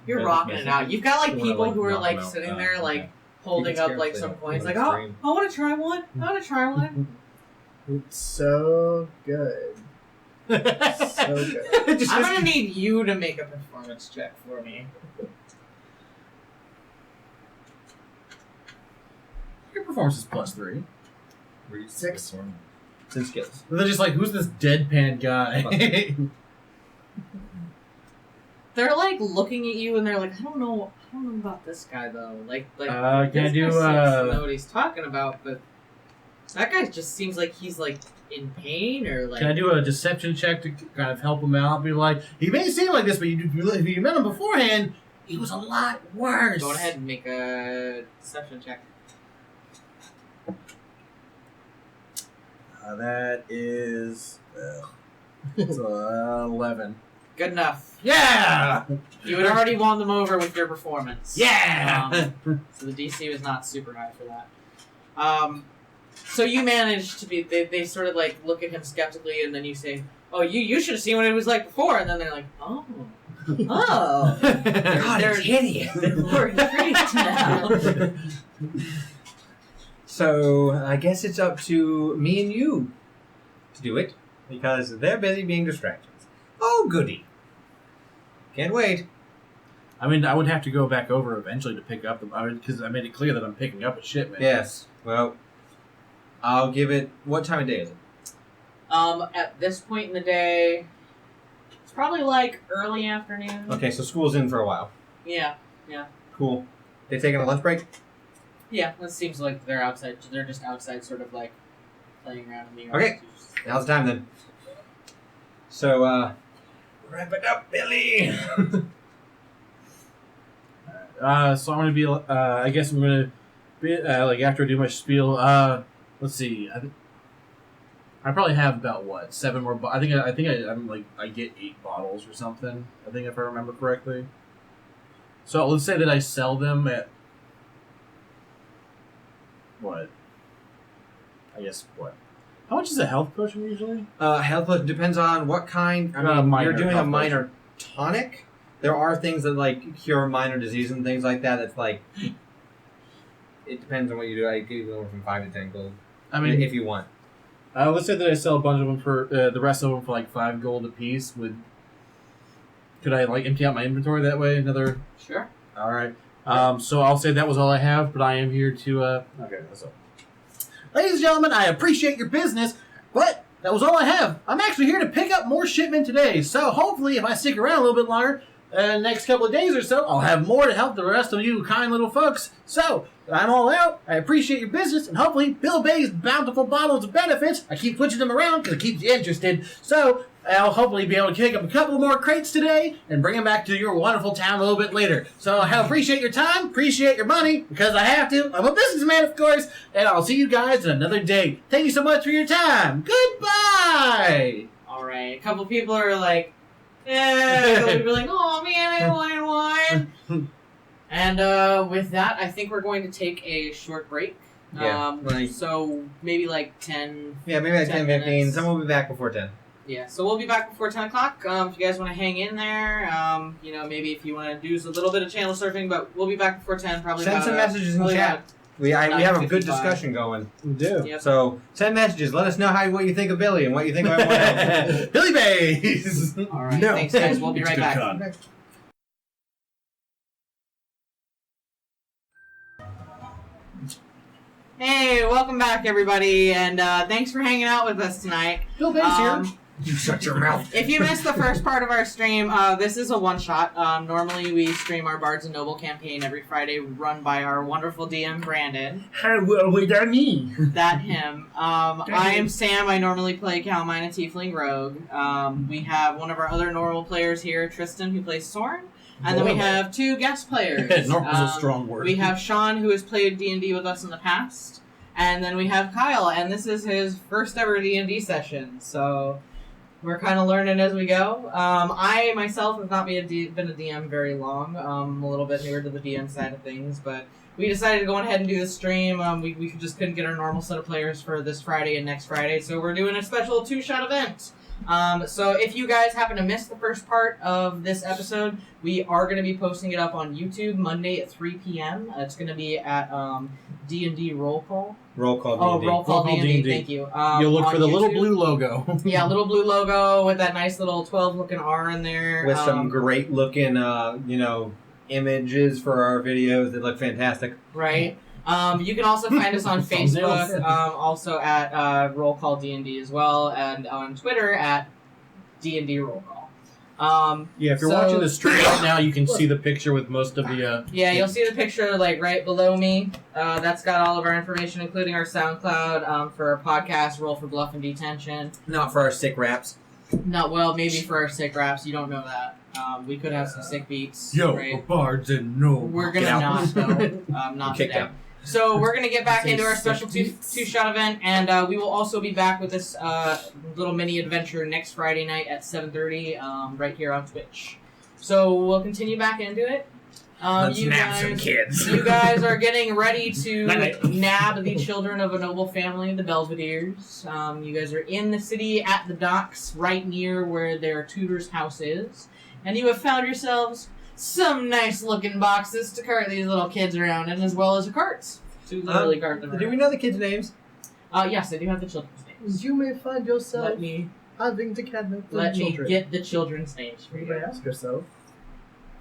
You're rocking it out. You've got like We wanna, people like, who are knock like them out. sitting there Okay. like holding You can up scare like them. some They coins, don't like, oh, scream. I want to try one. I want to try one. It's so good. So good. I'm gonna need you to make a performance check for me. Your performance is plus 3. Where do you 6. Some skills. They're just like, who's this deadpan guy? They're like looking at you and they're like, I don't know about this guy though. Like Can I this do, guy seems to know what he's talking about, but that guy just seems like he's like in pain or like. Can I do a deception check to kind of help him out? Be like, he may seem like this, but if you met him beforehand, he was a lot worse. Go ahead and make a deception check. That is it's 11. Good enough. Yeah! You had already won them over with your performance. Yeah! So the DC was not super high for that. So you managed to be. They sort of like look at him skeptically, and then you say, oh, you should have seen what it was like before. And then they're like, oh. God, it's hideous. They're more intrigued now. So I guess it's up to me and you to do it because they're busy being distractions. Oh, goody! Can't wait. I mean, I would have to go back over eventually to pick up because I made it clear that I'm picking up a shipment. Yes. Well, I'll give it. What time of day is it? At this point in the day, it's probably like early afternoon. Okay, so school's in for a while. Yeah. Cool. They taking a lunch break? Yeah, it seems like they're outside. They're just outside, sort of like playing around in the yard. Okay. Now's the time then. So, wrap it up, Billy. So I'm gonna be. I guess I'm gonna be like after I do my spiel. Let's see. I probably have about 7 more. I think I get 8 bottles or something. I think if I remember correctly. So let's say that I sell them at what? I guess what? How much is a health potion usually? Health potion depends on what kind. I mean, Minor you're doing a health minor tonic. There are things that like cure minor disease and things like that. That's like it depends on what you do. I give you over from 5 to 10 gold. I mean, if you want. Let's say that I sell a bunch of them for the rest of them for like 5 gold a piece. Could I like empty out my inventory that way? Another. Sure. All right. So I'll say that was all I have, but I am here to. Okay, that's all. Ladies and gentlemen, I appreciate your business, but that was all I have. I'm actually here to pick up more shipment today, so hopefully if I stick around a little bit longer, next couple of days or so, I'll have more to help the rest of you kind little folks. So, I'm all out. I appreciate your business, and hopefully Bill Bay's bountiful bottles of benefits, I keep switching them around because it keeps you interested. So, I'll hopefully be able to pick up a couple more crates today and bring them back to your wonderful town a little bit later. So I appreciate your time, appreciate your money, because I have to. I'm a businessman, of course, and I'll see you guys another day. Thank you so much for your time. Goodbye! All right. A couple people are like, yeah. A couple people are like, oh man, I won. And with that, I think we're going to take a short break. Yeah, So maybe like 10. Yeah, maybe like 10, 15. minutes. Someone will be back before 10. Yeah, so we'll be back before 10 o'clock. If you guys want to hang in there, maybe if you want to do a little bit of channel surfing, but we'll be back before 10, probably. Send some messages in chat. We have a good discussion going. We do. Yep. So send messages. Let us know what you think of Billy and what you think of everyone else. Billy Bays! All right, No. thanks guys. We'll be right back. Hey, welcome back, everybody, and thanks for hanging out with us tonight. Bill Bays here. You shut your mouth. If you missed the first part of our stream, this is a one-shot. Normally, we stream our Bards and Noble campaign every Friday, run by our wonderful DM, Brandon. How well would that mean? That him. I am Sam. I normally play Calmine, a Tiefling Rogue. We have one of our other normal players here, Tristan, who plays Soren. And then we have 2 guest players. Normal's a strong word. We have Sean, who has played D&D with us in the past. And then we have Kyle, and this is his first ever D&D session. So we're kind of learning as we go. I myself have not been a DM very long. I'm a little bit newer to the DM side of things, but we decided to go ahead and do the stream. We just couldn't get our normal set of players for this Friday and next Friday, so we're doing a special 2-shot event. So if you guys happen to miss the first part of this episode, we are going to be posting it up on YouTube Monday at 3 p.m. It's going to be at D&D Roll Call. Roll Call D&D. Oh, Roll Call D&D, thank you. You'll look on for the little YouTube. blue logo. Yeah, little blue logo with that nice little 12-looking R in there. With some great looking, images for our videos that look fantastic. Right. You can also find us on Facebook, also at Roll Call D&D as well, and on Twitter at D&D Roll Call. Yeah, if you're watching the stream right now, you can see the picture with most of the... Yeah, you'll see the picture like right below me. That's got all of our information, including our SoundCloud for our podcast, Roll for Bluff and Detention. Not for our sick raps. No, well, maybe for our sick raps. You don't know that. We could have some sick beats. Yo, right? Bards and Noble. We're gonna not, though. Not Kicked today. out. So we're going to get back into our special two-shot event, and we will also be back with this little mini adventure next Friday night at 7:30 right here on Twitch. So we'll continue back into it. Let's nab some kids. You guys are getting ready to Night. nab the children of a noble family, the Belvederes. You guys are in the city at the docks, right near where their tutor's house is. And you have found yourselves some nice-looking boxes to cart these little kids around in, as well as carts to literally cart them around. Do we know the kids' names? Yes, I do have the children's names. You may find yourself Let me having to kidnap the let me children. get the children's names for You you. may ask yourself,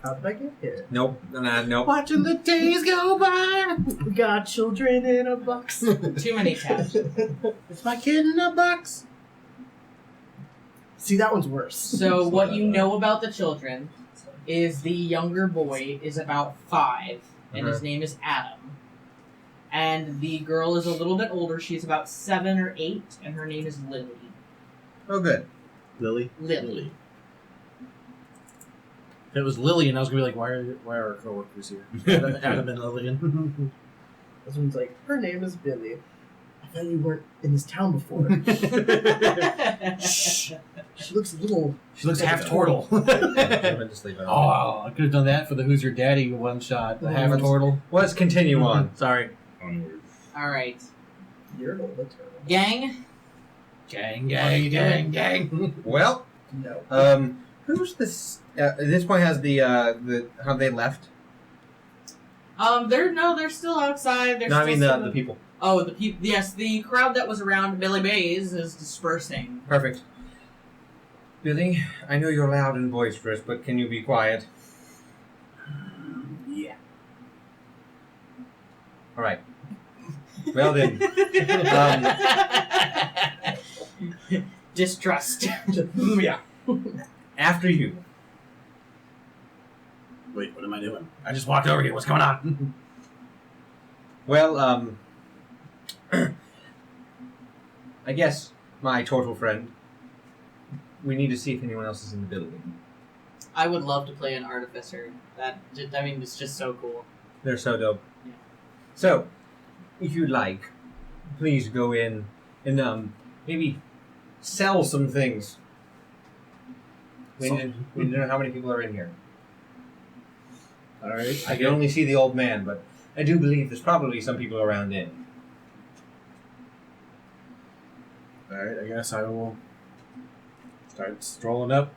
how did I get here? Nope. Nope. Watching the days go by. We got children in a box. Too many tabs. It's my kid in a box. See, that one's worse. So what you know about the children is the younger boy is about 5, and his name is Adam. And the girl is a little bit older. She's about 7 or 8, and her name is Lily. Oh, good. Lily. Lily. If it was Lillian, I was gonna be like, why are our coworkers here? Adam and Lillian. This one's like, her name is Billy. I thought you weren't in this town before. Shh. She looks a little... She looks half turtle. Just leave it on. Oh, I could have done that for the Who's Your Daddy one shot. The half turtle. Let's continue on. Sorry. Onward. All right, You're an old turtle. gang. Gang. Well, No. who's this? At this point, has the have they left? They're still outside. They're No, I still mean some the of- people. Oh, the people. Yes, the crowd that was around Billy Mays is dispersing. Perfect. Billy, I know you're loud and boisterous, but can you be quiet? Yeah. All right. Well then, Distrust. Yeah. after you. Wait, what am I doing? I just walked over here. What's going on? Well, I guess my turtle friend. We need to see if anyone else is in the building. I would love to play an artificer. It's just so cool. They're so dope. Yeah. So, if you'd like, please go in and maybe sell some things. We need to know how many people are in here. All right. I can only see the old man, but I do believe there's probably some people around in. All right. I guess I will start strolling up.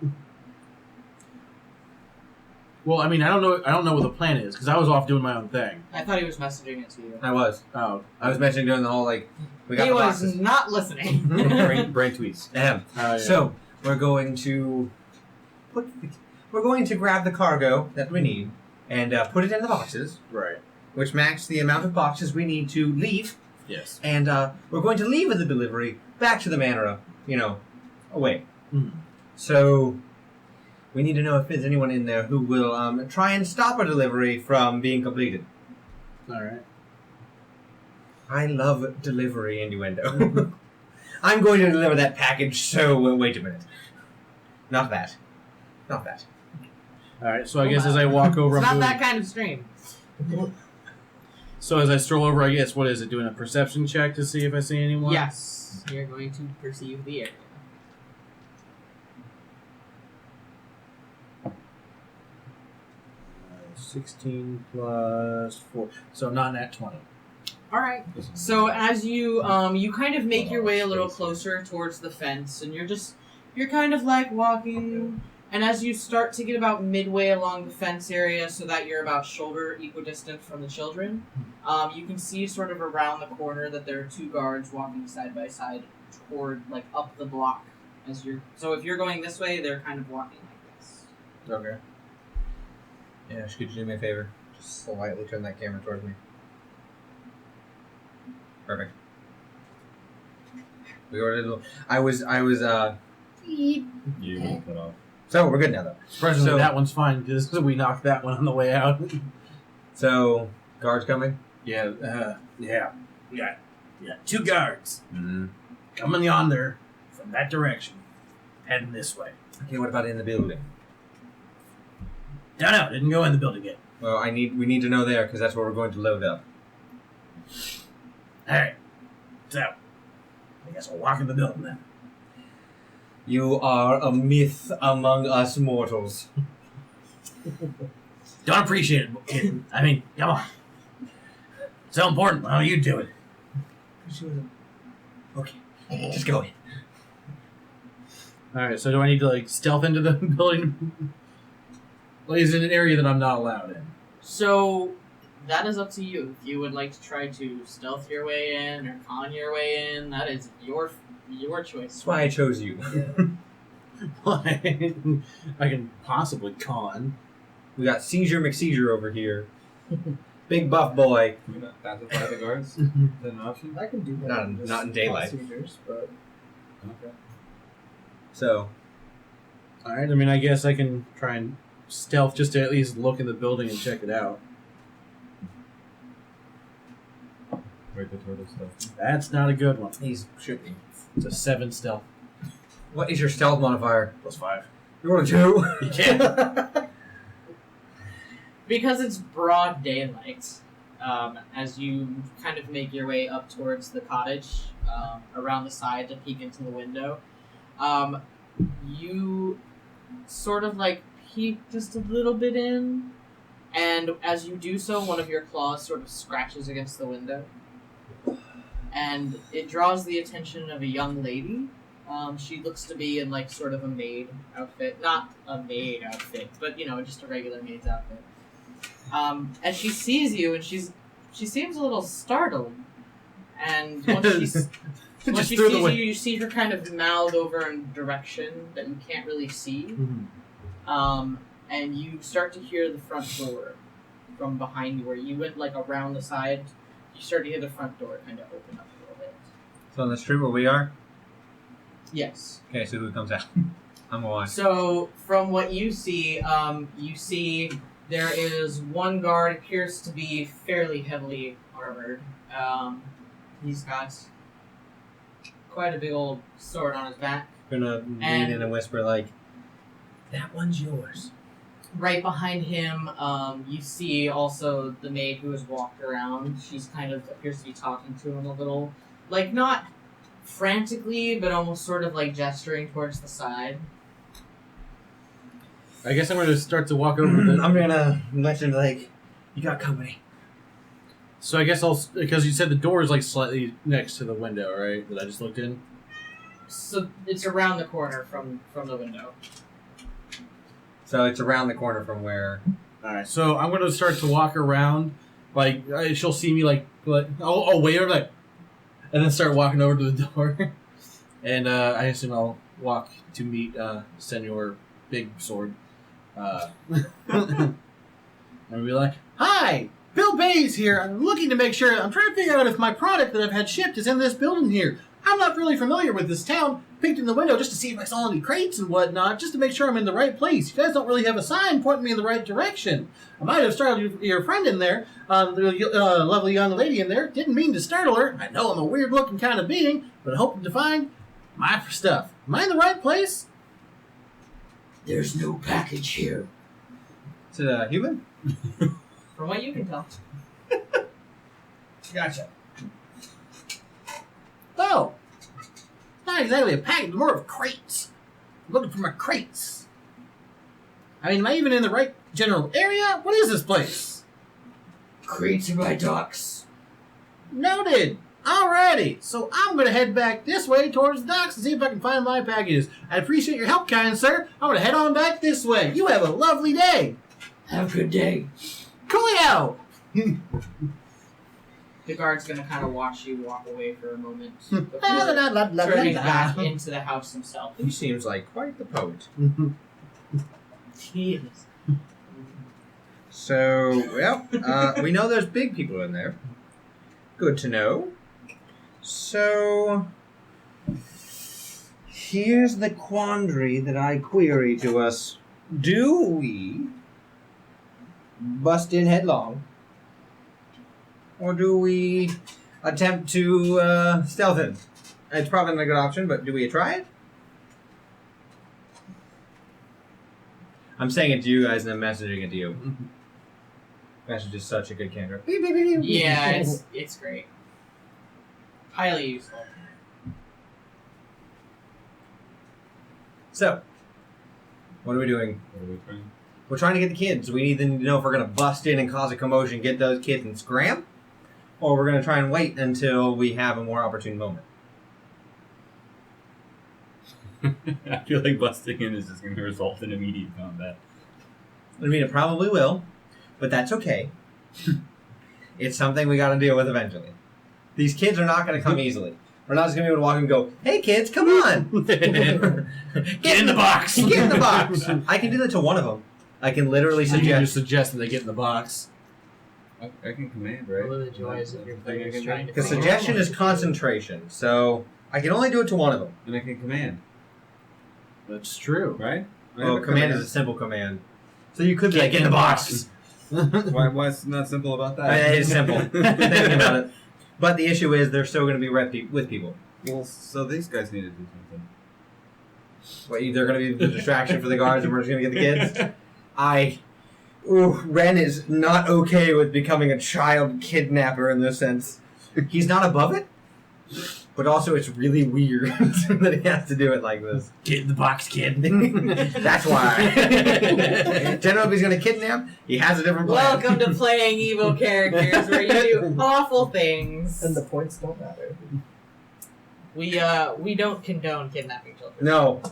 Well, I mean, I don't know what the plan is because I was off doing my own thing. I thought he was messaging it to you. I was. Oh, I was mentioning during the whole, we got He the was boxes. not listening. brain tweets. yeah. So, we're going to grab the cargo that we need and put it in the boxes, Right. which match the amount of boxes we need to leave. Yes. And we're going to leave with the delivery back to the manor, away. Mhm. So we need to know if there's anyone in there who will try and stop a delivery from being completed. All right. I love delivery innuendo. I'm going to deliver that package, so wait a minute. Not that. Not that. All right. So I guess as I walk over, It's I'm not doing, that kind of stream. So as I stroll over, I guess what is it? Doing a perception check to see if I see anyone. Yes, you're going to perceive the area. Uh, 16 plus 4, so not nat 20. All right. So as you you kind of make your way a little closer towards the fence, and you're kind of like walking, and as you start to get about midway along the fence area, so that you're about shoulder equidistant from the children, you can see sort of around the corner that there are 2 guards walking side by side toward up the block. So if you're going this way, they're kind of walking like this. Okay. Yeah, could you do me a favor? Just slightly turn that camera towards me. Perfect. We ordered a little... I was, You won't cut off. So, we're good now, though. Surprisingly, So- that one's fine because we knocked that one on the way out. So, guards coming? Yeah. We got 2 guards Mm-hmm. coming yonder from that direction, heading this way. Okay, what about in the building? Don't know. Didn't go in the building yet. Well, we need to know there, because that's where we're going to load up. All right. So, I guess we'll walk in the building then. You are a myth among us mortals. Don't appreciate it, kid. I mean, come on. So important. Why don't you do it? Okay, just go in. All right. So do I need to like stealth into the building? Well, is it an area that I'm not allowed in? So that is up to you. If you would like to try to stealth your way in or con your way in, that is your choice. That's why I chose you. I can possibly con. We got Seizure McSeizure over here. Big buff boy. Can we not pacify the guards? Is that an option? I can do that. Not in- Just not in daylight. procedures, but Okay. So, All right. I mean, I guess I can try and stealth just to at least look in the building and check it out. Break the turtle stuff. That's not a good one. he's shooting. It's a 7 stealth What is your stealth modifier? +5. You rolled a 2. Yeah. Because it's broad daylight, as you kind of make your way up towards the cottage, around the side to peek into the window, you sort of like peek just a little bit in, and as you do so, one of your claws sort of scratches against the window, and it draws the attention of a young lady. She looks to be in like sort of a maid outfit, not a maid outfit, but just a regular maid's outfit. And she sees you, and she seems a little startled. And once she Just sees through the you, window. you see her kind of mouth over in a direction that you can't really see. And you start to hear the front door from behind you, where you went like around the side. You start to hear the front door kind of open up a little bit. So on the street where we are? Yes. Okay, so who comes out? I'm going. So from what you see there is one guard, appears to be fairly heavily armored. He's got quite a big old sword on his back. Gonna lean And- in and whisper like, "That one's yours." Right behind him, you see also the maid who has walked around. She's kind of appears to be talking to him a little, like not frantically, but almost sort of like gesturing towards the side. I guess I'm going to start to walk over the. I'm gonna mention like, "You got company." So I guess because you said the door is like slightly next to the window, right? That I just looked in. So it's around the corner from the window. So it's around the corner from where. All right. So I'm going to start to walk around, like she'll see me like I'll wait her like, and then start walking over to the door, and I assume I'll walk to meet Senor Big Sword, and be like, "Hi, Bill Bay's here. I'm looking to make sure. I'm trying to figure out if my product that I've had shipped is in this building here. I'm not really familiar with this town. Peeked in the window just to see if I saw any crates and whatnot, just to make sure I'm in the right place. You guys don't really have a sign pointing me in the right direction. I might have startled your friend in there, the lovely young lady in there. Didn't mean to startle her. I know I'm a weird-looking kind of being, but hoping to find my stuff. Am I in the right place?" There's no package here. Is it a human? From what you can tell. Gotcha. Oh, not exactly a package, more of crates. I'm looking for my crates. I mean, am I even in the right general area? What is this place? Crates are my docks. Noted. Alrighty, so I'm gonna head back this way towards the docks and see if I can find my packages. I appreciate your help, kind sir. I'm gonna head on back this way. You have a lovely day. Have a good day. Coolio! The guard's gonna kind of watch you walk away for a moment La, la, before la, la, la, turning la. back into the house himself. He seems like quite the poet. He is. So, well, we know there's big people in there. Good to know. So, here's the quandary that I query to us. Do we bust in headlong? Or do we attempt to stealth in? It's probably not a good option, but do we try it? I'm saying it to you guys and then messaging it to you. Message is such a good cantrip. Yeah, it's great. Highly useful. So, what are we doing? What are we trying? We're trying to get the kids. We need to know if we're going to bust in and cause a commotion, get those kids and scram, or we're going to try and wait until we have a more opportune moment. I feel like busting in is just going to result in immediate combat. I mean, it probably will, but that's okay. It's something we got to deal with eventually. These kids are not going to come easily. We're not just going to be able to walk and go, "Hey, kids, come on! Get in the box. Get in the box!" I can do that to one of them. I can literally So you just suggest. suggest that they get in the box. I can command, right? What are the joys of your That's the thing I players can trying do. to The suggestion is concentration, so I can only do it to one of them. And I can command, That's true. right? I Oh, have a command is a simple command. So you could be like, "Get in the box." Why is it not simple about that? It is simple. Thinking about it. But the issue is they're still going to be with people. Well, so these guys need to do something. Wait, they're going to be the distraction for the guards and we're just going to get the kids? Ren is not okay with becoming a child kidnapper in this sense. He's not above it, but also it's really weird that he has to do it like this. Get in the box, kid. That's why. Generally, if he's going to kidnap, he has a different plan. Welcome to playing evil characters where you do awful things. And the points don't matter. We don't condone kidnapping children. No.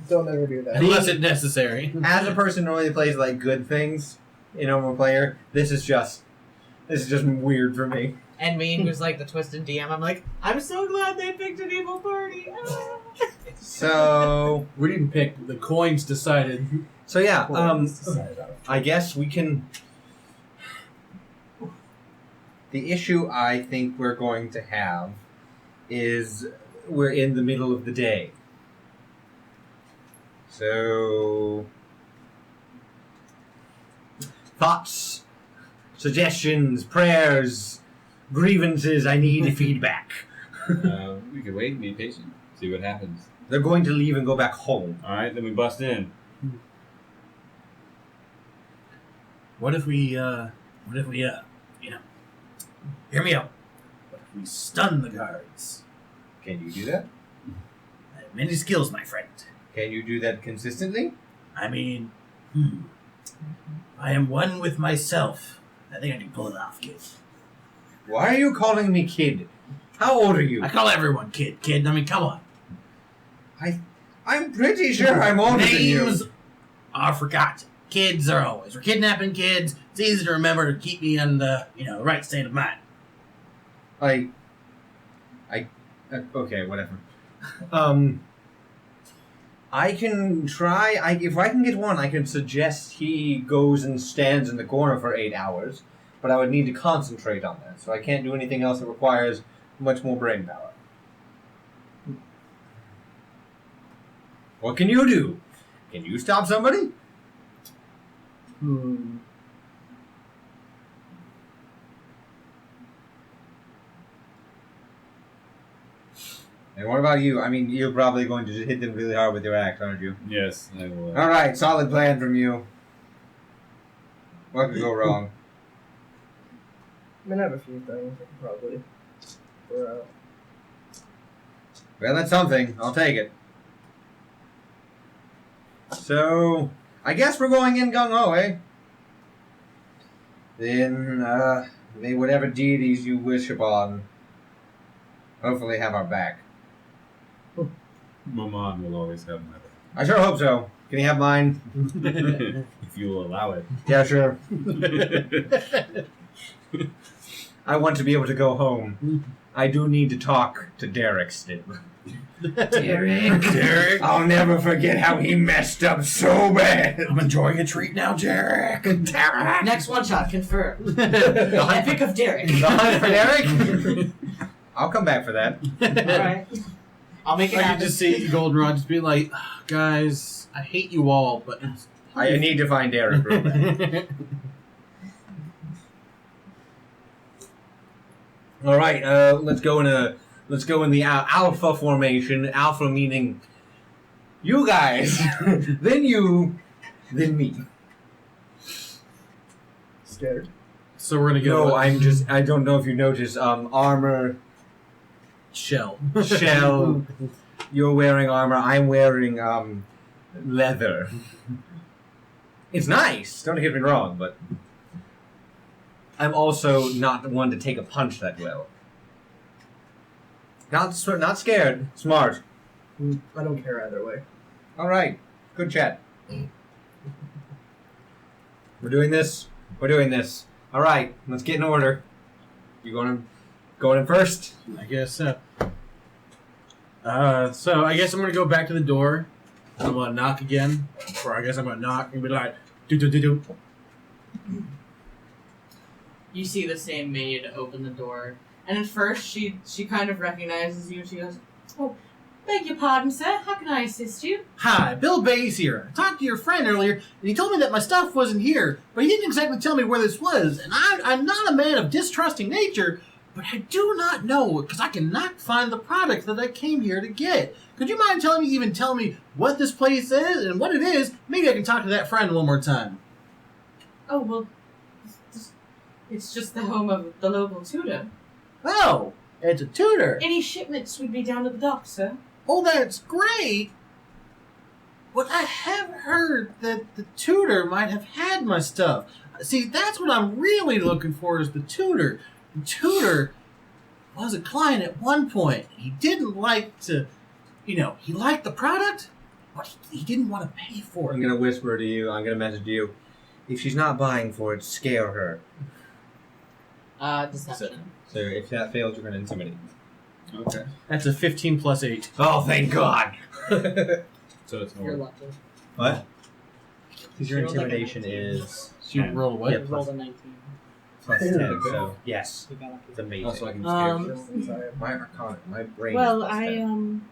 Don't ever do that. Unless it's necessary. As a person who normally plays like good things, normal player, this is just weird for me. And me, who's like the twisted DM, I'm like, I'm so glad they picked an evil party. Ah. So We didn't pick. The coins decided. so yeah, Points decided on. I guess we can. The issue I think we're going to have is we're in the middle of the day. So, thoughts, suggestions, prayers, grievances, I need feedback. We could wait and be patient, see what happens. They're going to leave and go back home. All right, then we bust in. What if we, hear me out. What if we stun the guards? Can you do that? I have many skills, my friend. Can you do that consistently? I mean, I am one with myself. I think I can pull it off, kid. Why are you calling me kid? How old are you? I call everyone kid. I mean, come on. I'm pretty sure I'm older than you. Names are forgotten. Kids are always. We're kidnapping kids. It's easy to remember to keep me in the, the right state of mind. Okay, whatever. I can try. If I can get one, I can suggest he goes and stands in the corner for 8 hours. But I would need to concentrate on that, so I can't do anything else that requires much more brain power. What can you do? Can you stop somebody? And what about you? I mean, you're probably going to just hit them really hard with your axe, aren't you? Yes, I will. All right, solid plan from you. What could go wrong? I'm gonna have a few things I can probably throw out. Well, that's something. I'll take it. So, I guess we're going in gung-ho, eh? Then, may whatever deities you wish upon hopefully have our back. Maman will always have my I sure hope so. Can you have mine? if you will allow it. Yeah, sure. I want to be able to go home. I do need to talk to Derek still. Derek. I'll never forget how he messed up so bad. I'm enjoying a treat now, Derek. Derek. Next one shot confirmed. Epic of Derek. The hunt for Derek? I'll come back for that. Alright. I'll make it I happen. could just see Goldenrod just be like, guys, I hate you all, but it's I need to find Derek real bad. All right, let's go in the alpha formation. Alpha meaning you guys, then you, then me. Scared. so we're gonna get No, a I don't know if you noticed. Armor, shell. shell. You're wearing armor. I'm wearing leather. It's nice. Don't get me wrong, but I'm also not one to take a punch that well. Not scared. Smart. I don't care either way. All right. Good chat. We're doing this. We're doing this. All right. Let's get in order. You going in first? I guess so. So I guess I'm gonna go back to the door. I'm gonna knock again, or I guess I'm gonna knock and be like, do. You see the same maid open the door, and at first she kind of recognizes you. She goes, "Oh, beg your pardon, sir. How can I assist you?" Hi, Bill Bayes here. I talked to your friend earlier, and he told me that my stuff wasn't here, but he didn't exactly tell me where this was. And I'm not a man of distrusting nature, but I do not know because I cannot find the product that I came here to get. Could you mind telling me what this place is and what it is? Maybe I can talk to that friend one more time. Oh, well, it's just the home of the local tutor. Oh, it's a tutor. Any shipments would be down at the dock, sir. Oh, that's great. But I have heard that the tutor might have had my stuff. See, that's what I'm really looking for is the tutor. The tutor was a client at one point. He didn't like to, he liked the product, but he didn't want to pay for I'm it. going to whisper to you. I'm going to message you. If she's not buying for it, scare her. Deception. So if that fails, you're going to intimidate. Okay. That's a 15 plus 8. Oh, thank God. So it's You're more. lucky. What? Because your Roll like a intimidation 19. is So you roll away. Yeah, You rolled a 19. plus 10, so Yes. You got lucky. It's amazing. also I can scare you. Since I My arcana, my brain. Well, is plus 10.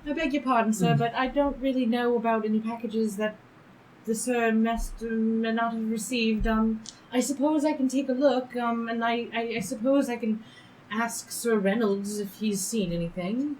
I beg your pardon, sir, but I don't really know about any packages that the sir must may not have received. I suppose I can take a look, and I suppose I can ask Sir Reynolds if he's seen anything.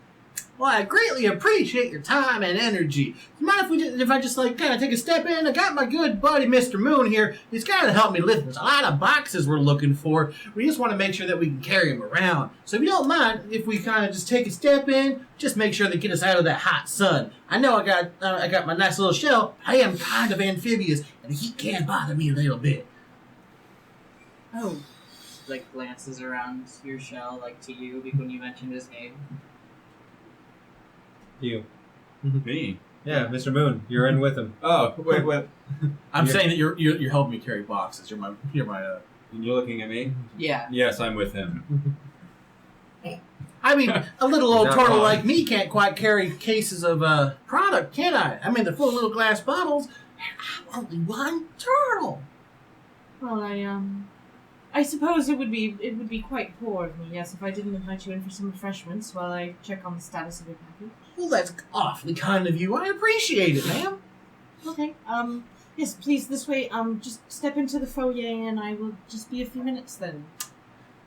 Well, I greatly appreciate your time and energy. You mind if I just kind of take a step in? I got my good buddy Mr. Moon here. He's kind of helped me lift. There's a lot of boxes we're looking for. We just want to make sure that we can carry them around. So if you don't mind, if we kind of just take a step in, just make sure they get us out of that hot sun. I know I got my nice little shell. I am kind of amphibious, and the heat can bother me a little bit. Oh. Like, glances around your shell, to you, when you mentioned his name. You. Me? Yeah, Mr. Moon. You're in with him. Oh, wait. I'm saying that you're helping me carry boxes. You're my You're looking at me? Yeah. Yes, I'm with him. I mean, a little old Not turtle wrong. like me can't quite carry cases of product, can I? I mean, they're full of little glass bottles, and I'm only one turtle. Well, I suppose it would be quite poor of me, yes, if I didn't invite you in for some refreshments while I check on the status of your package. Well, that's awfully kind of you. I appreciate it, ma'am. Okay. Yes, please, this way. Just step into the foyer, and I will just be a few minutes then.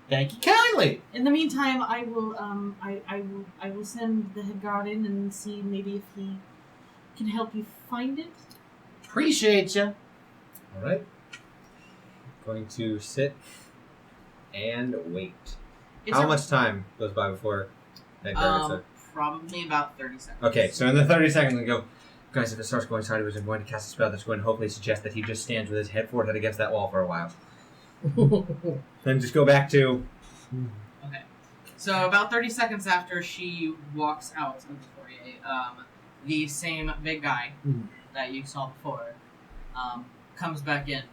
Thank you kindly. In the meantime, I will I will send the head guard in and see maybe if he can help you find it. Appreciate you. All right. Going to sit and wait. It's How a- much time goes by before that guard said? Probably about 30 seconds. Okay, so in the 30 seconds, we go, guys, if it starts going sideways, I'm going to cast a spell that's going to hopefully suggest that he just stands with his head forehead against that wall for a while. Then just go back to... Okay. So about 30 seconds after she walks out of the foyer, the same big guy that you saw before comes back in,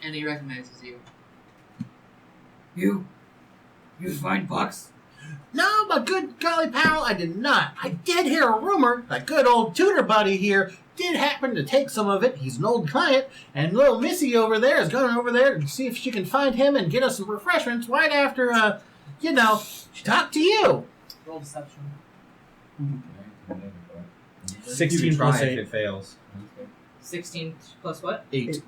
and he recognizes you. You find Bucks? No, my good golly pal, I did not. I did hear a rumor that good old tutor buddy here did happen to take some of it. He's an old client, and little Missy over there is going over there to see if she can find him and get us some refreshments right after, she talked to you. Roll deception. 16 you try plus if 8. it fails. 16 plus what? 8.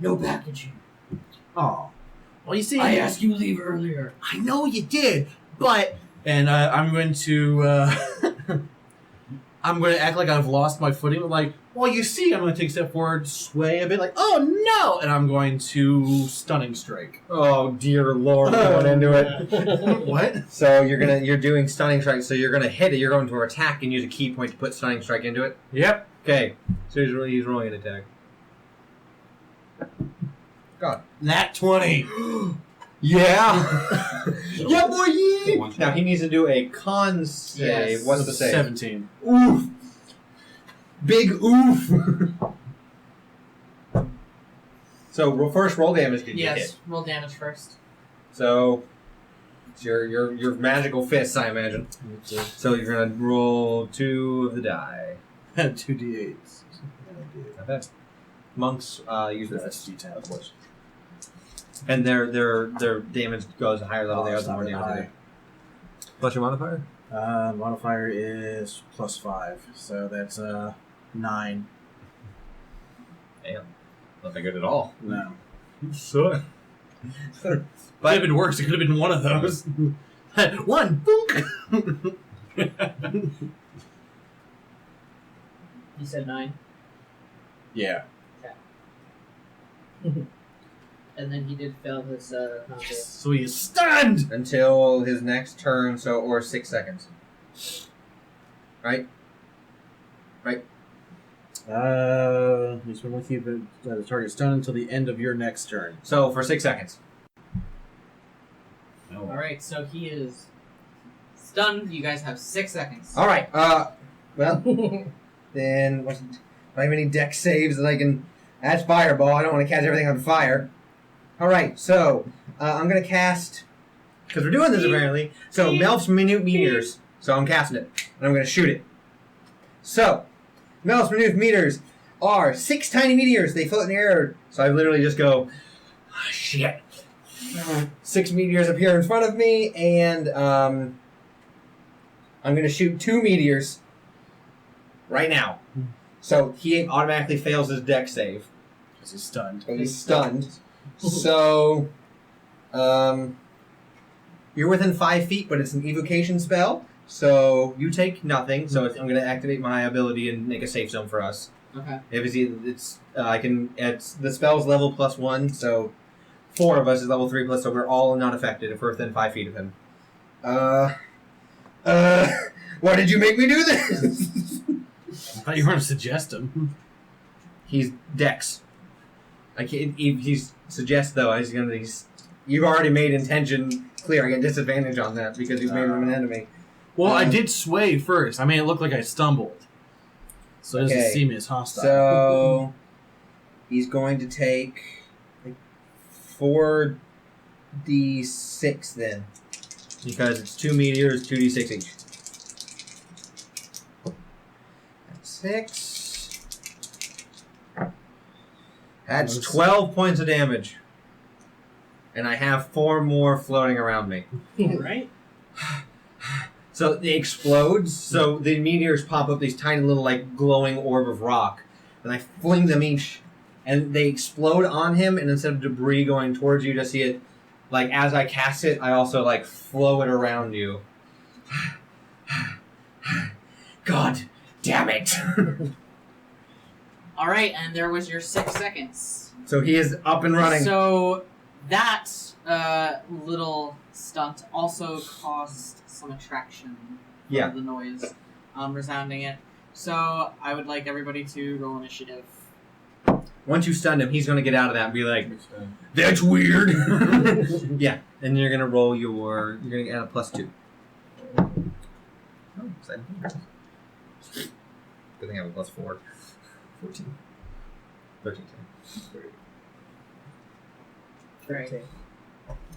No packaging. Oh. Well, you see, I asked you to leave earlier. I know you did, but... And I'm going to... I'm going to act like I've lost my footing. Like, Well, you see, I'm going to take a step forward, sway a bit, like, oh no! And I'm going to stunning strike. Oh dear lord, going into it. What? So you're doing stunning strike. So you're gonna hit it. You're going to attack and use a key point to put stunning strike into it. Yep. Okay. So he's rolling an attack. God. Nat 20. Yeah. Yeah, boy. One Now shot. he needs to do a con save. Yes. What's the save? 17. Oof. Big oof. So first roll damage. Did you Yes, hit? roll damage first. So it's your magical fists, I imagine. So you're gonna roll 2 of the die. 2d8s. Not bad. Monks use their That's fists, d10, of course. and their damage goes a higher level. They are the more damage they do. What's your modifier? Modifier is +5, so that's 9. Damn, not that good at all. No. You suck. Could have been worse. It could have been one of those. One. Boink. You said 9. Yeah. And then he did fail his con save. So he is stunned. Until his next turn, or 6 seconds. Right? He's been with you, but the target stunned until the end of your next turn. So for 6 seconds. Alright, so he is stunned. You guys have 6 seconds. All right. Well, then do I have any deck saves that I can? That's fireball. I don't want to catch everything on fire. All right. So I'm gonna cast because we're doing this apparently. So Melf's minute meteors. So I'm casting it and I'm gonna shoot it. So Melf's minute meters are 6 tiny meteors. They float in the air. So I literally just go, oh, shit. 6 meteors appear in front of me, and I'm going to shoot 2 meteors right now. So he automatically fails his deck save. Because he's stunned. So he's stunned. So you're within 5 feet, but it's an evocation spell. So you take nothing. So I'm going to activate my ability and make a safe zone for us. Okay. If it's the spell's level +1, so 4 of us is level 3 plus, so we're all not affected if we're within 5 feet of him. Why did you make me do this? I thought you were going to suggest him. He's Dex. I can't. He's suggest though. You've already made intention clear. I get disadvantage on that because you've made him an enemy. Well, I did sway first. I made it look like I stumbled. So it doesn't see me as hostile. So he's going to take 4d6 then, because it's 2 meteors, 2d6 each. That's 6. That's 12 points of damage, and I have 4 more floating around me. Right? So it explodes. So the meteors pop up these tiny little glowing orb of rock, and I fling them each, and they explode on him. And instead of debris going towards you, just see it as I cast it, I also flow it around you. God damn it! All right, and there was your 6 seconds. So he is up and running. So that little stunt also caused some attraction Yeah. for the noise resounding it. So I would like everybody to roll initiative. Once you stun him, he's going to get out of that and be like, "That's weird." Yeah, and you're going to roll you're going to add a +2. Oh, 17. Good thing I have a +4. 14. 13. Right.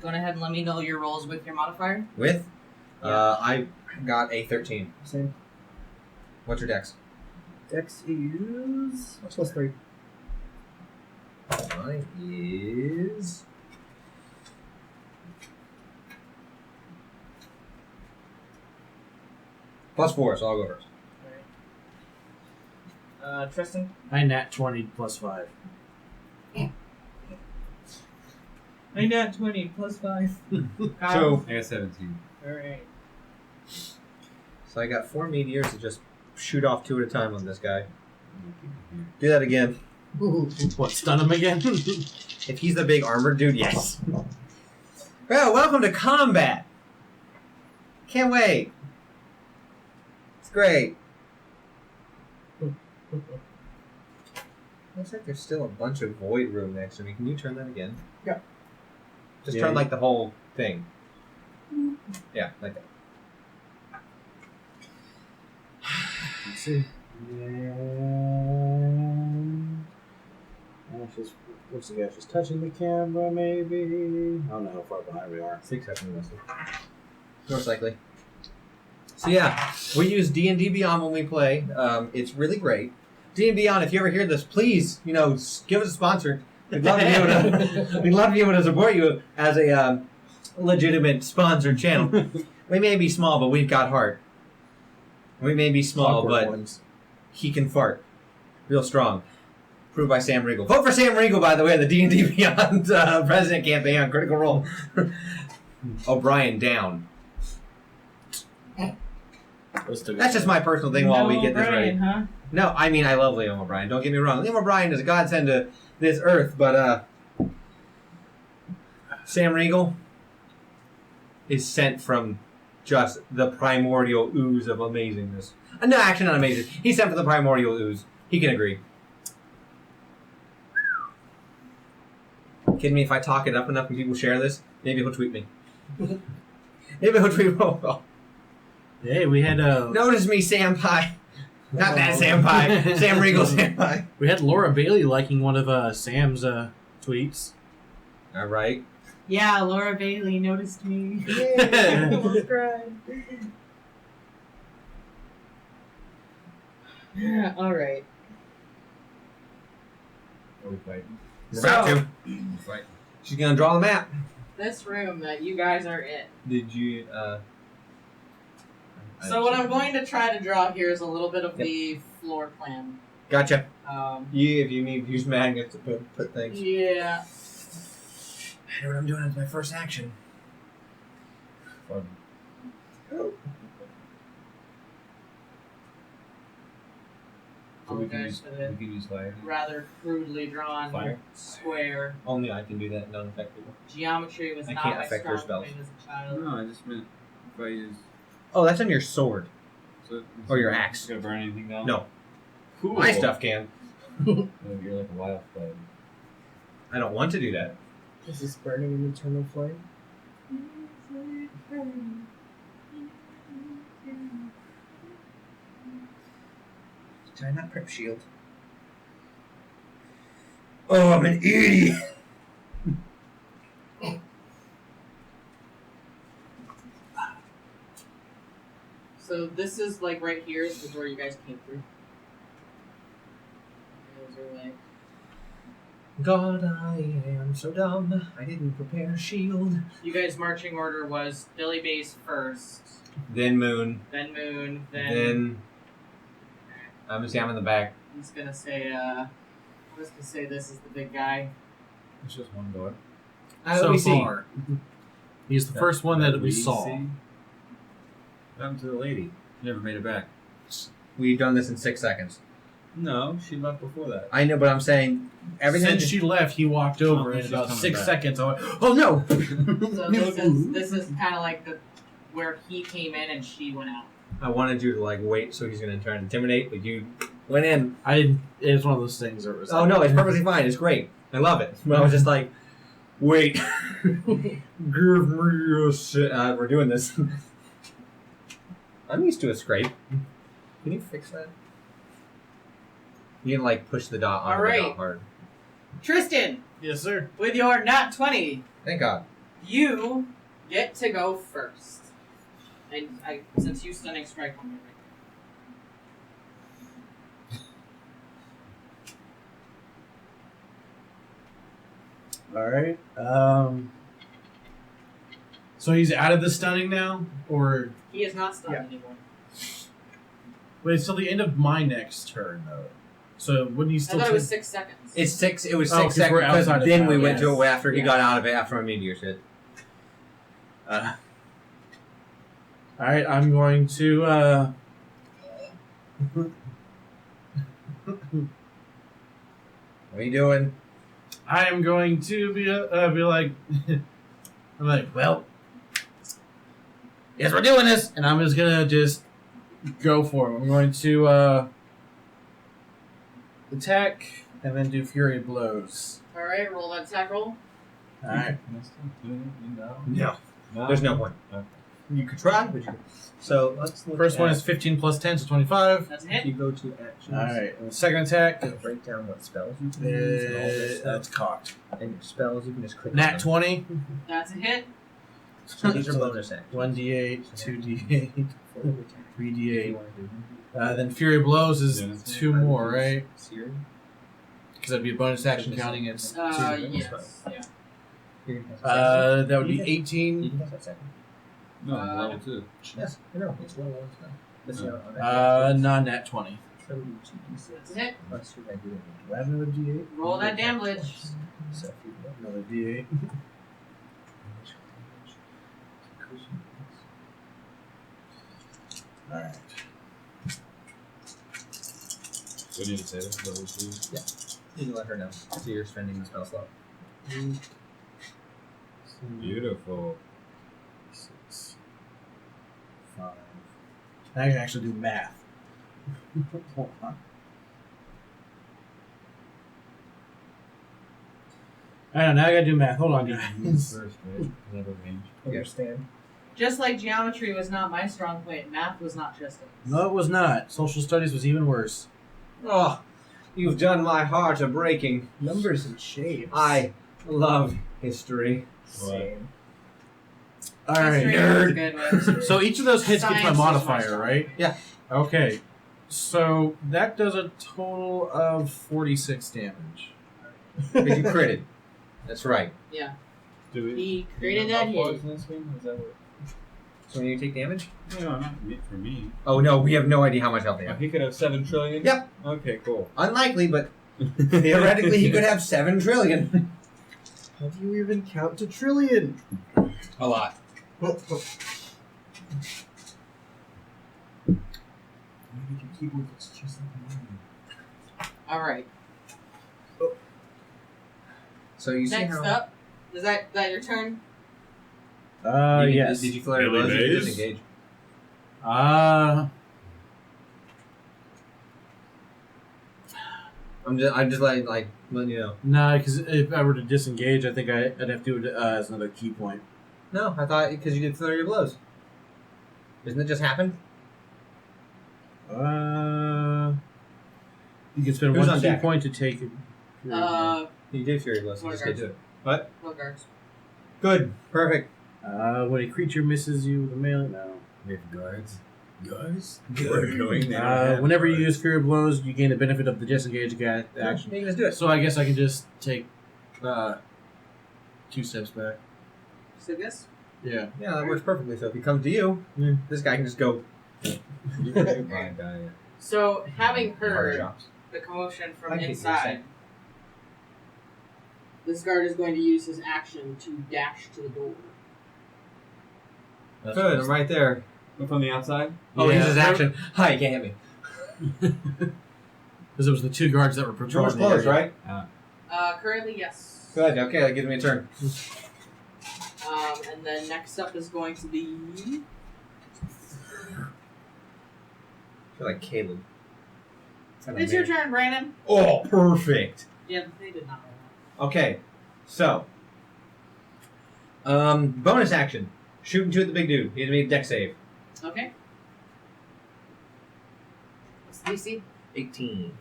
Go ahead and let me know your rolls with your modifier. With? Yeah. I got a 13. Same. What's your dex? Dex is +3. Mine is... +4, so I'll go first. Tristan? I nat 20 +5. I nat 20 +5. So, I got 17. Alright. so I got 4 meteors to just shoot off 2 at a time on this guy. Do that again. What, stun him again? If he's the big armored dude, yes. Well, welcome to combat. Can't wait. It's great. Looks like there's still a bunch of void room next to me. Can you turn that again? Yeah. Just Yeah. turn like the whole thing. Yeah, like that. Let's see. Looks like it's just touching the camera, maybe. I don't know how far behind we are. 6 seconds. Most likely. So yeah, we use D&D Beyond when we play. It's really great. D&D Beyond, if you ever hear this, please, give us a sponsor. We'd love to be able to. We'd love to be able to support you as a legitimate sponsored channel. We may be small, but we've got heart. We may be small, Awkward but ones. he can fart. Real strong. Proved by Sam Riegel. Vote for Sam Riegel, by the way, the D&D Beyond president campaign on Critical Role. O'Brien down. That's just my personal thing while we get this ready. Huh? No, I mean, I love Liam O'Brien. Don't get me wrong. Liam O'Brien is a godsend to this earth, but Sam Riegel is sent from just the primordial ooze of amazingness. No, actually not amazing. He's sent from the primordial ooze. He can agree. Kidding me? If I talk it up enough and people share this, maybe he'll tweet me. Maybe he'll tweet me. Hey, we had Notice me, Sam Pie. Not that Sam Pie. Sam Riegel Sam Pie. we had Laura Bailey liking one of Sam's tweets. All right. Yeah, Laura Bailey noticed me. Yeah, I almost cried. All right. Are we fighting? We're about to. We're fighting. She's gonna draw the map. This room that you guys are in. Did you? So what I'm going to try to draw here is a little bit of the floor plan. Gotcha. Um, If you need to use magnets to put things. yeah. I know what I'm doing as my first action. Fun. So we can Apologize use for the we can use fire. rather crudely drawn Fire? square. Only I can do that. Non-effective. Geometry was I not can't my affect her strong spells. point as a child. No, I just meant if I use. Oh, that's on your sword. So, Or your it's axe. gonna burn anything down? No, Cool. my stuff can. Oh, you're like a wildfire. I don't want to do that. Is this burning an eternal flame? Did I not prep shield? Oh, I'm an idiot. So this is like right here is the door you guys came through. Those are like God, I am so dumb. I didn't prepare shield. you guys' marching order was Billy Base first, Then Moon. then Moon, then Then I'm just in the back. I'm just gonna say I'm just gonna say this is the big guy. It's just one door. So we see. far. He's the first one that we saw. see? What happened to the lady? She never made it back. We've done this in 6 seconds. No, she left before that. I know, but I'm saying everything. Since she left, he walked over, and in she's about coming 6 back. seconds, I went, "Oh no!" So this is kind of like the where he came in and she went out. I wanted you to like wait, so he's gonna try and intimidate, but you went in. I it was one of those things that was. Oh no, it's perfectly fine. It's great. I love it. But I was just like, wait, give me a sec. We're doing this. I'm used to a scrape. Can you fix that? You can like push the dot on the Alright. dot hard. Tristan, Yes, sir. with your nat 20, Thank God. you get to go first. And since you stunning strike on me All right. So he's out of the stunning now, or he is not stunned Yeah. anymore. wait, it's till the end of my next turn though. So wouldn't he I still? thought it take- was 6 seconds. It's 6. It was Oh, 6 'cause we're seconds because outside of then town, we went to yes. it after he Yeah. got out of it after my meteor shit. All right, I'm going to. What are you doing? I am going to be like, I'm like, well, yes, we're doing this, and I'm just gonna go for him. I'm going to attack and then do fury blows. All right, roll that attack roll. All right. No. There's no point. Okay. You could try, but you. So let's look. First one at- is 15 plus 10, so 25. That's a If hit. you go to actions, All right. And the second attack, break down what spells you can use and all this that's stuff. cocked. And your spells, you can just click. Nat on 20. That's a hit. So these are bonus actions. 1d8, 2d8, For every attack. If you 3d8. want to do Then Fury Blows is Yeah, that's 2 more, right? Searing. Because that'd be a bonus action counting. It's Yes. Yeah. You can cast a that would be You 18. can cast that second. No, level 2. Yes, I know. It's level 1 spell. This is on that. Non-nat 20. So we do 2d6 That's a hit. plus your regular. Do I have another d8? Roll that damage. So if you want Another d8. Alright. What did you say? Level 2? you can let her know. So you're spending the spell slot. Beautiful. 6, 5. I can actually do math. Hold on. I don't know, now I gotta do math. Hold on, guys. First, right? Another range. Understand? Just like geometry was not my strong point, math was not Tristan's. No, it was not. Social studies was even worse. Oh, you've done my heart a breaking. Numbers and shapes. I love history. Same. Alright. History was good with. So each of those hits gets my Science is modifier, strong. right? Yeah. Okay. So that does a total of 46 damage. But you critted. That's right. Do we? He created that How far hit. is this one? Is that what? So when you take damage? No, not me, for me. Oh no, we have no idea how much health they Oh, have. he could have 7 trillion? Yep. Okay, cool. Unlikely, but theoretically he could have 7 trillion. How do you even count to trillion? A lot. All right. So you see Next how. up, is that your turn? Yes. Did you flare Billy blows? Did you Mays? disengage? I'm just like letting you know. No, because if I were to disengage, I think I'd have to do it as another key point. No, I thought because you did flurry of blows. Doesn't it just happen? You can spend Who's one on key deck? point to take it. You did fury blows. You just did it. What? No guards. Good. Perfect. When a creature misses you with a melee, no. We have guards. Guards? Whenever you use Fury Blows, you gain the benefit of the disengage action. You can just do it. So I guess I can just take 2 steps back. So this? Yeah. Yeah, that works perfectly. So if he comes to you, this guy can just go. So having Hard heard drops. the commotion from I get what you're inside, saying. this guard is going to use his action to dash to the door. Good. I'm right there. Look from the outside. Oh, Yeah. he's his action. Hi, you can't hit me. Because it was the 2 guards that were patrolling. Door's closed, the area. right? Currently, yes. Good. Okay, that gives me a turn. And then next up is going to be. I feel like Caleb. It's your turn, Brandon. Oh, perfect. Yeah, they did not roll. Okay, so bonus action: shoot and shoot the big dude. He has to make a deck save. Okay. What's the DC? 18.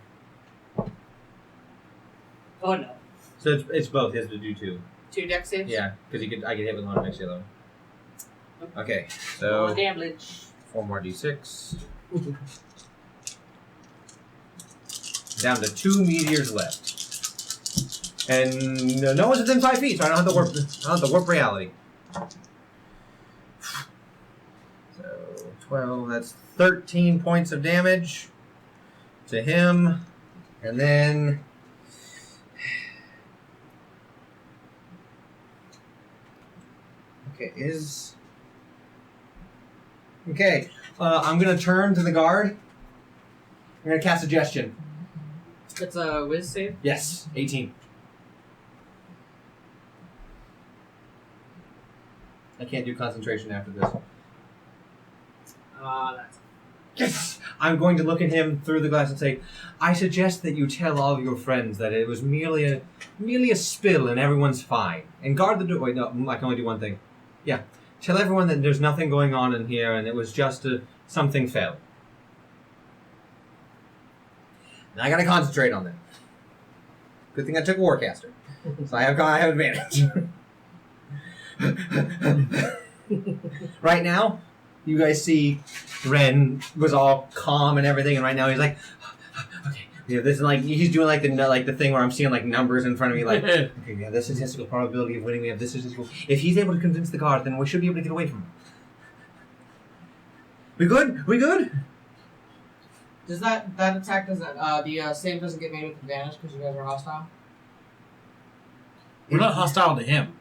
Oh no. So it's both. He has to do 2. 2 deck saves? Yeah, because I get hit with one of next yellow. Okay, Roll so damage. 4 more d6. Down to 2 meteors left, and no one's within 5 feet, so I don't have to warp. I don't have to warp reality. So 12. That's 13 points of damage to him, and then. Okay, I'm gonna turn to the guard. I'm gonna cast Suggestion. It's a whiz save. Yes, 18. I can't do concentration after this. That's Yes! I'm going to look at him through the glass and say, I suggest that you tell all of your friends that it was merely a spill and everyone's fine. And guard the door. Wait, no, I can only do one thing. Yeah. Tell everyone that there's nothing going on in here and it was just something fell. Now I gotta concentrate on that. Good thing I took Warcaster. So I have advantage. Right now, you guys see Ren was all calm and everything, and right now he's like, okay, yeah, this is like he's doing like the thing where I'm seeing like numbers in front of me, like, okay, yeah, the statistical probability of winning, we have this statistical. If he's able to convince the guard, then we should be able to get away from him. We good? We good? Does that attack doesn't the save doesn't get made with advantage because you guys are hostile We're not hostile to him.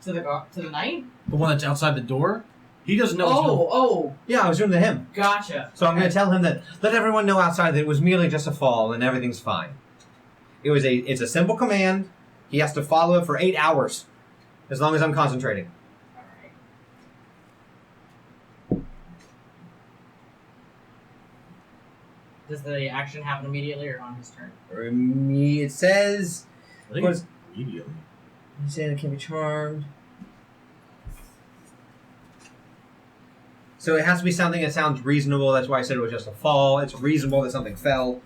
to the knight? The one that's outside the door, he doesn't know. Oh, Yeah, I was doing to him. gotcha. So I'm going to tell him that let everyone know outside that it was merely just a fall and everything's fine. It's a simple command. He has to follow it for 8 hours, as long as I'm concentrating. All right. Does the action happen immediately or on his turn? It says, I think it's immediately. he's saying it can be charmed. So it has to be something that sounds reasonable. That's why I said it was just a fall. It's reasonable that something fell.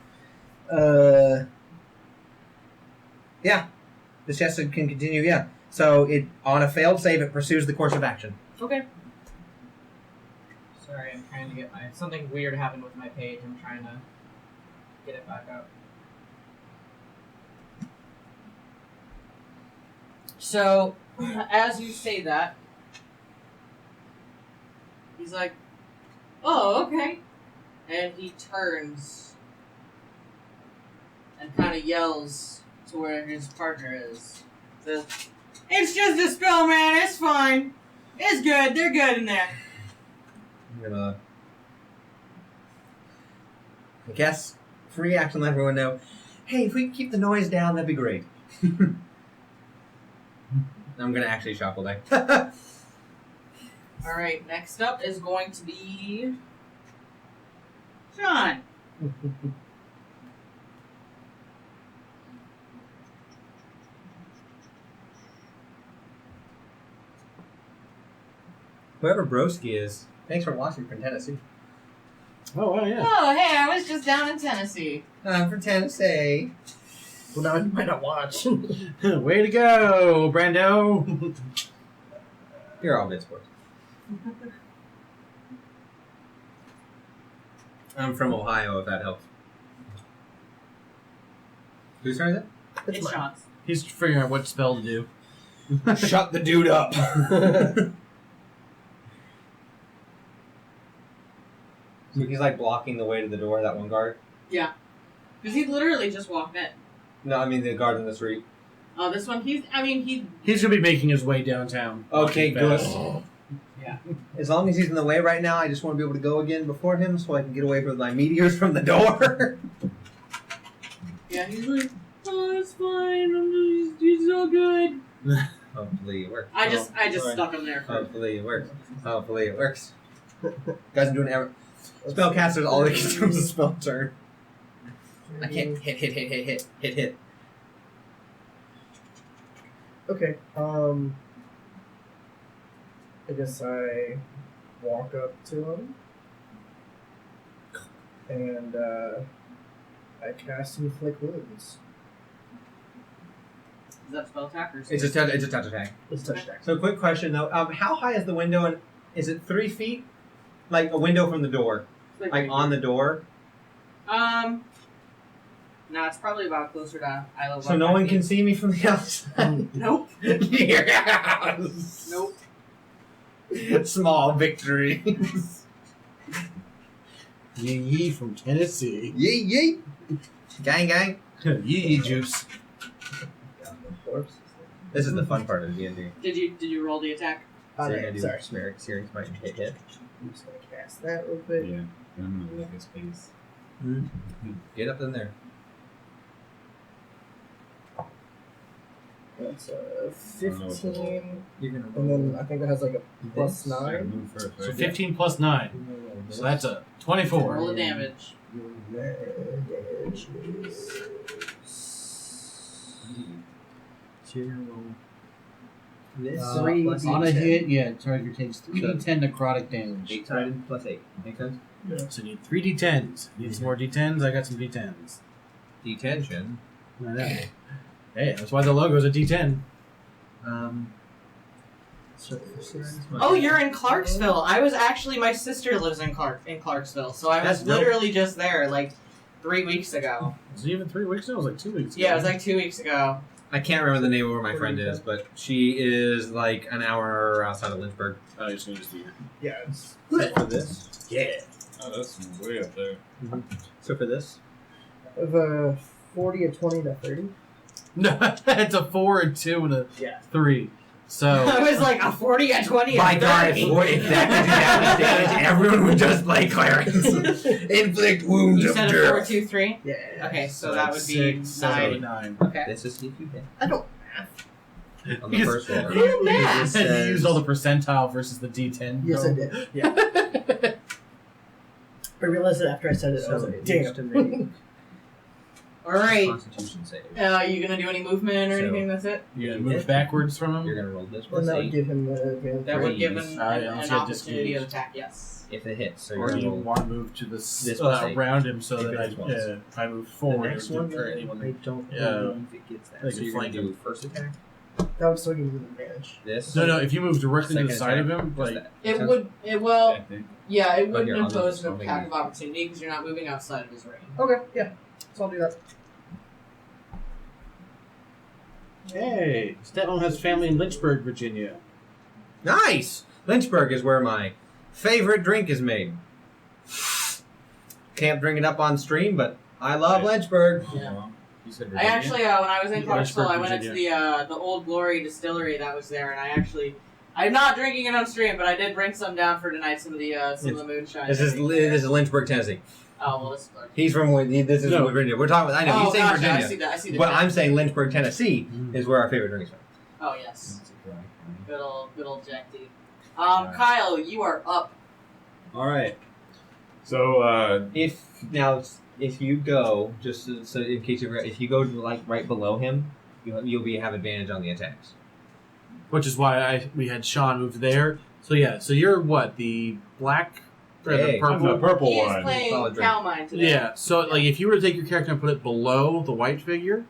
Yeah. This just can continue, yeah. So it on a failed save, it pursues the course of action. Okay. Sorry, I'm trying to get something weird happened with my page. I'm trying to get it back up. So, as you say that, he's like, "Oh, okay," and he turns and kind of yells to where his partner is. Says, "It's just a spell, man. It's fine. It's good. They're good in there." I'm gonna, I guess, free action, let everyone know, hey, if we can keep the noise down, that'd be great. I'm gonna actually shuffle die. All right. Next up is going to be Sean. Whoever Broski is, thanks for watching from Tennessee. Oh, wow, yeah. Oh, hey, I was just down in Tennessee. I'm from Tennessee. Well, now you might not watch. Way to go, Brando. You're all good sports. I'm from Ohio, if that helps. Whose turn is it? It's Sean's. He's figuring out what spell to do. Shut the dude up. So he's like blocking the way to the door, that one guard? Yeah. Because he literally just walked in. No, I mean the guard in the street. Oh, this one, He's gonna be making his way downtown. Okay, good. Yeah. As long as he's in the way right now, I just want to be able to go again before him so I can get away with my meteors from the door. Yeah, he's like, oh, it's fine. He's all good. Hopefully it works. I just sorry. stuck him there for Hopefully it works. Hopefully it works. Guys, I'm doing spellcasters, all they can do is a spell turn. I can't hit. Okay. I guess I walk up to him and I cast Inflict Wounds. Is that spell attack or It's a touch attack. It's touch attack. So quick question though, how high is the window and is it 3 feet? Like a window from the door? Like on the door? No, it's probably about closer to eye level. So no one can see me from the outside? Nope. Yes! Nope. Small victories. Yee yee from Tennessee. Yee yee. Gang. Yee yee juice. This is the fun part of the D&D. Did you roll the attack? Sorry. Series might hit. I'm just gonna cast that real quick. Yeah. I'm gonna look his face. Get up in there. That's don't know what 15, You're gonna and then I think that has like a plus this. Gotta 9. move first, So right? 15 plus 9. So that's a 24. Roll the damage. Damage is This 3 plus On a D10. hit, yeah, target takes 3d10 necrotic damage. 8-sided plus 8. Make sense? So you need 3 d10s. Need some more d10s? I got some d10s. Detention. I know. Hey, that's why the logo's a d10. So Oh, you're in Clarksville. I was actually, my sister lives in Clarksville, so I was That's dope. literally just there like 3 weeks ago. Was it even 3 weeks ago? It was like 2 weeks ago. Yeah, it was like 2 weeks ago. I can't remember the name of where my friend is, but she is like an hour outside of Lynchburg. Oh, you're just going to just do Yeah, it's for this. Yeah. Oh, that's way up there. So for this. of a 40, a 20, and a 30. No, it's a 4, a 2, and a Yeah. 3. So. I was like a 40, a 20, My a 30. God, if that could do that much damage, everyone would just play clearance. Inflict wounds You of said a 4, death. 2, 3? Yeah. Okay, so that would be 6, 7, 9. 9. Okay. This is if you hit. I don't. On the Because- first roll. Good math. You used all the percentile versus the d10. Yes, I roll. did. Yeah. I realized it after I said it. I was So like, it needs to damn. make Alright. Constitution save. Are you gonna do any movement or So- anything? That's it? You're going to move backwards from him? You're gonna roll this And plus that would 8 give him the advantage. That would give Please. him I an don't see a opportunity of disengage. attack, yes. if it hits. So Or you're do gonna you roll. want to move to This plus 8. around him so If that it I, hits once. if I move The forward, next or one, do anyone I don't Yeah. believe it gets that. Like So a you're gonna flank do him. first attack. That would still give him an advantage. This. No, if you move directly to the Second side of attack, him, just like that. It Makes would, it will, I think. yeah, it Oh, wouldn't here, I'll impose just- an I'll make attack it- of opportunity because you're not moving outside of his range. Okay, yeah. So I'll do that. Hey, stepmom has family in Lynchburg, Virginia. Nice! Lynchburg is where my favorite drink is made. Can't bring it up on stream, but I love Lynchburg. Yeah. You said I Virginia? actually, when I was in Yeah, Clarksville, I Lynchburg, went into the Old Glory distillery that was there, and I'm not drinking it on stream, but I did bring some down for tonight. Some of the moonshine. This is Lynchburg, Tennessee. Oh well, this is Clarksville. He's from this is No. Virginia. We're talking. I know Oh he's saying gosh, Virginia, I see that. I see the. but chat. I'm saying Lynchburg, Tennessee is where our favorite drink is from. Oh yes, That's a dry county. good old Jack D. Kyle, you are up. All right. So, If you go so in case if you go like right below him, you'll have advantage on the attacks. which is why we had Sean move there. So yeah, so you're what, the black or Hey, the I'm the purple? purple He is one. playing Solid drink. Calmine today. Yeah. So like if you were to take your character and put it below the white figure,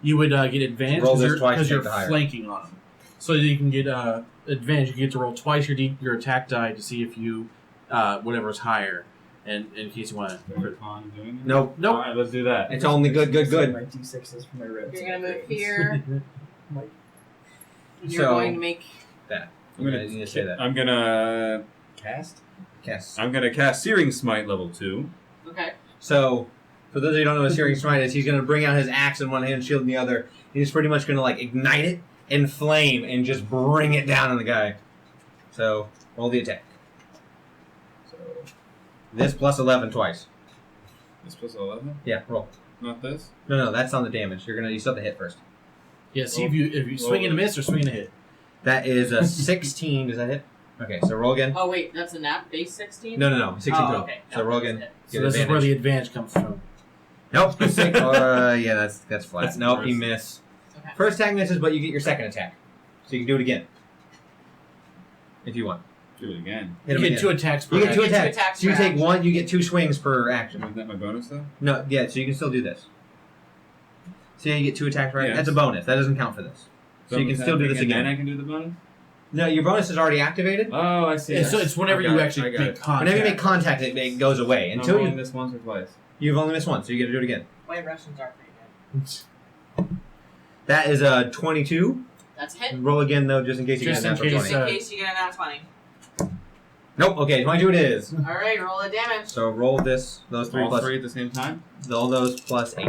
you would get advantage Roll this twice, because you're take the higher. flanking on him. So you can get advantage. You get to roll twice your attack die to see if you whatever's higher, and in case you want to. On doing it? Nope. Nope. All right, let's do that. It's only good. My D6s for my ribs. You're gonna move here. You're So- going to make. I'm gonna, You need to say that. I'm gonna cast. Yes. I'm gonna cast Searing Smite level 2. Okay. So, for those of you who don't know what Searing Smite is, he's going to bring out his axe in one hand, shield in the other. He's pretty much going to like ignite it and flame and just bring it down on the guy. So, roll the attack. So, this plus 11 twice. This plus 11. Yeah, roll. Not this. No, that's on the damage. You still have to hit first. Yeah. See if you swing and a miss or swing and a hit. That is a 16. Does that hit? Okay, so roll again. Oh wait, that's a nap base 16. No. 16 Oh, total. okay. So roll again. So Get this is where advantage. the advantage comes from. Nope. Yeah, that's flat. That's Nope, worse. you miss. Okay. First attack misses, but you get your second attack. So you can do it again. If you want. Do it again. Hit You him get again. 2 attacks per You get two action. two attacks. attacks So you per take action. one, you get 2 swings per action. Isn't that my bonus though? No, yeah, so you can still do this. So yeah, you get 2 attacks, right? Yeah. That's a bonus. That doesn't count for this. So you can still do this and again. then I can do the bonus. No, your bonus is already activated. Oh, I see. Yeah, so it's whenever I got you it, actually I got make it. contact. Whenever you make contact, it goes away. I've Until only you, missed once or twice. you've only missed one, so you get to do it again. White Russians are pretty good. That is a 22. That's a hit. Roll again though, just in case you Just get a in natural case, 20. In case you get a nat 20. Nope. Okay, 22 it is. All right, roll the damage. So roll those 3 All plus 3 at the same time. all those plus 8.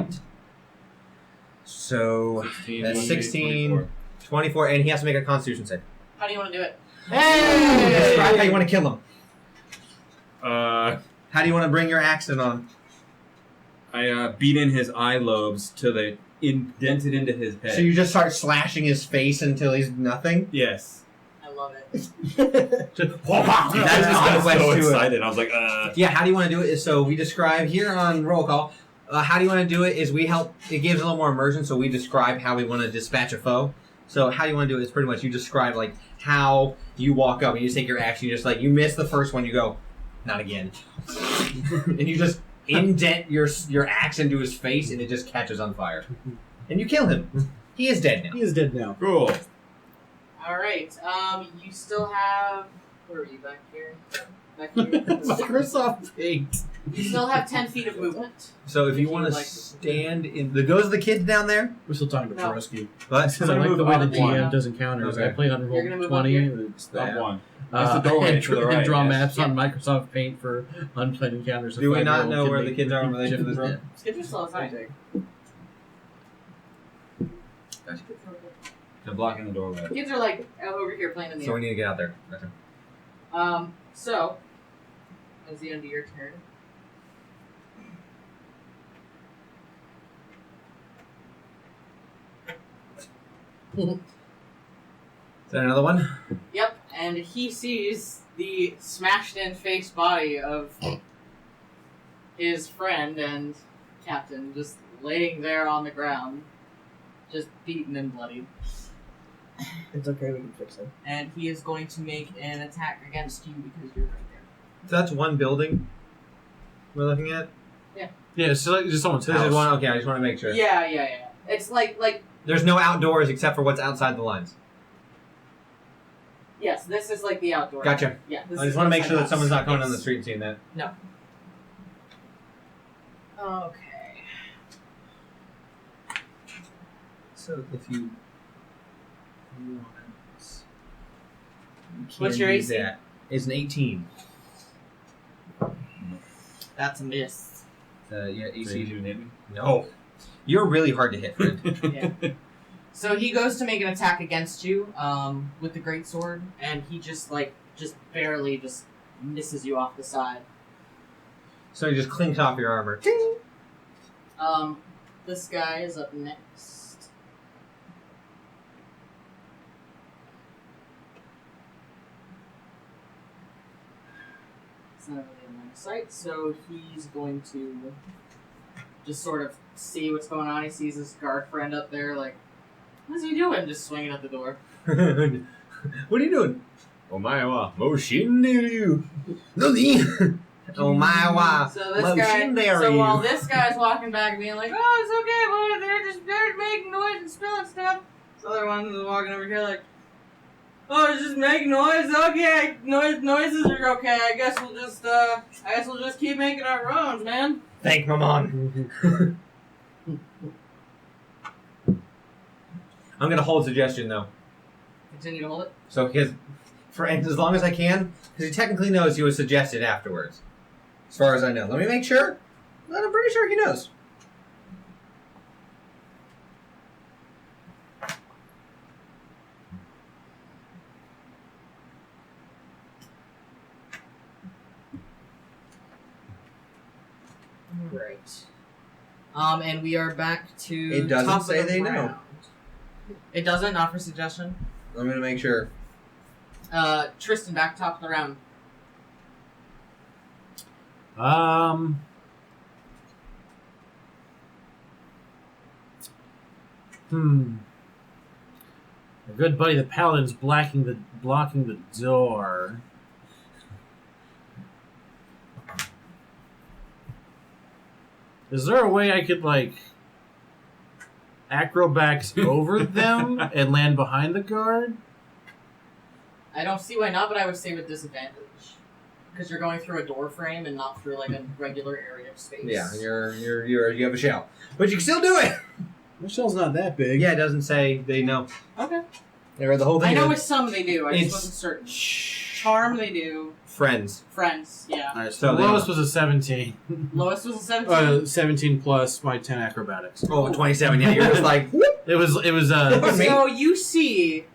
So 16. that's 28, 16. 24. 24, and he has to make a Constitution save. How do you want to do it? Describe how you want to kill him. Uh, How do you want to bring your axe in on him? I beat in his eye lobes till they indented into his head. So you just start slashing his face until he's nothing? Yes. I love it. That's the I was quest so to it. excited. I was like, Yeah, how do you want to do it? Is so we describe here on roll call. How do you want to do it? Is we help. It gives a little more immersion, so we describe how we want to dispatch a foe. So how you want to do it is pretty much you describe like how you walk up and you just take your action. You just like you miss the first one, you go, not again, and you just indent your axe into his face, and it just catches on fire, and you kill him. He is dead now. He is dead now. cool. All right. You still have. Where are you back here? Back here. Microsoft Paint. You still have 10 feet of movement. So if you want to like- stand in the the kids down there, We're still talking about No. rescue. but Because I like the way the up one. DM does encounters. Okay. I played on You're gonna roll move 20. up It's Up that. one. That's the doorway and to the and right. draw yes. maps on Yeah. Microsoft Paint for unplayed encounters. do we not 5-year-old know can where the make kids are in relation to this Yeah. room? Skip your slow side. They're blocking the doorway. Kids are like out over here playing in the So we air. need to get out there. Gotcha. So, that's the end of your turn. Is there another one? Yep, and he sees the smashed-in face body of his friend and captain just laying there on the ground, just beaten and bloodied. It's okay, we can fix it. And he is going to make an attack against you because you're right there. So that's one building we're looking at. Yeah, it's like just someone's So this house. is one. Okay, I just want to make sure. Yeah. It's like There's no outdoors except for what's outside the lines. yes, this is like the outdoor. Gotcha. Yeah. This I is just want to make inside sure that house. someone's not going Yes. down the street and seeing that. Okay. So if you want, What's your AC? that. It's an 18. That's a miss. Yeah, So you AC. didn't hit me? No. You're really hard to hit, friend. Yeah. So he goes to make an attack against you with the greatsword, and he just barely just misses you off the side. So he just clinks off your armor. This guy is up next. It's not really in line of sight, so he's going to just sort of see what's going on. He sees his guard friend up there, like, what's he doing? Just swinging at the door. What are you doing? Oh my wa, Moshinderu. Nani? Oh my wa, So this guy, Moshinderu. so while this guy's walking back being like, oh, it's okay, but they're making noise and spilling stuff. This other one is walking over here like, oh, it's just making noise. Okay, noises are okay. I guess we'll just keep making our rounds, man. Thank Mammon. I'm gonna hold suggestion though. Continue to hold it. So because for as long as I can, because he technically knows he was suggested afterwards. As far as I know. Let me make sure. But I'm pretty sure he knows. Right. And we are back to. It doesn't top of say the they know. round. It doesn't. Not for suggestion. I'm gonna make sure. Tristan, back top of the round. Our good buddy the paladin's blocking the door. Is there a way I could acrobatics over them and land behind the guard? I don't see why not, but I would say with disadvantage. Because you're going through a door frame and not through like a regular area of space. Yeah, you have a shell, but you can still do it. Michelle's not that big. Yeah, it doesn't say they know. Okay. They read the whole thing. I know with some they do. I It's- just wasn't certain. Charm they do. Friends. Friends, yeah. Alright, So so they lowest know. was a 17. Lowest was a 17. 17 plus my 10 acrobatics. Oh, 27. Yeah, you're just like, whoop. It was me. So you see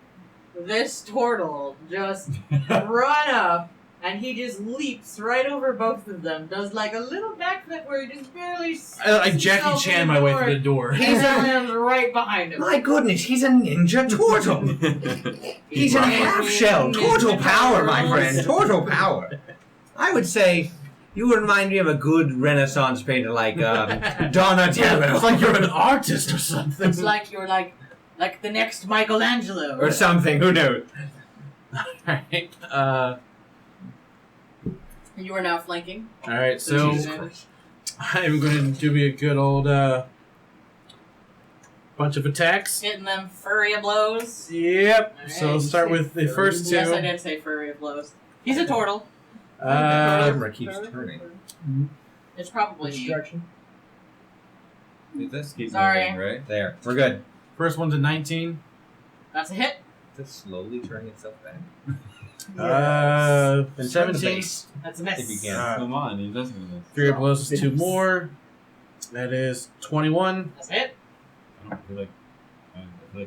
this turtle just run up and he just leaps right over both of them. Does like a little backflip where he just barely. I Jackie Chan my way through the door. He's lands right behind him. My goodness, he's a ninja turtle. He's a half shell. Turtle power, my friend. Turtle power. I would say you would remind me of a good Renaissance painter like Donatello. It's like you're an artist or something. It's like you're like the next Michelangelo or something. Who knows? Alright. You are now flanking. Alright, so I'm going to do me a good old bunch of attacks. Hitting them furry of blows. Yep. Alright. So I'll start with the first two. Yes, I did say furry of blows. He's a turtle. The camera keeps turning. It's probably you. Distraction. It does keep Sorry. moving, right? There, we're good. First one's a 19. That's a hit. It's slowly turning itself back. And Turn the 17. base. That's a If miss. you can. Come on, it doesn't move. 3 blows is 2 more. That is 21 That's a hit. I feel like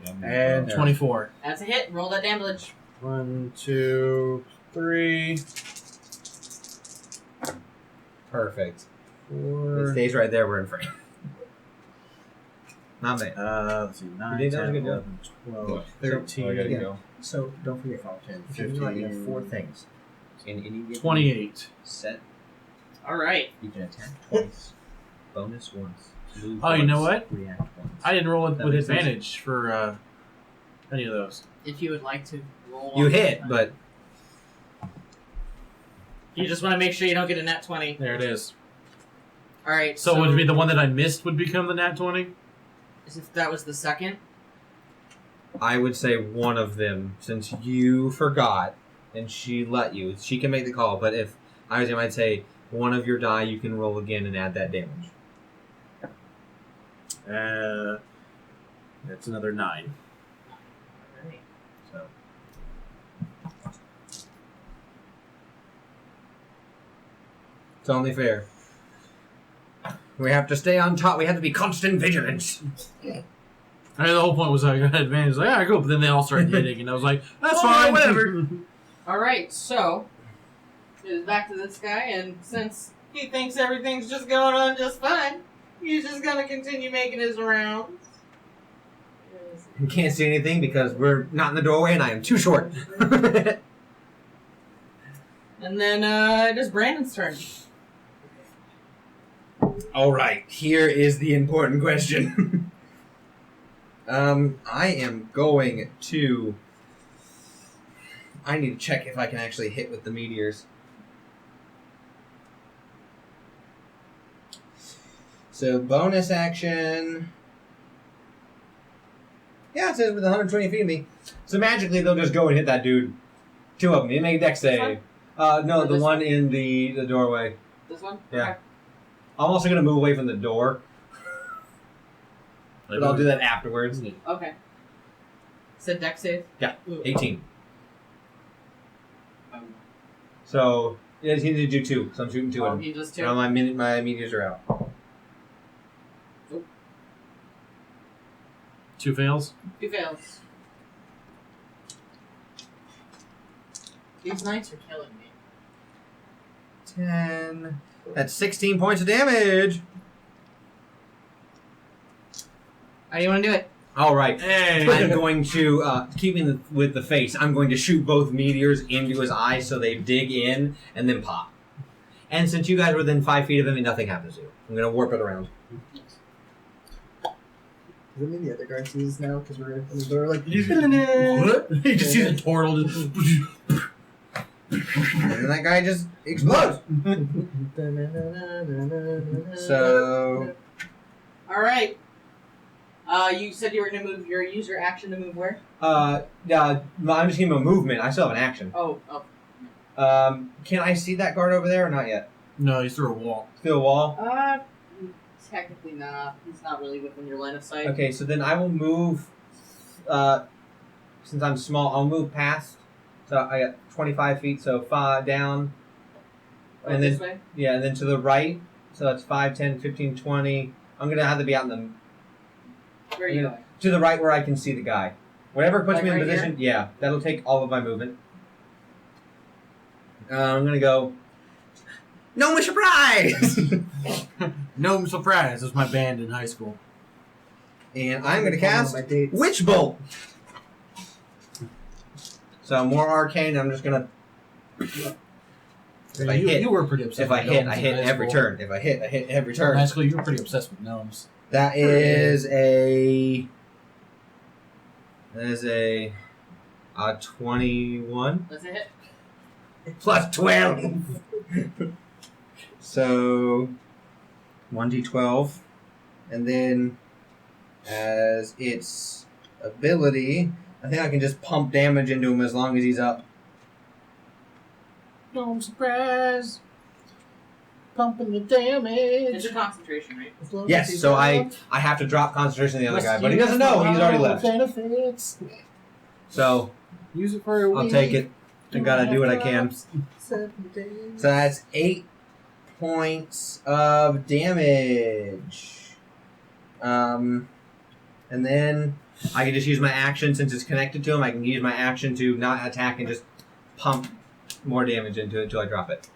I'm and Yeah. 24. That's a hit. Roll that damage. 1, 2, 3, Perfect. 4. It stays right there. We're in frame. Not me. Let's see, 9, did that 10, was a good 11, 12, What? 13, Oh, I gotta Yeah. go. So don't forget, 10, 15, you have 4 things. In any given 28. set, All right. you can attack twice, bonus once, move Oh, you know once, what? react once. I didn't roll it That with makes sense. advantage for any of those. If you would like to roll. You on hit, that. but You just want to make sure you don't get a nat 20. There it is. All right. So would it be the one that I missed would become the nat 20? As if that was the second. I would say one of them, since you forgot and she let you. She can make the call, but if I was him, I'd say one of your die you can roll again and add that damage. That's another 9. All right. So It's only fair. We have to stay on top. We have to be constant vigilance. I mean, the whole point was I got advantage. Like, yeah, go. But then they all started hitting, and I was like, that's Oh, fine, yeah. whatever. All right. So it is back to this guy, and since he thinks everything's just going on just fine, he's just gonna continue making his rounds. You can't see anything because we're not in the doorway and I am too short. And then it is Brandon's turn. All right, here is the important question. I am going to... I need to check if I can actually hit with the meteors. So, bonus action... Yeah, it says with 120 feet of me. So magically, they'll just go and hit that dude. 2 of them. They make a dex save. No, Or the this one in the doorway. This one? Yeah. Okay. I'm also going to move away from the door. But I'll do that afterwards. Okay. Said deck save? Yeah, Ooh. 18. Oh. So, yeah, he needs to do 2, so I'm shooting 2 Oh, at him. he does too. Now my meteors are out. 2 fails. 2 fails. These knights are killing me. 10. That's 16 points of damage. How do you want to do it? All right. Hey! I'm going to, keeping with the face, I'm going to shoot both meteors into his eyes so they dig in and then pop. And since you guys are within 5 feet of him, nothing happens to you. I'm going to warp it around. Does that mean the other guard sees us now? Because we're in the door like... What? He just sees a turtle just... And then that guy just explodes. So... All right. You said you were going to use your action to move where? Yeah, I'm just giving him a movement. I still have an action. Oh. Can I see that guard over there or not yet? No, he's through a wall. Through a wall? Technically not. He's not really within your line of sight. Okay, so then I will move, since I'm small, I'll move past. So I got 25 feet, so 5 down. Right And this then, way? yeah, and then to the right. So that's 5, 10, 15, 20. I'm going to have to be out in the... Where are you going? To the right where I can see the guy. Whatever puts Like me in right position, yeah, that'll take all of my movement. I'm gonna go. No surprise. No surprise. It was my band in high school. And I'm gonna cast My dates. Witch Bolt. So more arcane. I'm just gonna. If I hit, you were pretty obsessed. if I with hit, gnomes I in hit high every school. turn. If I hit, I hit every In turn. high school, you were pretty obsessed with gnomes. That is a 21 That's a hit. plus 12. So 1d12, and then as its ability, I think I can just pump damage into him as long as he's up. No surprise. Pumping the It's damage. a concentration, right? As long as Yes, he's so up. I have to drop concentration on the other Must guy, but he use doesn't know. He's already all left. Benefits. So Use it for a week. I'll take it. I gotta do what I can. 7 days. So that's 8 points of damage. And then I can just use my action since it's connected to him. I can use my action to not attack and just pump more damage into it until I drop it.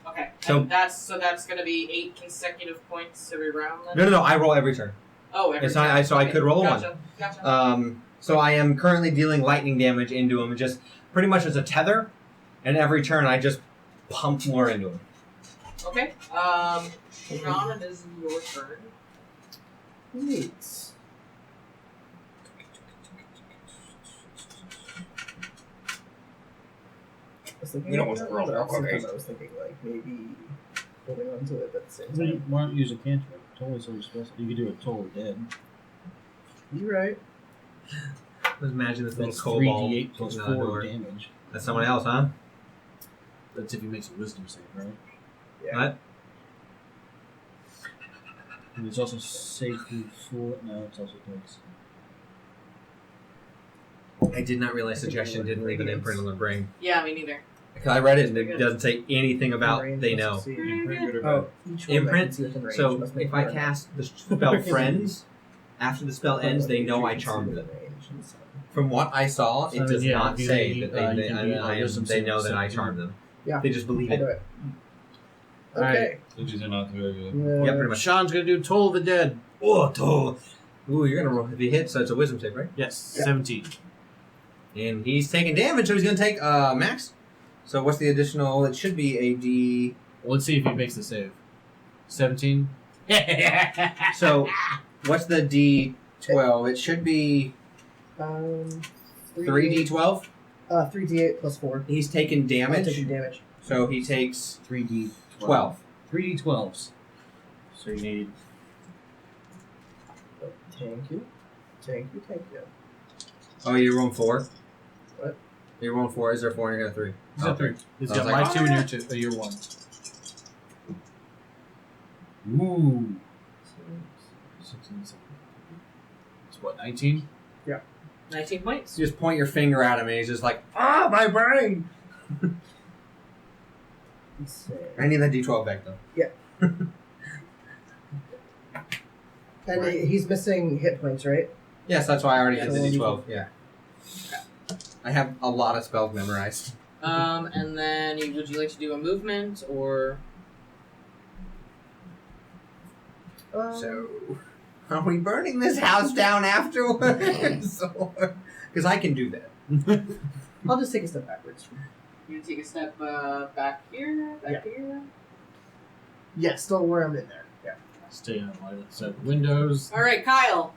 Okay. So- And that's gonna be 8 consecutive points every round then? No, I roll every turn. Oh, every It's not- time. so I could roll one. Gotcha. So I am currently dealing lightning damage into him, just pretty much as a tether. And every turn I just pump more into him. Okay. John, it is your turn. Neat. I was thinking You know what's wrong, but also okay. because I was thinking like maybe holding on to it at the same Why time. don't you use a cantrip? Totally so special. You could do it totally dead. You're right. Let's imagine this little That's kobold 3d8 plus kicking on the 4 door. damage. That's someone else, huh? That's if he makes a wisdom save, right? Yeah. What? And it's also safety for. No, it's also dex. I did not realize suggestion didn't leave an imprint on the brain. Yeah, me neither. Because I read it and it doesn't say anything about Range they must know. succeed. Imprint, good or bad? Oh, each one Imprint, that can see within range So must make if I four cast the spell Friends, after the spell ends, they know I charmed them. From what I saw, So, it does yeah, not you say can- that they, you can do a wisdom they save know of that I 17. charmed them. Yeah. They just believe I'll do it. it. Okay. So these are not very good. Yeah, pretty much. Sean's gonna do Toll of the Dead. Oh, toll. Ooh, you're gonna roll if he hits, so it's a wisdom save, right? Yes, Yeah. 17. And he's taking damage, so he's gonna take max. So what's the additional? It should be a D. Well, let's see if he makes the save. 17. So what's the D12? It should be 3D12. 3d8 plus 4. He's taking I'm damage, taking damage. so he takes 3d12. 12. 3d12s. So you need. Thank you. Thank you. Thank you. Oh, you're rolling 4? What? You're rolling 4. Is there 4 and you're going 3? He's got 3. He's I got was my like, 2 and your 2. Your 1. Ooh. 16, 17. It's what, 19? 19 points. You just point your finger at him and he's just like, ah, my brain! Let's see. I need that D12 back though. And he's missing hit points, right? Yes, that's why I already hit the Yes. D12. Yeah. I have a lot of spells memorized. And then would you like to do a movement or? So, are we burning this house down afterwards? Because I can do that. I'll just take a step backwards. You take a step back here, here. Yeah, still where I'm in there. Yeah. Stay on light outside the windows. All right, Kyle.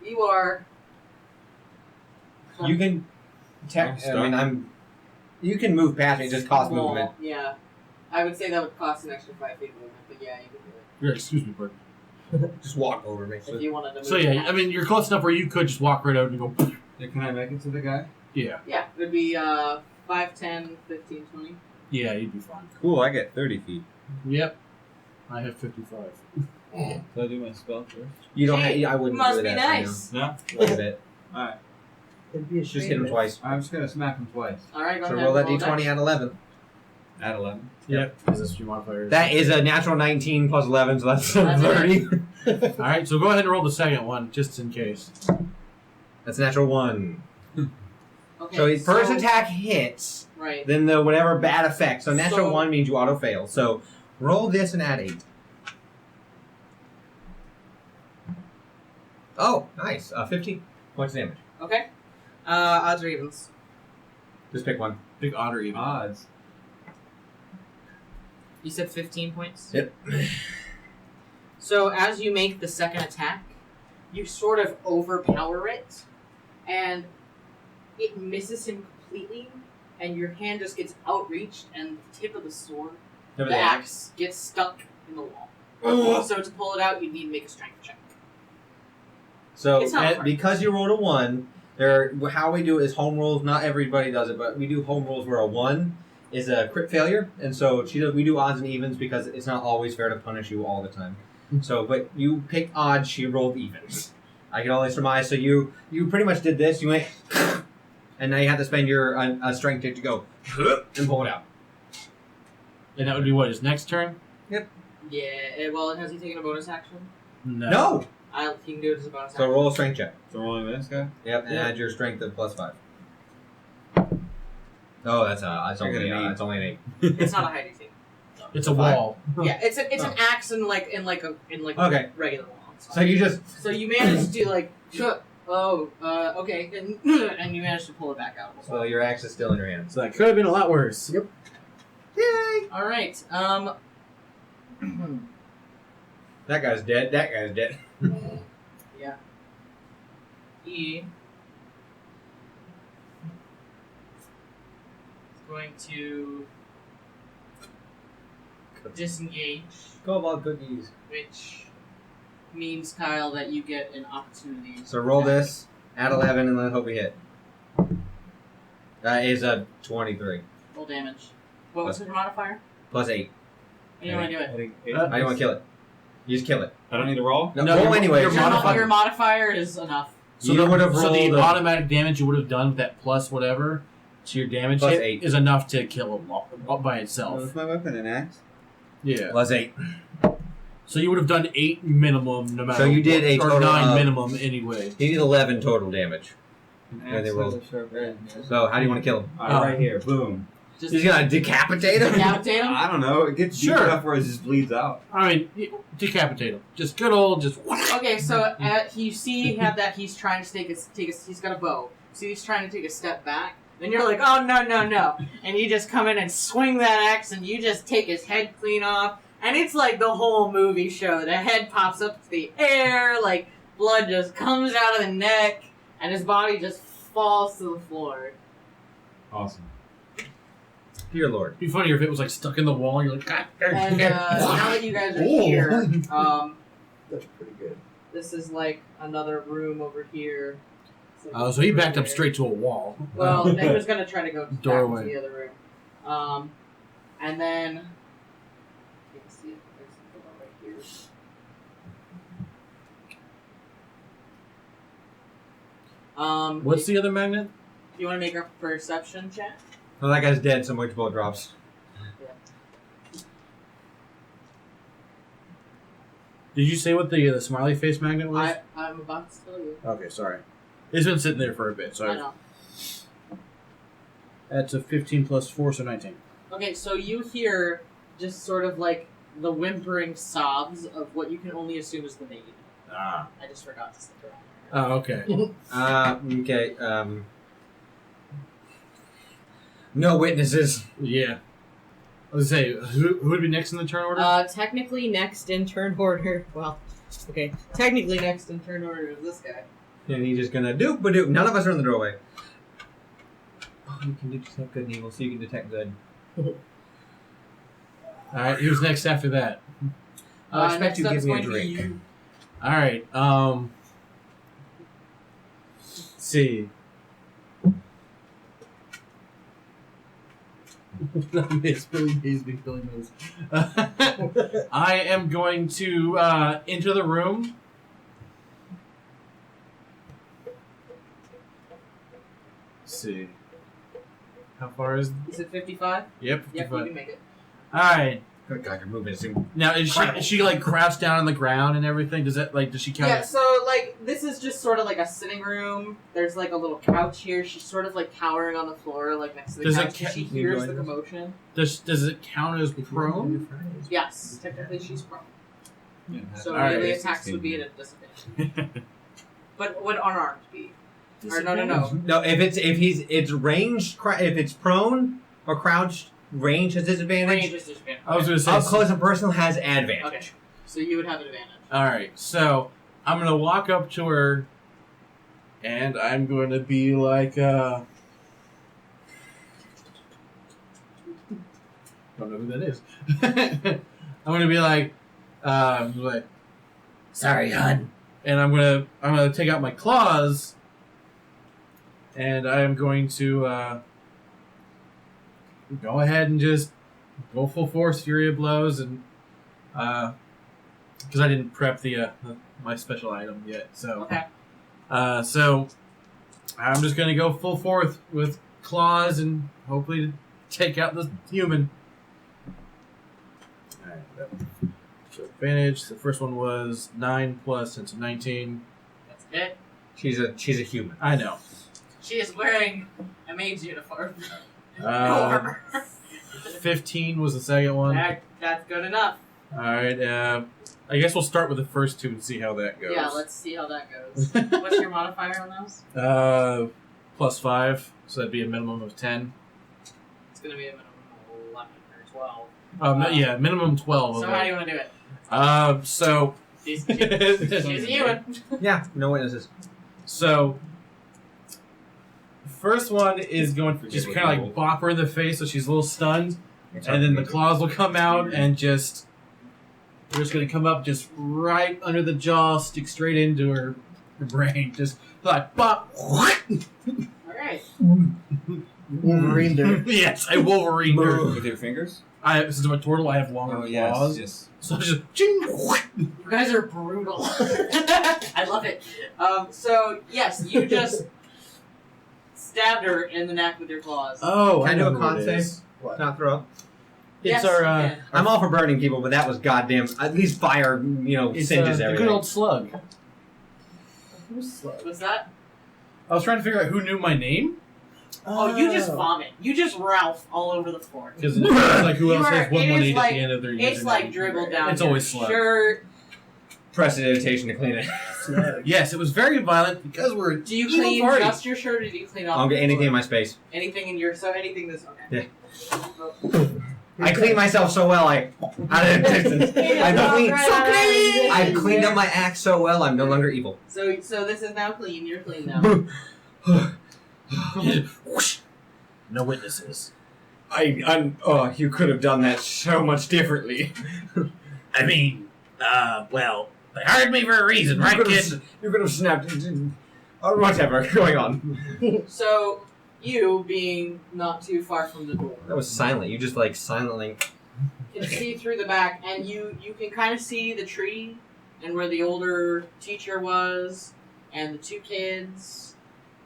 You are. You can. You can move past me. It just costs small. movement. Yeah, I would say that would cost an extra 5 feet movement, but yeah, you can do it Yeah, excuse me, pardon. Just walk over me. if you wanted to move. So yeah, past. I mean, you're close enough where you could just walk right out and go. Yeah, can I make it to the guy? Yeah, Yeah, it would be 5, 10, 15, 20. yeah, you'd be fine. Cool, I get 30 feet. Yep, I have 55. So I do my spell first? You don't. Hey, I wouldn't must do be that. nice. No? A little bit. Alright. It'd be a Just shame hit him if- twice. I'm just gonna smack him twice. All right, go So ahead. roll that roll D20 at 11. At 11. Yep, because that's your modifier. That is a natural 19 plus 11, so that's 11. 30. All right, so go ahead and roll the second one, just in case. That's a natural 1. Okay. So his first attack hits, Right. then the whatever bad effect. So natural So- 1 means you auto fail. So roll this and add 8. Oh, nice. 15 points of damage. Okay. Odds or evens? Just pick one. Big odd or even. Odds. You said 15 points? Yep. So as you make the second attack, you sort of overpower it, and it misses him completely, and your hand just gets outreached, and the tip of the sword, the axe, gets stuck in the wall. So to pull it out, you need to make a strength check. So It's not hard. because you rolled a 1, how we do it is home rolls. Not everybody does it, but we do home rolls where a 1 is a crit failure, and so we do odds and evens because it's not always fair to punish you all the time. So, but you picked odds, she rolled evens. I can only surmise. So you pretty much did this. You went, and now you have to spend your strength check to go and pull it out. And that would be what, his next turn? Yeah, well, has he taken a bonus action? No. He can do it as a bonus So action. roll a strength check. So rolling this guy. Yep, and add your strength of +5. Oh, that's only an 8. It's not a high DC. It's a wall. Yeah, it's an axe in like a Okay. regular wall. So you just So you managed to like okay, and you managed to pull it back out. so your axe is still in your hand. So that could have been a lot worse. Yep. Yay! All right. That guy's dead. That guy's dead. Yeah. He is going to disengage, Cobalt cookies. which means, Kyle, that you get an opportunity. So roll this, add 11, and then hope we hit. That is a 23 Roll damage. What was your modifier? plus 8. You don't want to do it. I think I don't want to kill it. You just kill it. I don't need to roll. No, No, roll your- anyway. your Your modifier is enough. So You would have so the rolled a- automatic damage you would have done with that plus whatever to your damage Plus hit 8. is enough to kill him all by itself. With my weapon and axe. Yeah. Plus 8. So you would have done 8 minimum no matter So you did a or total 9 of- minimum anyway. You need 11 total damage. An they axe rolled. with a sharp edge. So how do you want to kill him? Right here, boom. Just He's gonna decapitate him. decapitate him. I don't know. It gets deep Sure. enough where it just bleeds out. I mean, decapitate him. Just good old, just. Okay, so you see he had that he's trying to he's got a bow. So he's trying to take a step back. Then you're like, oh no, and you just come in and swing that axe, and you just take his head clean off, and it's like the whole movie show. The head pops up to the air, like blood just comes out of the neck, and his body just falls to the floor. Awesome. Dear Lord. It'd be funnier if it was like stuck in the wall and you're like, God. And now that you guys are here, That's pretty good. this is like another room over here. It's like So he backed up there. straight to a wall. Well, they was gonna try to go back Doorway. to the other room, and then let's see if there's something right here. What's the other magnet? You want to make a perception check? Well, that guy's dead, so which bullet drops. Did you say what the smiley face magnet was? I'm about to tell you. Okay, sorry. It's been sitting there for a bit, so I know. that's a 15 plus 4, so 19. Okay, so you hear just sort of like the whimpering sobs of what you can only assume is the maid. Ah. I just forgot to stick around. Oh, okay. Okay. No witnesses. Yeah. I was gonna say, who would be next in the turn order? Technically next in turn order. Well, okay. Technically next in turn order is this guy. And he's just gonna doop-a-doop. None of us are in the doorway. Oh, you can detect good and evil, so you can detect good. Alright, who's next after that? I expect next you to up give is me a going to be drink. you. Alright, let's see. Miss Billy Mays, big Billy Mays. I am going to enter the room. Let's see. How far is? Is it 55? Yep, Yep, 55. you can make it. Alright. Good God, you're moving. Now, is she like crouched down on the ground and everything? Does she count? Yeah, so like this is just sort of like a sitting room. There's like a little couch here. She's sort of like cowering on the floor, like next to the couch. She hears the commotion. Does it count as prone? Yes, technically she's prone. Yeah. So All right. melee attacks would be at a disadvantage. But would unarmed be? Or no. No, if it's ranged, if it's prone or crouched, range has disadvantage. Range is disadvantage. I was going to say Up close and personal has advantage. Okay, so you would have an advantage. All right, so I'm gonna walk up to her, and I'm going to be like, don't know who that is. I'm gonna be like, Sorry, hon. and I'm gonna take out my claws, and I am going to go ahead and just go full force, fury of blows, and because I didn't prep my special item yet, so Okay. so I'm just gonna go full force with claws and hopefully take out this human. All right, so advantage. The first one was 9 plus, and so 19. That's it. She's a human. I know. She is wearing a maid's uniform. 15 was the second one. That's good enough. All right. I guess we'll start with the first two and see how that goes. Yeah, let's see how that goes. What's your modifier on those? +5, so that'd be a minimum of 10. It's going to be a minimum of 11 or 12. Yeah, minimum 12. So how do you want to do it? So She's a human. Yeah, no witnesses. So first one is going to just kind of like bop her in the face, so she's a little stunned, and then the claws will come out and we're just going to come up just right under the jaw, stick straight into her brain, just like bop. Alright. Wolverine her. Yes, I Wolverine her. With your fingers? Since I'm a turtle, I have longer claws. Yes. So just ching. You guys are brutal. I love it. So, yes, you just stabbed her in the neck with your claws. Oh, Can I do know a who con it save? is. Not throw up. It's Yes, our. you can. I'm all for burning people, but that was goddamn. At least fire, It's singes the everything. good old slug. What's that? I was trying to figure out who knew my name. Oh, you just vomit. You just Ralph all over the floor. Because it's like who else has It is 118 like- at the end of their username. It's like dribbled down. It's your always slug. shirt. Prestidigitation to clean it. Yes, it was very violent because we're. Do you evil clean party. just your shirt, or do you clean off? I'll the get anything in floor? my space. Anything in your anything that's okay. Yeah. I clean myself so well. I've cleaned up my act so well. I'm no longer evil. So this is now clean. You're clean now. No witnesses. You could have done that so much differently. I mean, well, they hired me for a reason, right, kid? You could have snapped. Whatever. Going on. So you being not too far from the door, That was silent. You just like silently. can see through the back, and you can kind of see the tree and where the older teacher was, and the two kids.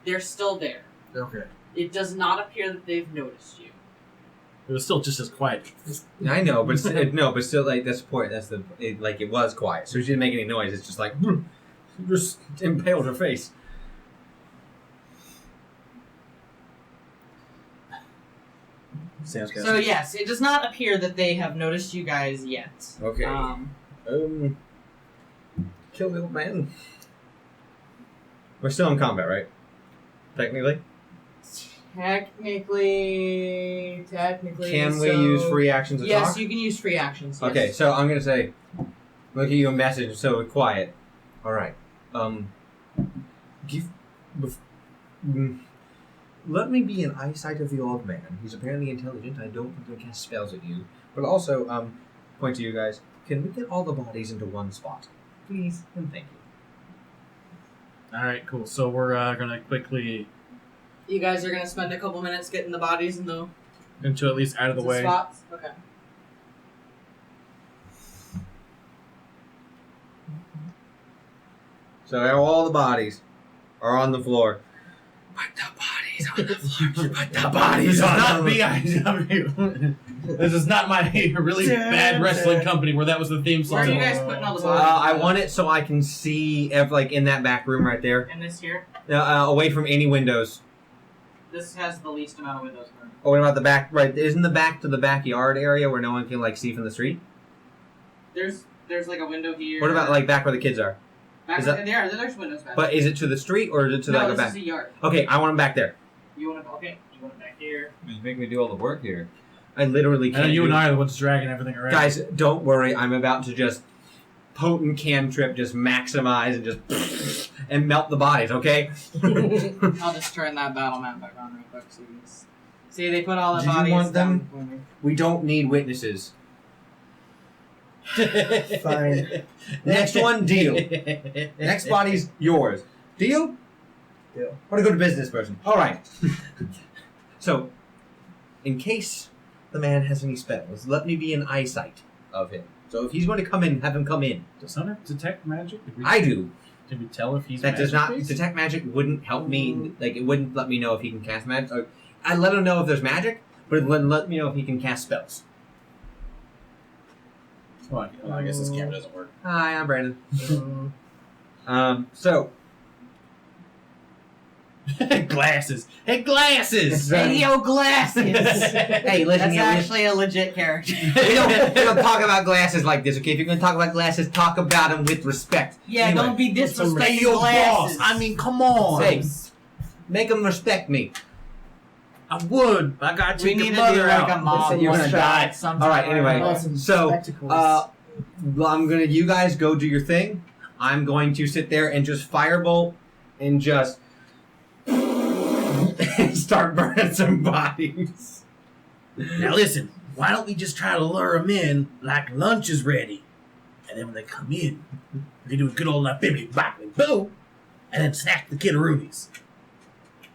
They're still there. Okay. It does not appear that they've noticed you. It was still just as quiet. I know, but still, like that's the point. That's it was quiet, so she didn't make any noise. It's just like just impaled her face. Sounds good. So yes, it does not appear that they have noticed you guys yet. Okay. Kill the old man. We're still in combat, right? Technically. Technically. Can we so- use free actions to Yes, talk? you can use free actions. Yes. Okay, so I'm gonna say, look at you a message so we're quiet. All right. Let me be in eyesight of the old man. He's apparently intelligent. I don't think he'll cast spells at you. But also, point to you guys. Can we get all the bodies into one spot, please? And thank you. All right, cool. So we're gonna quickly You guys are gonna spend a couple minutes getting the bodies in the into at least out of the way. spots. Okay. So all the bodies are on the floor. Put the bodies on the floor. Put the bodies on Not the floor. BIW. This is not my really bad wrestling company where that was the theme song. Where are you guys putting all the bodies? I want it so I can see, like, in that back room right there. In this here? Away from any windows. This has the least amount of windows. Oh, what about the back? Right, isn't the back to the backyard area where no one can, like, see from the street? There's like a window here. What about, like, back where the kids are? Back that- there's windows back But is it to the street or is it to, like, a this back? is a yard. Okay, I want them back there. You want it back here. You make me do all the work here. I literally I can't. know you do and it. I are the ones dragging everything around. Guys, don't worry. I'm about to just potent cantrip, just maximize and just and melt the bodies. Okay. I'll just turn that battle map back on real quick. So you can see, they put all the Do you bodies want them? down. We don't need witnesses. Fine. Next one, deal. Next body's yours. Deal? Deal. What a good business person. All right. So, in case the man has any spells, let me be in eyesight of him. So if he's going to come in, have him come in. Does Hunter detect magic? I do. Did we tell if he's That does not magic-based? detect magic. Wouldn't help me. Like it wouldn't let me know if he can cast magic. I let him know if there's magic, but it wouldn't let me know if he can cast spells. Well, I guess this camera doesn't work. Hi, I'm Brandon. So Glasses. Hey, glasses! Hey, yo, glasses! hey, listen, That's here, actually a legit character. we don't talk about glasses like this, okay? If you're going to talk about glasses, talk about them with respect. Yeah, Anyway, don't be disrespecting Hey, yo, glasses. boss! I mean, come on! Say, make them respect me. I would. I got to We take need your to do mother like out. a mob You're gonna shot die. sometime. All right, anyway. Awesome So, spectacles. well, I'm gonna. You guys go do your thing. I'm going to sit there and just firebolt and just start burning some bodies. Now listen, why don't we just try to lure them in like lunch is ready? And then when they come in, we do a good old bibbity boppity boo, and then snack the kiddaroonies.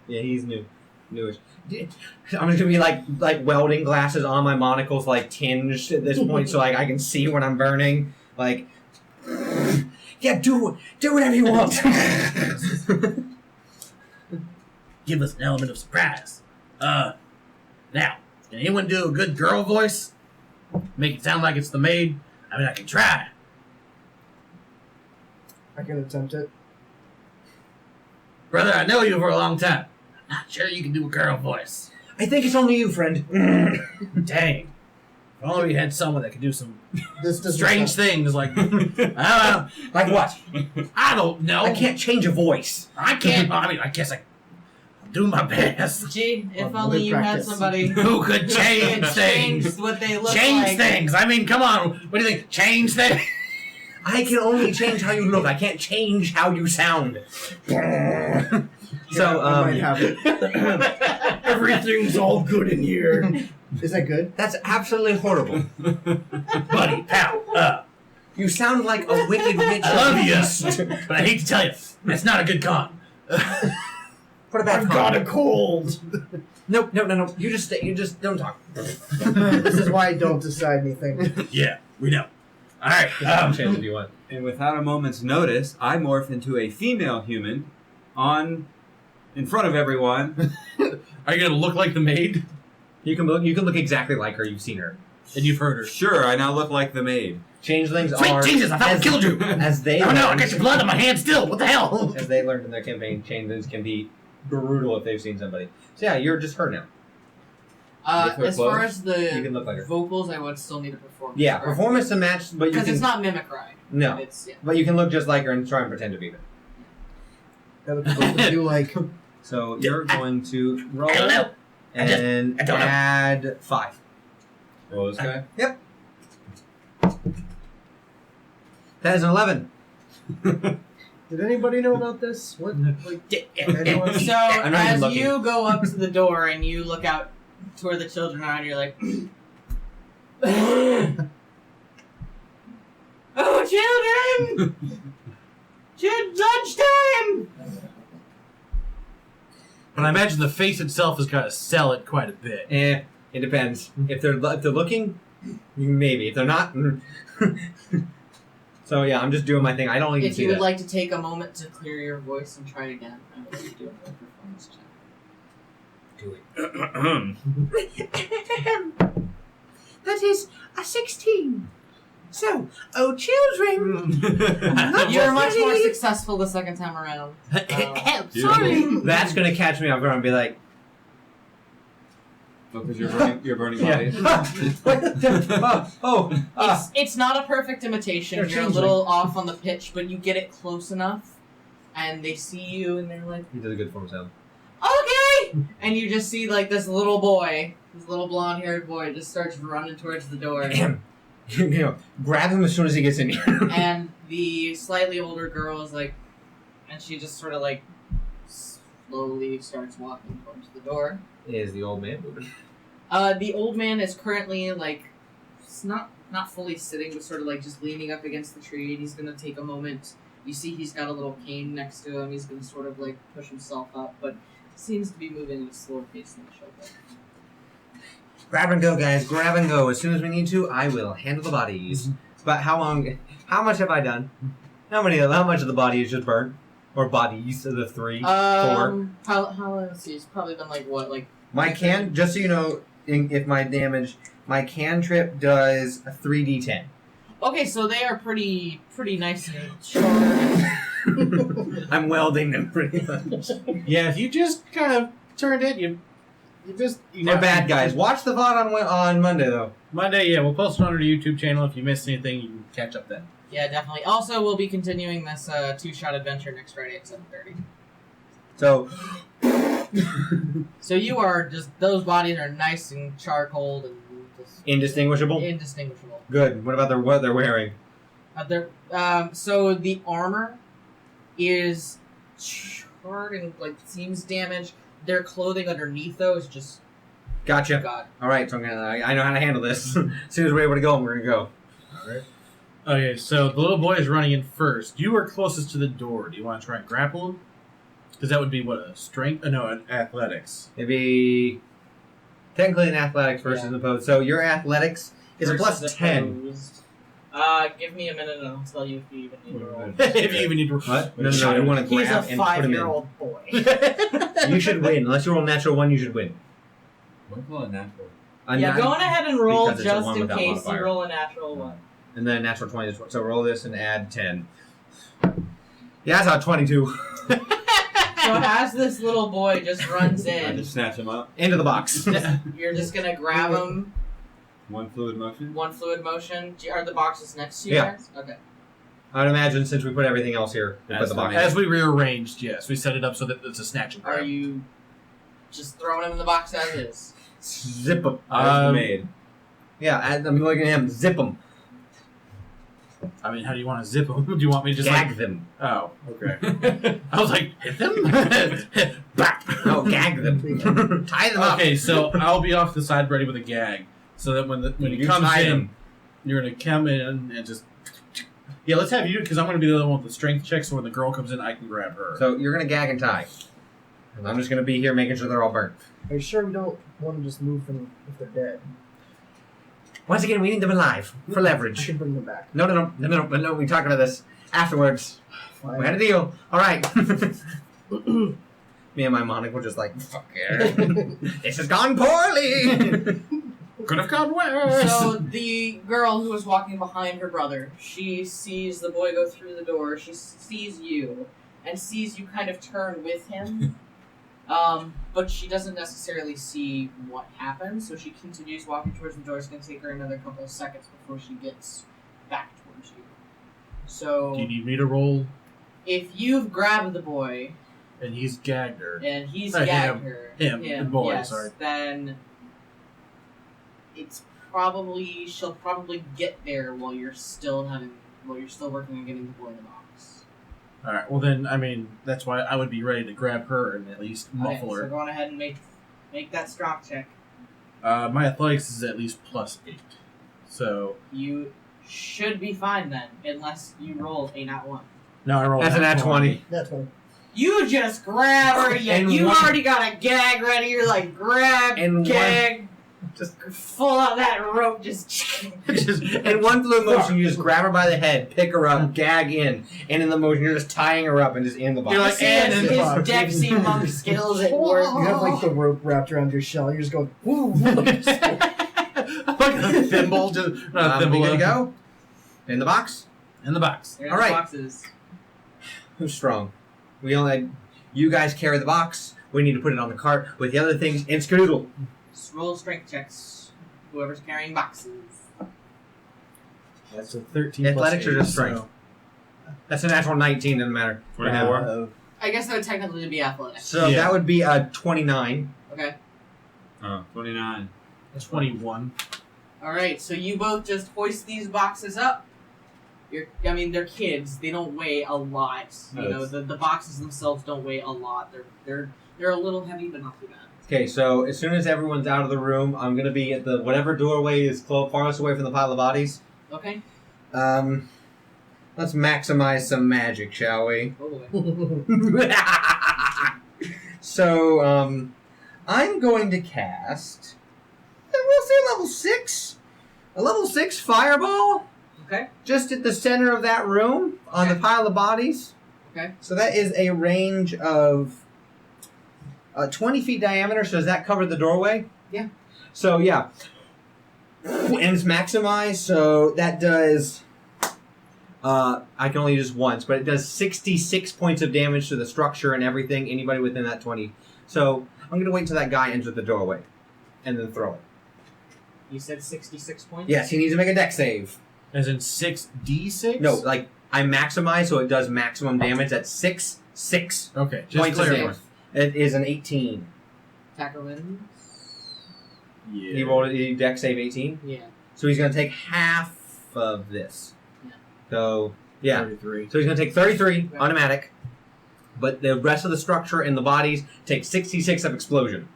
Yeah, he's newish. I'm just gonna be like welding glasses on my monocles, like tinged at this point, so like I can see when I'm burning. Like, yeah, do whatever you want. Give us an element of surprise. Now, can anyone do a good girl voice? Make it sound like it's the maid? I mean, I can try. I can attempt it. Brother, I know you for a long time. I'm not sure you can do a girl voice. I think it's only you, friend. Dang. If only we had someone that could do some This does strange things like, I don't know. Like what? I don't know. I can't change a voice. I can't. I mean, I guess I'll do my best. Gee, if Well, only good you had practice. somebody Who could change could things? change what they look Change like. things. I mean, come on. What do you think? Change things. I can only change how you look. I can't change how you sound. So, I might have it. Everything's all good in here, Is that good? that's absolutely horrible. buddy, pal. You sound like a wicked witch. I love beast. you, but I hate to tell you, that's not a good con. What about I've got a cold. No. You just don't talk. This is why I don't decide anything. Yeah, we know. All right. Chance if you want. And without a moment's notice, I morph into a female human in front of everyone. Are you gonna look like the maid? You can look exactly like her. You've seen her. And you've heard her. Sure, I now look like the maid. Changelings Sweet are Jesus! I thought I killed you. as they Oh no! I learned- got your blood on my hand still. What the hell? as they learned in their campaign, changelings can be brutal if they've seen somebody. So yeah, you're just her now. With her As far clothes, as You the can look like her. vocals, I would still need a performance. Yeah, performance to match, but you Because can it's not mimicry. no, It's, yeah. but you can look just like her and try and pretend to be her. Other people can do like So you're going to roll I don't know. and I don't know. add 5. Roll this guy. That is an 11. Did anybody know about this? What like anyone? So I'm not even as looking. you go up to the door and you look out to where the children are, and you're like, "Oh, children! Lunchtime!" But I imagine the face itself is gonna sell it quite a bit. It depends. If they're looking, maybe. If they're not, so yeah, I'm just doing my thing. I don't even If see you would that. like to take a moment to clear your voice and try again, I would like to do a performance check. Do it. That is a 16. So, oh children. You're much more successful the second time around. Sorry. That's going to catch me off guard and be like, Because you're burning yeah. bodies. It's not a perfect imitation. They're You're a changing. little off on the pitch, but you get it close enough, and they see you, and they're like, He does a good form sound. okay! And you just see, like, this little boy, this little blonde-haired boy, just starts running towards the door. Grab him as soon as he gets in here. And the slightly older girl is like, and she just sort of, like, slowly starts walking towards the door. Is the old man moving? The old man is currently, like, not fully sitting, but sort of, like, just leaning up against the tree, and he's gonna take a moment. You see he's got a little cane next to him. He's gonna sort of, like, push himself up, but seems to be moving at a slower pace than the show. Grab and go, guys. Grab and go. As soon as we need to, I will handle the bodies. But how much have I done? How much of the body is just burned? Or bodies of the 3, 4? Let's see, it's probably been, like, what, like... My just so you know, if my cantrip does a 3d10. Okay, so they are pretty nice and short. I'm welding them pretty much. Yeah, if you just kind of turned it, you They're bad guys. Watch the VOD on Monday, though. Monday, yeah, we'll post it on our YouTube channel. If you missed anything, you can catch up then. Yeah, definitely. Also, we'll be continuing this two-shot adventure next Friday at 7:30. So, So you are just, those bodies are nice and charcoaled and just indistinguishable? indistinguishable. Good. What about what they're wearing? So the armor is charred and, like, seems damaged. Their clothing underneath, though, is just... Gotcha. God. All right, so I know how to handle this. As soon as we're able to go, we're going to go. All right. Okay, so the little boy is running in first. You are closest to the door. Do you want to try and grapple him? Because that would be, what, a strength? No, an athletics. Maybe technically an athletics versus opposed. So your athletics is a plus 10. Give me a minute and I'll tell you if you even need to roll. If you even need to... What? No, you want to He's a grab and put him in. 5-year-old boy. You should win. Unless you roll a natural 1, you should win. What call it natural? Yeah, go on ahead and roll because it's a just 1 in without case modifier. you roll a natural 1. And then a natural 20. So roll this and add 10. Yeah, that's a 22. So as this little boy just runs I in, just snatch him up. Into the box. you're just gonna grab him, One fluid motion. one fluid motion. Are the boxes next to you Yeah. guys? Okay. I would imagine since we put everything else here, we put As the the box. main- As we rearranged, yes. We set it up so that it's a snatch and grab. Are you just throwing him in the box as is? Zip them. As made. Yeah, I'm looking at him. Zip them. I mean, how do you want to zip them? Do you want me to just Gag like... them. Oh, okay. I was like, hit them? Bap! No, gag them. Tie them up. Okay, so I'll be off the side ready with a gag. So that when he You comes tie in, them. you're going to come in and just... Yeah, let's have you, because I'm going to be the other one with the strength check, so when the girl comes in, I can grab her. So you're going to gag and tie. And I'm just going to be here making sure they're all burnt. Are you sure we don't want to just move them if they're dead? Once again, we need them alive for I leverage. should bring them back. No, we talked about this afterwards. Fine. We had a deal. All right. Me and my Monica were just like, fuck yeah. This has gone poorly. Could have gone worse! So the girl who was walking behind her brother, she sees the boy go through the door. She sees you and sees you kind of turn with him. But she doesn't necessarily see what happens, so she continues walking towards the door. It's going to take her another couple of seconds before she gets back towards you. So, Do you need me to roll? if you've grabbed the boy And he's gagged her. and he's Him. gagged her, The boy, yes, sorry. then she'll probably get there while you're still working on getting the boy in the box. Alright, well then, I mean, that's why I would be ready to grab her and at least muffle Okay, so her. go on ahead and make that strong check. My athletics is at least +8. So, You should be fine then, unless you roll a nat 1. now I roll That's a nat 20. That's one. You just grab her, And you one- already got a gag ready, you're like, grab, And gag, Just full out that rope, just... in one fluid motion, you just grab her by the head, pick her up, gag in, and in the motion, you're just tying her up and just in the box. You're like, See and his in the box. Dexy monk skills at work. You have like the rope wrapped around your shell. You're just going, woo, woo. I'm like, thimble. Just We thimble. good to go? In the box? In the box. There are All the right. boxes. Who's strong? You guys carry the box. We need to put it on the cart with the other things in Skadoodle. Just roll strength checks. Whoever's carrying boxes. That's a 13. Athletics plus or 8, just strength? That's a natural 19, doesn't matter. 24. I guess that would technically be athletics. So Yeah. that would be a 29. Okay. 29. 21. Alright, so you both just hoist these boxes up. They're kids. They don't weigh a lot. The boxes themselves don't weigh a lot. They're a little heavy, but not too bad. Okay, so as soon as everyone's out of the room, I'm going to be at the whatever doorway is farthest away from the pile of bodies. Okay. Let's maximize some magic, shall we? Oh boy. So, I'm going to cast. We'll say level 6. A level 6 fireball. Okay. Just at the center of that room on the pile of bodies. Okay. So that is a range of 20 feet diameter. So does that cover the doorway? Yeah. So, yeah. And it's maximized. So that does. I can only use once, but it does 66 points of damage to the structure and everything. Anybody within that 20. So I'm going to wait till that guy enters the doorway. And then throw it. You said 66 points? Yes, he needs to make a dex save. As in 6d6? No, like, I maximize so it does maximum damage. That's 6 Okay, just points of clarify. damage. It is an 18. Attacker wins. Yeah. He rolled a dex save 18. Yeah. So he's going to take half of this. Yeah. So, yeah. 33. So he's going to take 33 Right. automatic. But the rest of the structure and the bodies take 66 of explosion.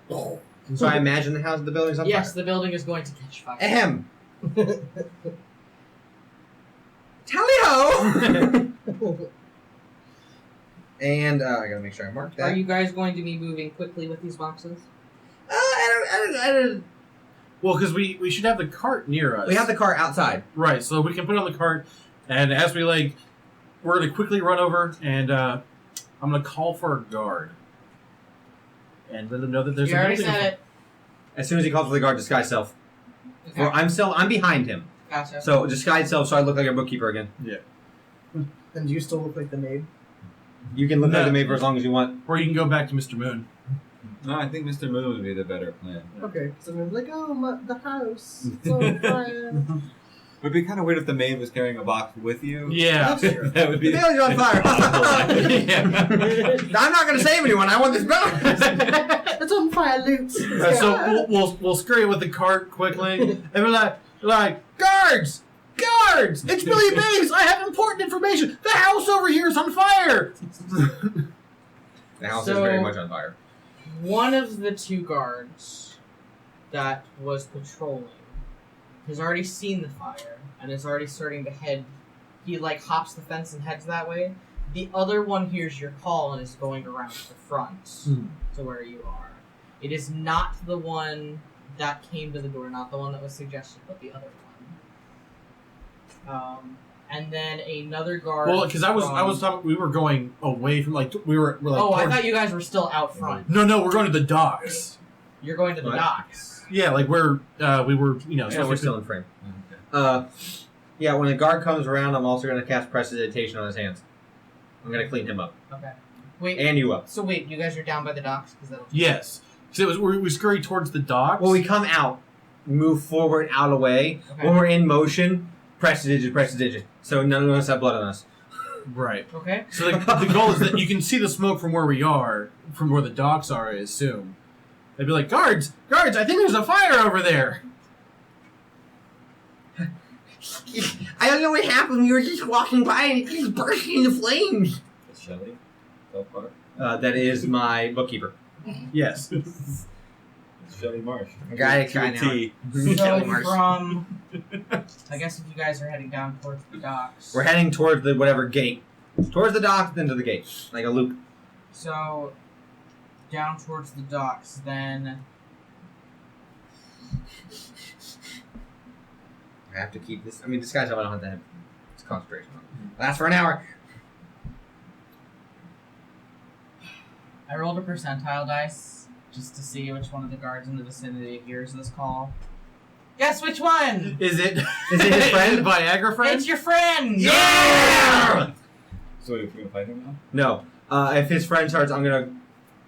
So I imagine the house, the building's on Yes, fire. the building is going to catch fire. Ahem. Tally-ho! And I gotta make sure I mark that. Are you guys going to be moving quickly with these boxes? Well, because we should have the cart near us. We have the car outside. Right, so we can put it on the cart, and as we, we're going to quickly run over, and I'm going to call for a guard. And let them know that there's You a already building. said it. As soon as he calls for the guard, disguise self. Okay. Or I'm behind him. Gotcha. So disguise self so I look like a bookkeeper again. And do you still look like the maid? You can look like No. the maid for as long as you want. Or you can go back to Mr. Moon. No, I think Mr. Moon would be the better plan. Okay, so I'm like, oh, the house. It's on fire. It would be kind of weird if the maid was carrying a box with you. Yeah. That would be. The building's on fire. Yeah. I'm not going to save anyone. I want this building. It's on fire, Loot. So we'll scurry with the cart quickly, and we're like, guards! Guards! It's Billy Bates! I have important information! The house over here is on fire! The house is So- very much on fire. One of the two guards that was patrolling has already seen the fire and is already starting to head. He hops the fence and heads that way. The other one hears your call and is going around to the front to where you are. It is not the one that came to the door, not the one that was suggested, but the other one. And then another guard. Well, because I was talking, we were going away from we were Oh, I towards- thought you guys were still out front. No, we're going to the docks. You're going to the What? docks. Yeah, we were Yeah, we're still in frame. Yeah, when the guard comes around, I'm also going to cast Prestidigitation on his hands. I'm going to clean him up. Okay. Wait. And you up. So wait, you guys are down by the docks? Cause that'll... Yes. So we scurried towards the docks. Well, we come out, move forward, out away. Okay. When we're in motion, Prestidigit. So none of us have blood on us. Right. Okay. So the goal is that you can see the smoke from where we are, from where the docks are, I assume. They'd be like, guards, I think there's a fire over there. I don't know what happened. We were just walking by and it just burst into flames. It's Shelly. That part. That is my bookkeeper. Yes. It's Shelly Marsh. Guy To a now. T. So from, I guess if you guys are heading down towards the docks. We're heading towards the whatever gate. Towards the dock, then to the gate. Like a loop. So down towards the docks, then. I have to keep this. I mean, this guy's I don't have to have it's concentration on. Lasts for an hour. I rolled a percentile dice, just to see which one of the guards in the vicinity hears this call. Guess which one? Is it Is it his friend? Viagra friend? It's your friend! Yeah! So we're gonna fight him now? No. If his friend starts, I'm gonna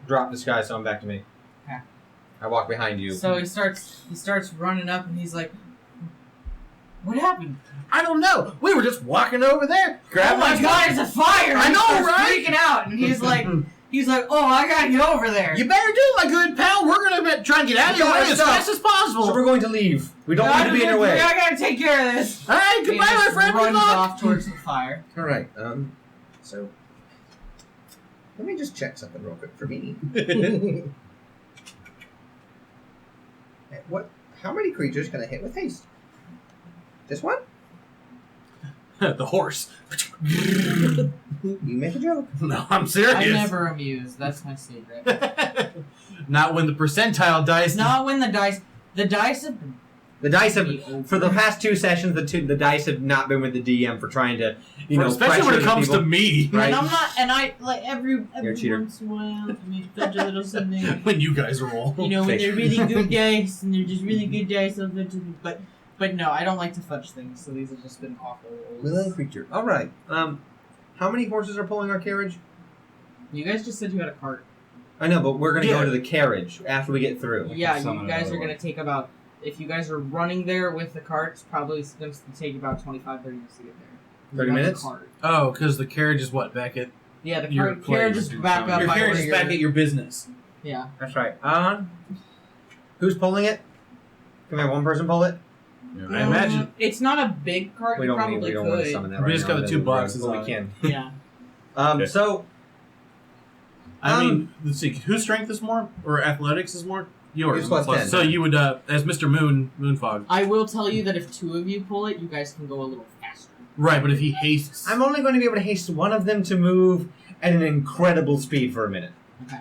drop this guy, so I'm back to me. Okay. I walk behind you. So he starts running up and he's like, what happened? I don't know. We were just walking over there. Oh my god, it's a fire! I He know, starts right? freaking out and he's like, oh, I gotta get over there. You better do, my good pal. We're gonna try and get out of your way as fast as possible. So we're going to leave. We don't need to be in your way. I gotta take care of this. All right, He goodbye, my just friend. Good runs luck. off towards the fire. All right. So let me just check something real quick for me. What? How many creatures can I hit with haste? This one? The horse. You make a joke. No, I'm serious. I'm never amused. That's my secret. Not when the percentile dice. Not when the dice have been The dice have, for the past 2 sessions, the dice have not been with the DM for trying to, especially when it pressure comes people. to me. Right. And I'm not, and I like every You're a cheater. once in a while, I mean, fudge a little something. When you guys roll. You know, when Fake. they're really good dice and they're just really good dice, I'll fudge them. But no, I don't like to fudge things. So these have just been awful. Willing creature. All right. How many horses are pulling our carriage? You guys just said you had a cart. I know, but we're gonna Yeah. go to the carriage after we get through. Yeah, summon you guys another are gonna take about. If you guys are running there with the cart, it's probably going to take about 25, 30 minutes to get there. 30 You got the minutes? cart. Oh, because the carriage is what? Back at Yeah, the Your carriage place. is back up. your by carriage where is back you're- at your business. Yeah. That's right. Who's pulling it? Can we have one person pull it? I imagine. It's not a big cart. We you don't probably need. We don't want to could. summon that We right just now, got the then 2 we'll- boxes but on we it. can. Yeah. Okay. So I mean, let's see. Whose strength is more, or athletics is more? Yours. Yours plus 10. So you would, as Mr. Moonfog. I will tell you that if 2 of you pull it, you guys can go a little faster. Right, but if he hastes, I'm only going to be able to haste one of them to move at an incredible speed for a minute. Okay.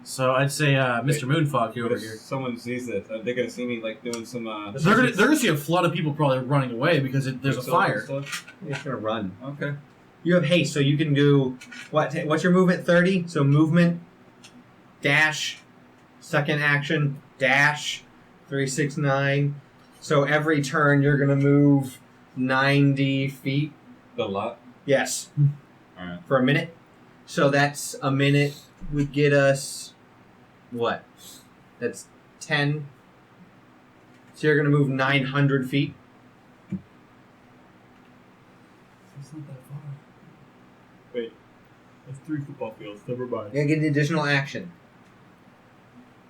so I'd say Mr. Moonfog But over if here. someone sees this, they're gonna see me like doing some. They're gonna see a flood of people probably running away because there's a fire. Stuff. You're just going to run. Okay. You have haste, so you can do what's your movement? 30. So movement, dash, second action, dash, 3, 6, 9. So every turn you're gonna move 90 feet. The lot. Yes. All right. For a minute. So that's a minute would get us what? That's 10. So you're gonna move 900 feet. It's not that far. Wait. That's 3 football fields. Never mind. You're gonna get the additional action.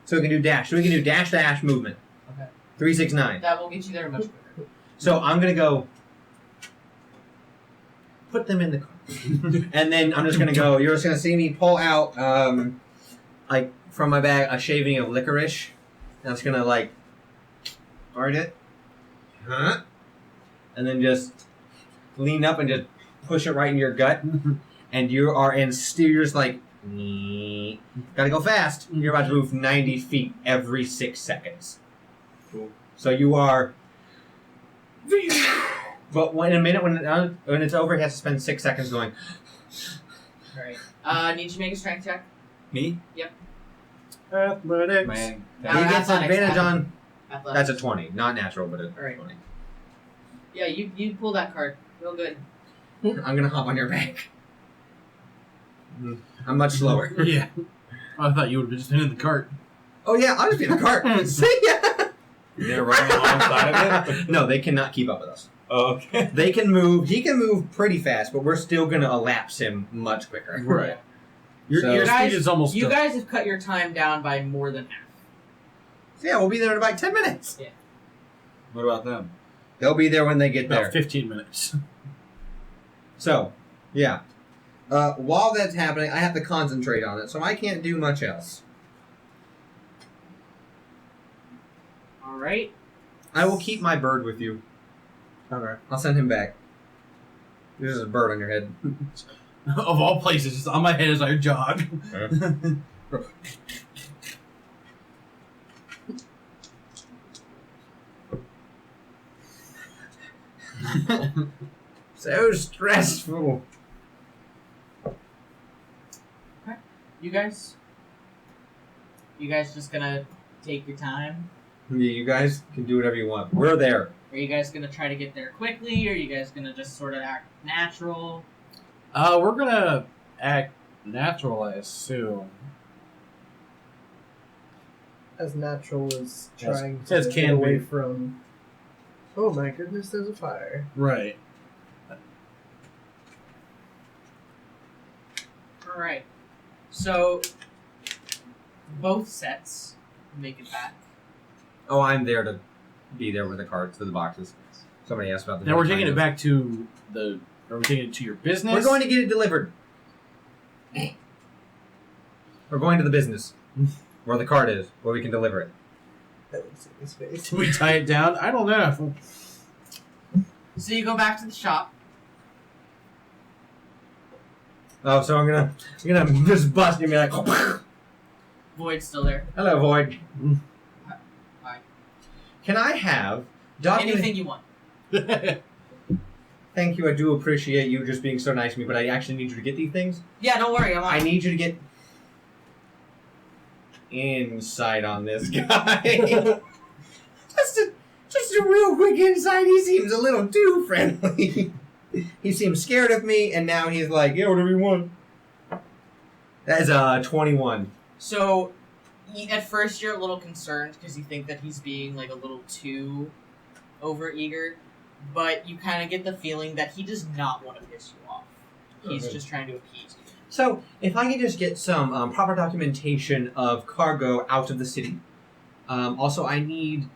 So we can do dash. So we can do dash movement. Okay. 3, 6, 9. That will get you there much quicker. So I'm gonna go put them in the car. And then I'm just gonna go, you're just gonna see me pull out like from my bag a shaving of licorice. And I'm just gonna like start it. Huh? And then just lean up and just push it right in your gut. And you are in you're just like gotta go fast. You're about to move 90 feet every 6 seconds. Cool. So you are. But in a minute, when it's over, he has to spend 6 seconds going. Alright. Need you to make a strength check? Me? Athletics. Man. He gets advantage on. Athletics. That's a 20, not natural, but a Alright. 20. Yeah, you pull that card. Real good. I'm gonna hop on your back. I'm much slower. Yeah. I thought you would have just been in the cart. Oh yeah, I'll just be in the cart. See ya. They're running alongside of it? No, they cannot keep up with us. Oh, okay. They can move. He can move pretty fast, but we're still gonna elapse him much quicker. Right. Your, So- your Guys, speed is almost. You guys have cut your time down by more than half. So yeah, we'll be there in about 10 minutes. What about them? They'll be there when they get about there. 15 minutes. So, yeah. While that's happening, I have to concentrate on it, so I can't do much else. Alright. I will keep my bird with you. Okay. I'll send him back. There's a bird on your head. Of all places, just on my head as I jog. So stressful. You guys You guys just gonna take your time? Yeah, you guys can do whatever you want. We're there. Are you guys gonna try to get there quickly, or are you guys gonna just sort of act natural? We're gonna act natural, I assume. As natural as trying as to can get away be. from. Oh my goodness! There's a fire. Right. All right. So both sets make it back. Oh, I'm there to be there with the carts, with the boxes. Somebody asked about the. Now we're taking it back to the. Are we taking it to your business? We're going to get it delivered. We're going to the business where the cart is, where we can deliver it. That would see his face. Do we tie it down? I don't know. So you go back to the shop. Oh, so I'm gonna just bust and be like, Void's still there. "Hello, Void. Hi. Can I have document?" Anything you want. Thank you. I do appreciate you just being so nice to me, but I actually need you to get these things. Yeah, don't worry. I'm on. I need you to get insight on this guy. just a real quick insight. He seems a little too friendly. He seems scared of me, and now he's like, "Yeah, whatever you want." That is 21. So, at first you're a little concerned because you think that he's being like a little too overeager, but you kind of get the feeling that he does not want to piss you off. He's just trying to appease you. So, if I could just get some proper documentation of cargo out of the city. Also, I need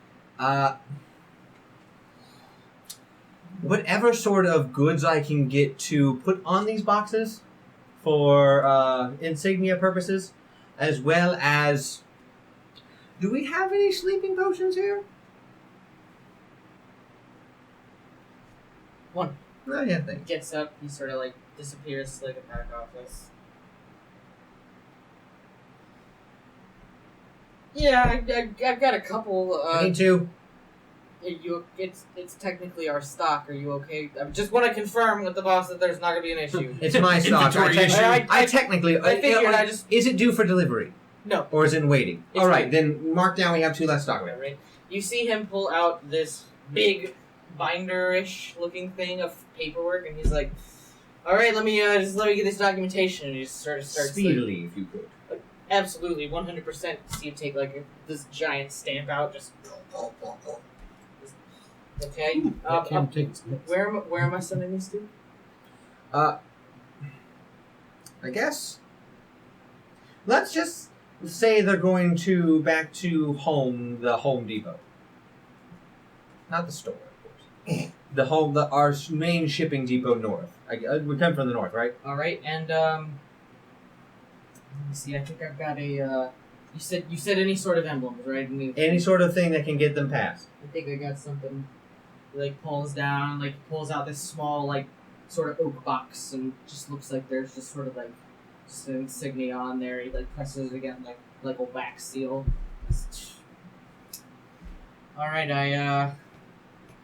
whatever sort of goods I can get to put on these boxes for insignia purposes, as well as... Do we have any sleeping potions here? One. Oh, yeah, thanks. Gets up, he sort of like disappears to like a back office. Yeah, I've got a couple. Me too. It's technically our stock. Are you okay? I just want to confirm with the boss that there's not going to be an issue. It's my stock. Inventory issue. I technically... figured I just... Is it due for delivery? No. Or is it in waiting? It's All right, waiting. then mark down we have 2 less stock of it. Right. You see him pull out this big binder-ish looking thing of paperwork, and he's like, "All right, let me get this documentation." And he just sort of starts Speedily, if you could. absolutely 100%. See him take like this giant stamp out, just okay. Where am I sending this to? I guess. Let's just say they're going to back to the Home Depot. Not the store, of course. Our main shipping depot north. We come from the north, right? All right, and let me see. I think I've got a. You said any sort of emblems, right? Any sort of thing that can get them past. I think I got something. He like pulls out this small like sort of oak box, and just looks like there's just sort of like just an insignia on there. He like presses it again like a wax seal. All right,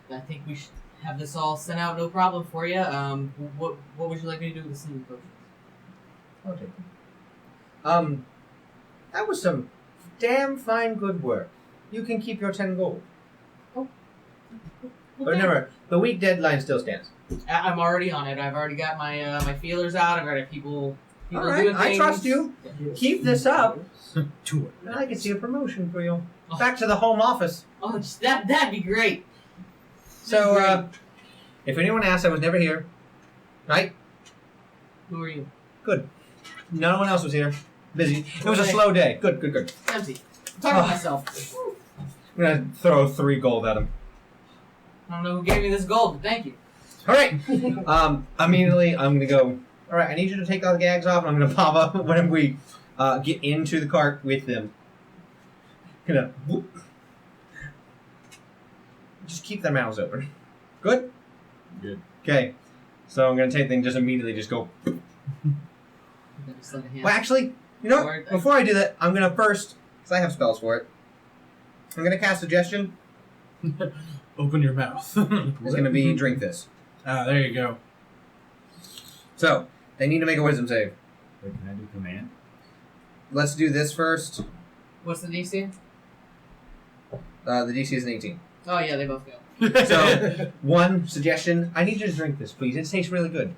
I think we should have this all sent out, no problem for you. What would you like me to do with the sleeping potions? I'll take them. That was some damn fine good work. You can keep your 10 gold. Well, But remember, the week deadline still stands. I'm already on it. I've already got my my feelers out. I've got people All right, doing I things. trust you. Keep this up, Do it. and I can see a promotion for you. Back to the home office. Oh, that'd be great. So, if anyone asks, I was never here. Right? Who are you? Good. No one else was here. Busy. It was a slow day. Good. Empty. I'm talking to myself. I'm gonna throw 3 gold at him. I don't know who gave me this gold, but thank you. All right. Immediately, I'm gonna go. All right. I need you to take all the gags off, and I'm gonna pop up when we get into the cart with them. Gonna whoop. Just keep their mouths open. Good. Good. Okay. So I'm gonna take things. Just immediately, just go. Just let a hand. Well, actually, you know, Or- what? Before I do that, I'm gonna first, because I have spells for it. I'm gonna cast suggestion. Open your mouth. It's gonna be drink this. There you go. So they need to make a wisdom save. Wait, can I do command? Let's do this first. What's the DC? The DC is an 18. Oh yeah, they both fail. So, one suggestion: I need you to drink this, please. It tastes really good.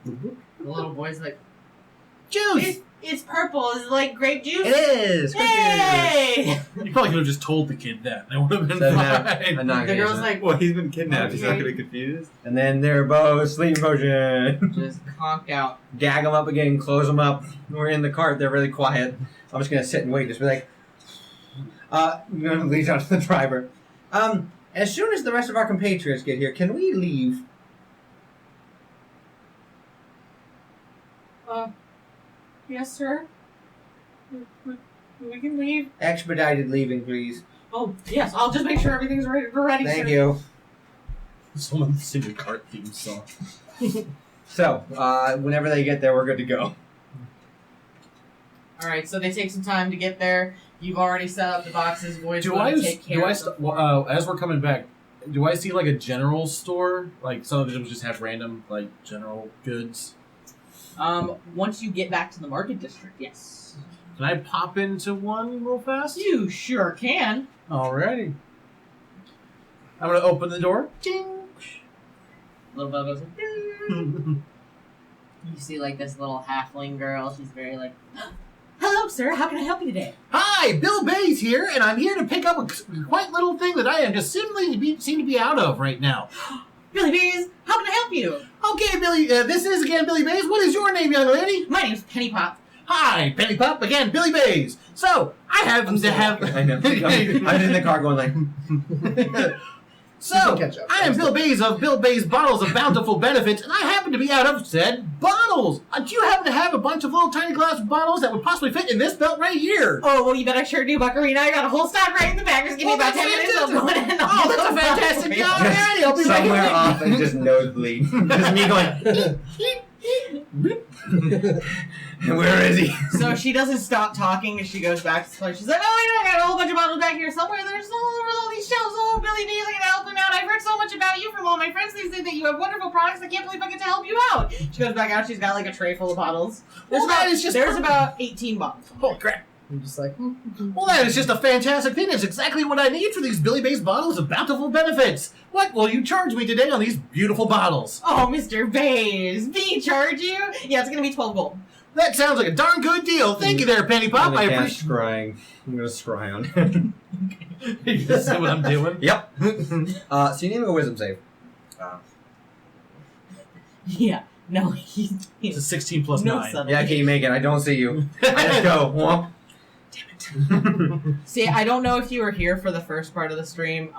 The little boy's like, Juice! it's purple. Is it like grape juice? It is. Good news. Yay! You probably could have just told the kid that. That would have been So fine. I'm not The gonna girl's use it. like, Well, he's been kidnapped. He's not Okay. gonna be confused. And then they're both sleep potion. just conk out. Gag them up again, close them up. We're in the cart. They're really quiet. I'm just gonna sit and wait. Just be like, I'm gonna lead out to the driver. As soon as the rest of our compatriots get here, can we leave? Yes, sir. We can leave. Expedited leaving, please. Oh, yes. I'll just make sure everything's ready. We're ready, Thank sir. you. Someone sing a cart theme song. So, whenever they get there, we're good to go. All right. So they take some time to get there. You've already set up the boxes. Void's Do going I to take care of them. as we're coming back? Do I see like a general store? Like some of them just have random like general goods. Once you get back to the market district, yes. Can I pop into one real fast? You sure can. Alrighty. I'm gonna open the door. Ding. Little bell goes. Ding. You see like this little halfling girl. She's very like, hello, sir. How can I help you today? Hi, Bill Bays here, and I'm here to pick up a quite little thing that I am just seem to be out of right now. Billy Bees, how can I help you? Okay, Billy, this is again Billy Bays. What is your name, young lady? My name's Penny Pop. Hi, Penny Pop, again, Billy Bays. So, I happen to have... I know. I'm in the car going like, So, You can catch up. I am Bill Bays of Bill Bays Bottles of Bountiful Benefits, and I happen to be out of said bottles. Do you happen to have a bunch of little tiny glass bottles that would possibly fit in this belt right here? Oh, well, you bet I sure do, Buckarina. I got a whole stock right in the back. Just give me Oh, about that's 10 minutes. I'll fantastic. go in and Oh, I'll that's a go fantastic for you. job. Alrighty, I'll be right somewhere back. off and just nosebleed. Just me going, where is he? So she doesn't stop talking as she goes back to the place. She's like, oh, I know, I got a whole bunch of bottles back here somewhere. There's all these shelves. Oh, Billy Bees, I can help them out. I've heard so much about you from all my friends. They say that you have wonderful products. I can't believe I get to help you out. She goes back out. She's got like a tray full of bottles. Well, that is just there's perfect. about 18 bottles. Holy crap. I'm just like, Well, that is just a fantastic thing. That's exactly what I need for these Billy Bays bottles of Bountiful Benefits. What will you charge me today on these beautiful bottles? Oh, Mr. Bays, me charge you? Yeah, it's gonna be 12 gold. That sounds like a darn good deal. Thank you there, Penny Pop. I appreciate scrying. I'm gonna scry on him. You see what I'm doing? Yep. So you need to make a wisdom save. Yeah, no, he's It's a 16 plus no 9. subtlety. Yeah, can you make it? I don't see you. Let's go. Womp. See, I don't know if you were here for the first part of the stream,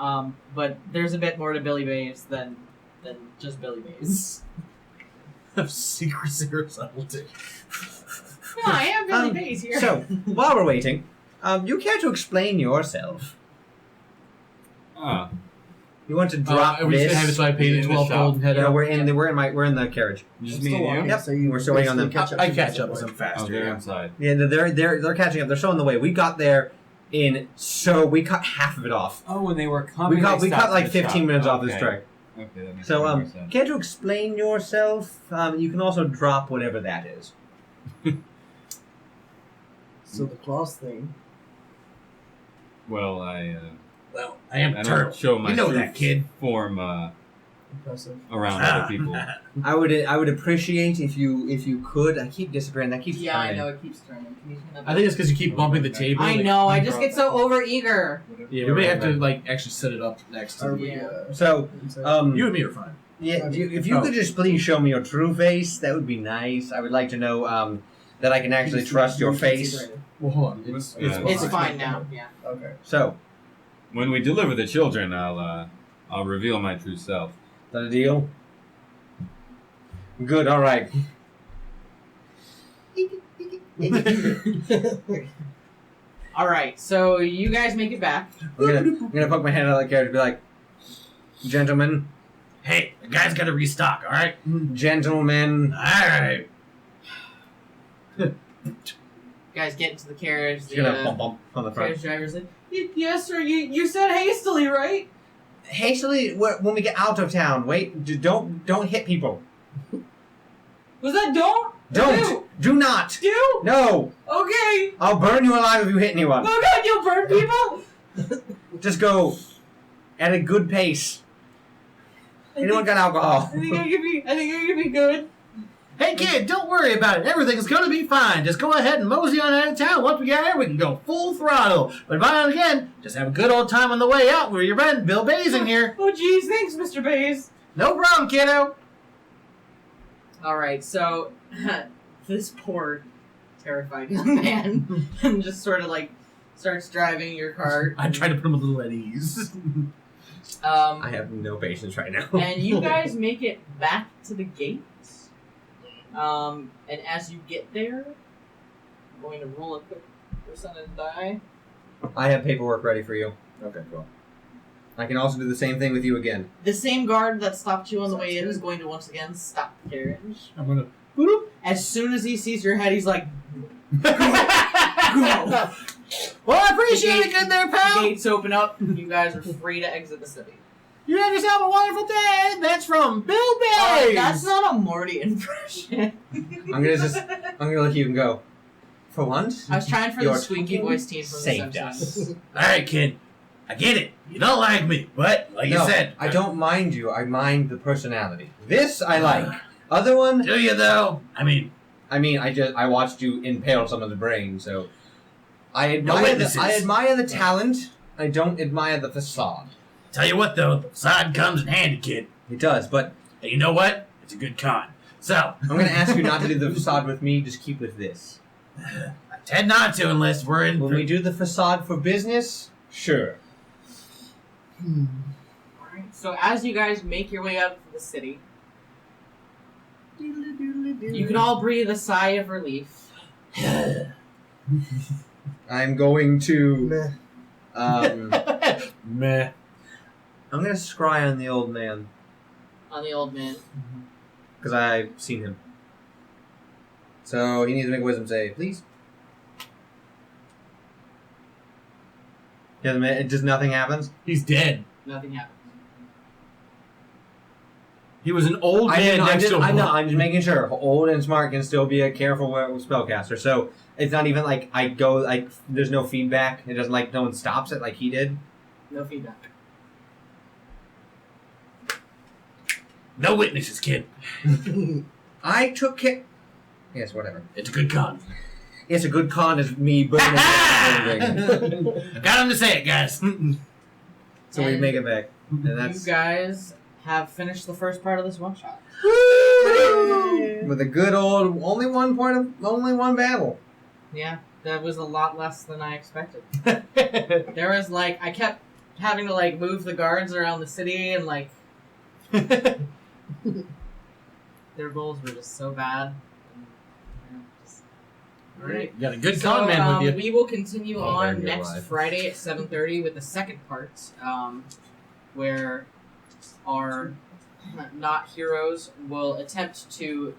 but there's a bit more to Billy Bays than just Billy Bays. Secret zero subtlety. No, I am Billy Bays here. So, while we're waiting, you care to explain yourself? Ah, You want to drop Are we just this? gonna have it so I pay the in the 12 shop. gold and head Yeah, out? we're in the carriage. just I'm me still and you. walking, Yep. so you We're still waiting on them. basically I to catch the up with them Oh, faster. they're Yeah. inside. Yeah, they're catching up. They're still on the way. We got there we cut half of it off. Oh, when they were coming, We they cut stopped like at the 15 shop. minutes off this Okay. trek. Okay, that makes So, more sense. care to explain yourself? You can also drop whatever that is. So the claws thing. Well, I Well, I am a don't turtle. show my You know true that, kid. form Impressive. around other people. I would appreciate if you could. I keep disappearing. That keeps yeah, I turning. know it keeps turning. Can you turn that I think it's because you keep bumping the table. I like- know. I just get so overeager. Yeah, we may have to like actually set it up next Are to we, Yeah. So, you and me are fine. yeah, if you could just please show me your true face, that would be nice. I would like to know that I can actually trust your face. Well, hold on. It's It's fine now. Yeah. Okay. So, When we deliver the children, I'll reveal my true self. is that a deal? Good. All right. All right. So you guys make it back. I'm gonna poke my head out of the carriage and be like, gentlemen, Hey, the guy's got to restock, all right? gentlemen. All right. You guys get into the carriage. Just The gonna bump bump on the front. carriage driver's like, yes, sir. You said hastily, right? Hastily, when we get out of town, wait, don't hit people. Was that don't? Don't. Do not! Do? No! Okay. I'll burn you alive if you hit anyone. Oh god, you'll burn people? Just go at a good pace. Anyone got alcohol? I think I could be good. Hey kid, don't worry about it. Everything's gonna be fine. Just go ahead and mosey on out of town. Once we get here, we can go full throttle. But by now again, just have a good old time on the way out. We're your friend, Bill Bays in here. Oh jeez, thanks, Mr. Bays. No problem, kiddo. Alright, so this poor terrified young man just sort of like starts driving your cart. I'm trying to put him a little at ease. I have no patience right now. And you guys make it back to the gates. And as you get there, I'm going to roll a quick percentage die. I have paperwork ready for you. Okay, cool. I can also do the same thing with you again. The same guard that stopped you on the way in is going to once again stop the carriage. I'm gonna. As soon as he sees your head, he's like, Well, I appreciate it, good there, pal. gates open up, you guys are free to exit the city. You have yourself a wonderful day. That's from Bill Bays. That's not a Morty impression. I'm gonna let you go. For once, I was trying for Your the squeaky voice team from saved The us. Simpsons. All right, kid. I get it. You don't like me, but like you said, I don't mind you. I mind the personality. This I like. Other one, Do you though? I mean, I watched you impale someone's brain, so I admire witnesses. I admire the talent. I don't admire the facade. tell you what though, the facade comes in handy, kid. It does, but And you know what? It's a good con. So I'm going to ask you not to do the facade with me. Just keep with this. I tend not to unless we're in. When we do the facade for business, sure. Alright, so as you guys make your way up to the city, you can all breathe a sigh of relief. I'm going to. Meh. I'm going to scry on the old man On the old man. because I've seen him. So he needs to make a wisdom save, please. Yeah, it just nothing happens. He's dead. Nothing happens. He was an old man next to I him. know. I'm just making sure. Old and smart can still be a careful spellcaster. So it's not even like I go like there's no feedback. It doesn't like no one stops it like he did. No feedback. No witnesses, kid. I took it. Yes, whatever. It's a good con. It's a good con as me burning everything. Got him to say it, guys. So we And make it back. And that's You guys have finished the first part of this one shot. with a good old only one battle. Yeah, that was a lot less than I expected. There was like I kept having to like move the guards around the city and like their rolls were just so bad. Alright. You got a good So, con man with you. we will continue Oh, on man, you're next alive. Friday at 7:30 with the second part, where our not heroes will attempt to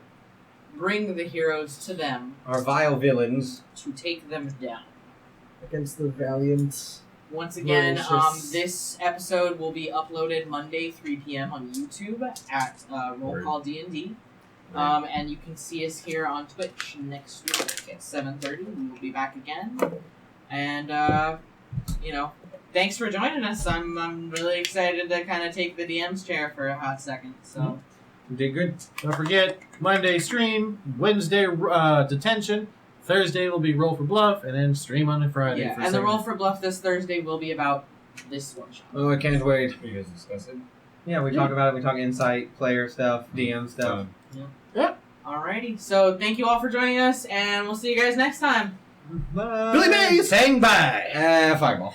bring the heroes to them Our vile villains. to take them down. Against the valiant. Once again, Malicious. this episode will be uploaded Monday 3 p.m. on YouTube at Roll Word. Call D&D. And you can see us here on Twitch next week at 7:30. We will be back again. And, thanks for joining us. I'm really excited to kind of take the DM's chair for a hot second. So, You did good. Don't forget, Monday stream, Wednesday detention, Thursday will be Roll for Bluff, and then stream on a Friday. yeah. for And the second. Roll for Bluff this Thursday will be about this one shot. Oh, I can't wait. You guys discuss it? Yeah, we talk about it. We talk insight, player stuff, DM stuff. Alrighty. So, thank you all for joining us, and we'll see you guys next time. Bye. Billy Mays saying bye. Fireball.